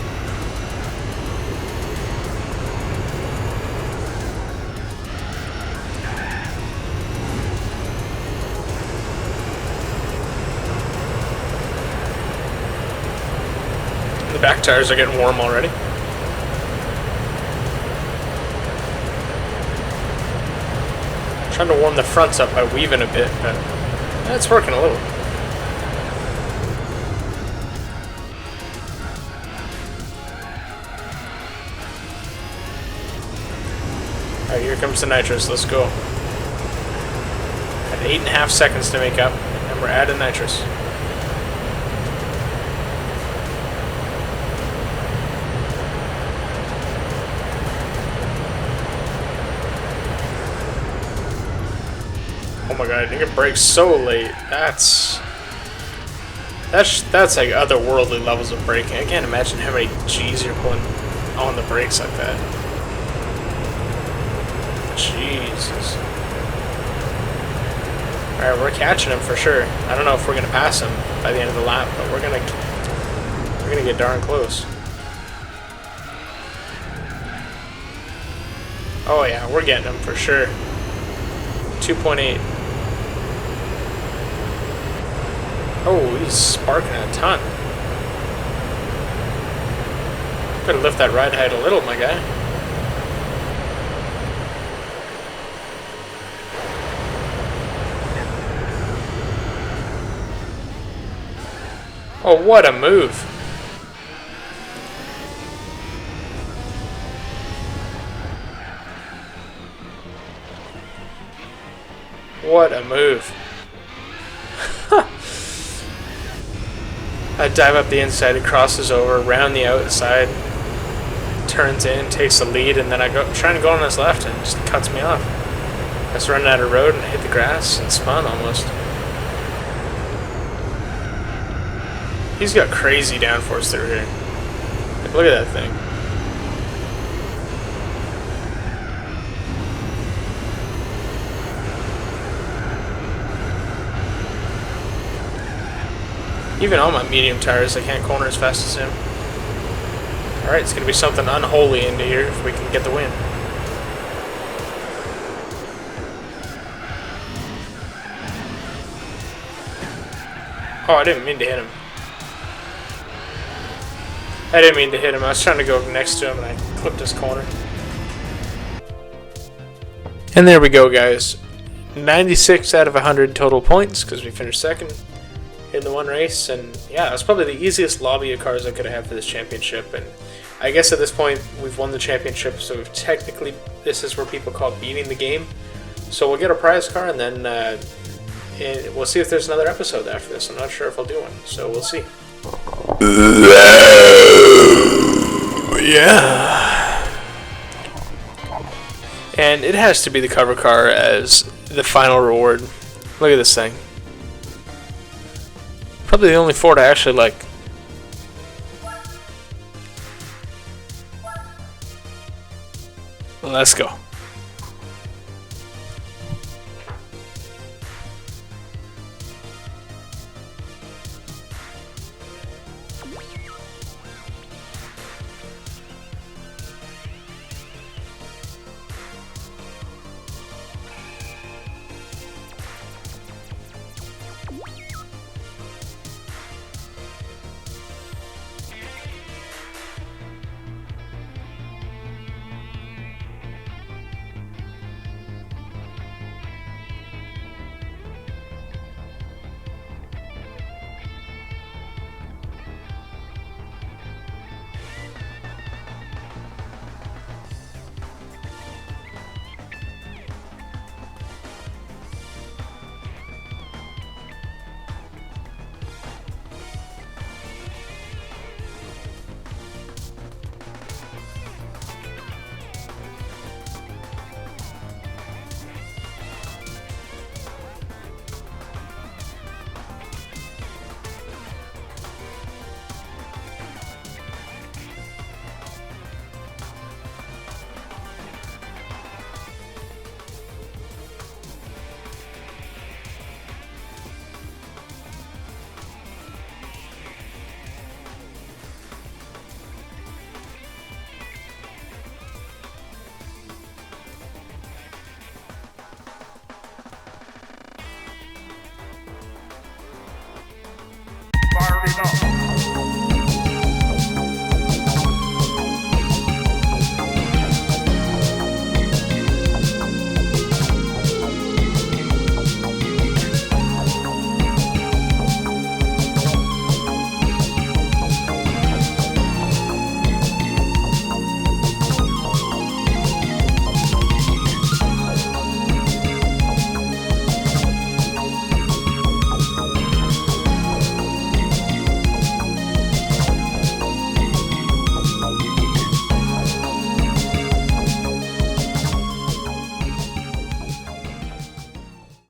The back tires are getting warm already. I'm trying to warm the fronts up by weaving a bit, but it's working a little. Alright, here comes the nitrous. Let's go. At 8.5 seconds to make up, and we're adding nitrous. Oh my god, I think it brakes so late. That's like otherworldly levels of braking. I can't imagine how many G's you're pulling on the brakes like that. Jesus. Alright, we're catching him for sure. I don't know if we're gonna pass him by the end of the lap, but we're gonna get darn close. Oh yeah, we're getting him for sure. 2.8. Oh, he's sparking a ton. Gotta lift that ride height a little, my guy. Oh, what a move. What a move. I dive up the inside, it crosses over, around the outside, turns in, takes the lead, and then I go trying to go on his left and just cuts me off. I was running out of road and I hit the grass and spun almost. He's got crazy downforce through here. Like, look at that thing. Even on my medium tires, I can't corner as fast as him. Alright, it's going to be something unholy into here if we can get the win. Oh, I didn't mean to hit him. I didn't mean to hit him. I was trying to go next to him and I clipped his corner. And there we go, guys. 96 out of 100 total points because we finished second in the one race. And yeah, it was probably the easiest lobby of cars I could have had for this championship. And I guess at this point we've won the championship, so we've technically, this is where people call beating the game. So we'll get a prize car and then we'll see if there's another episode after this. I'm not sure if I'll do one, so we'll see. Yeah. And it has to be the cover car as the final reward. Look at this thing. Probably the only Ford I actually like. Let's go. Firing up.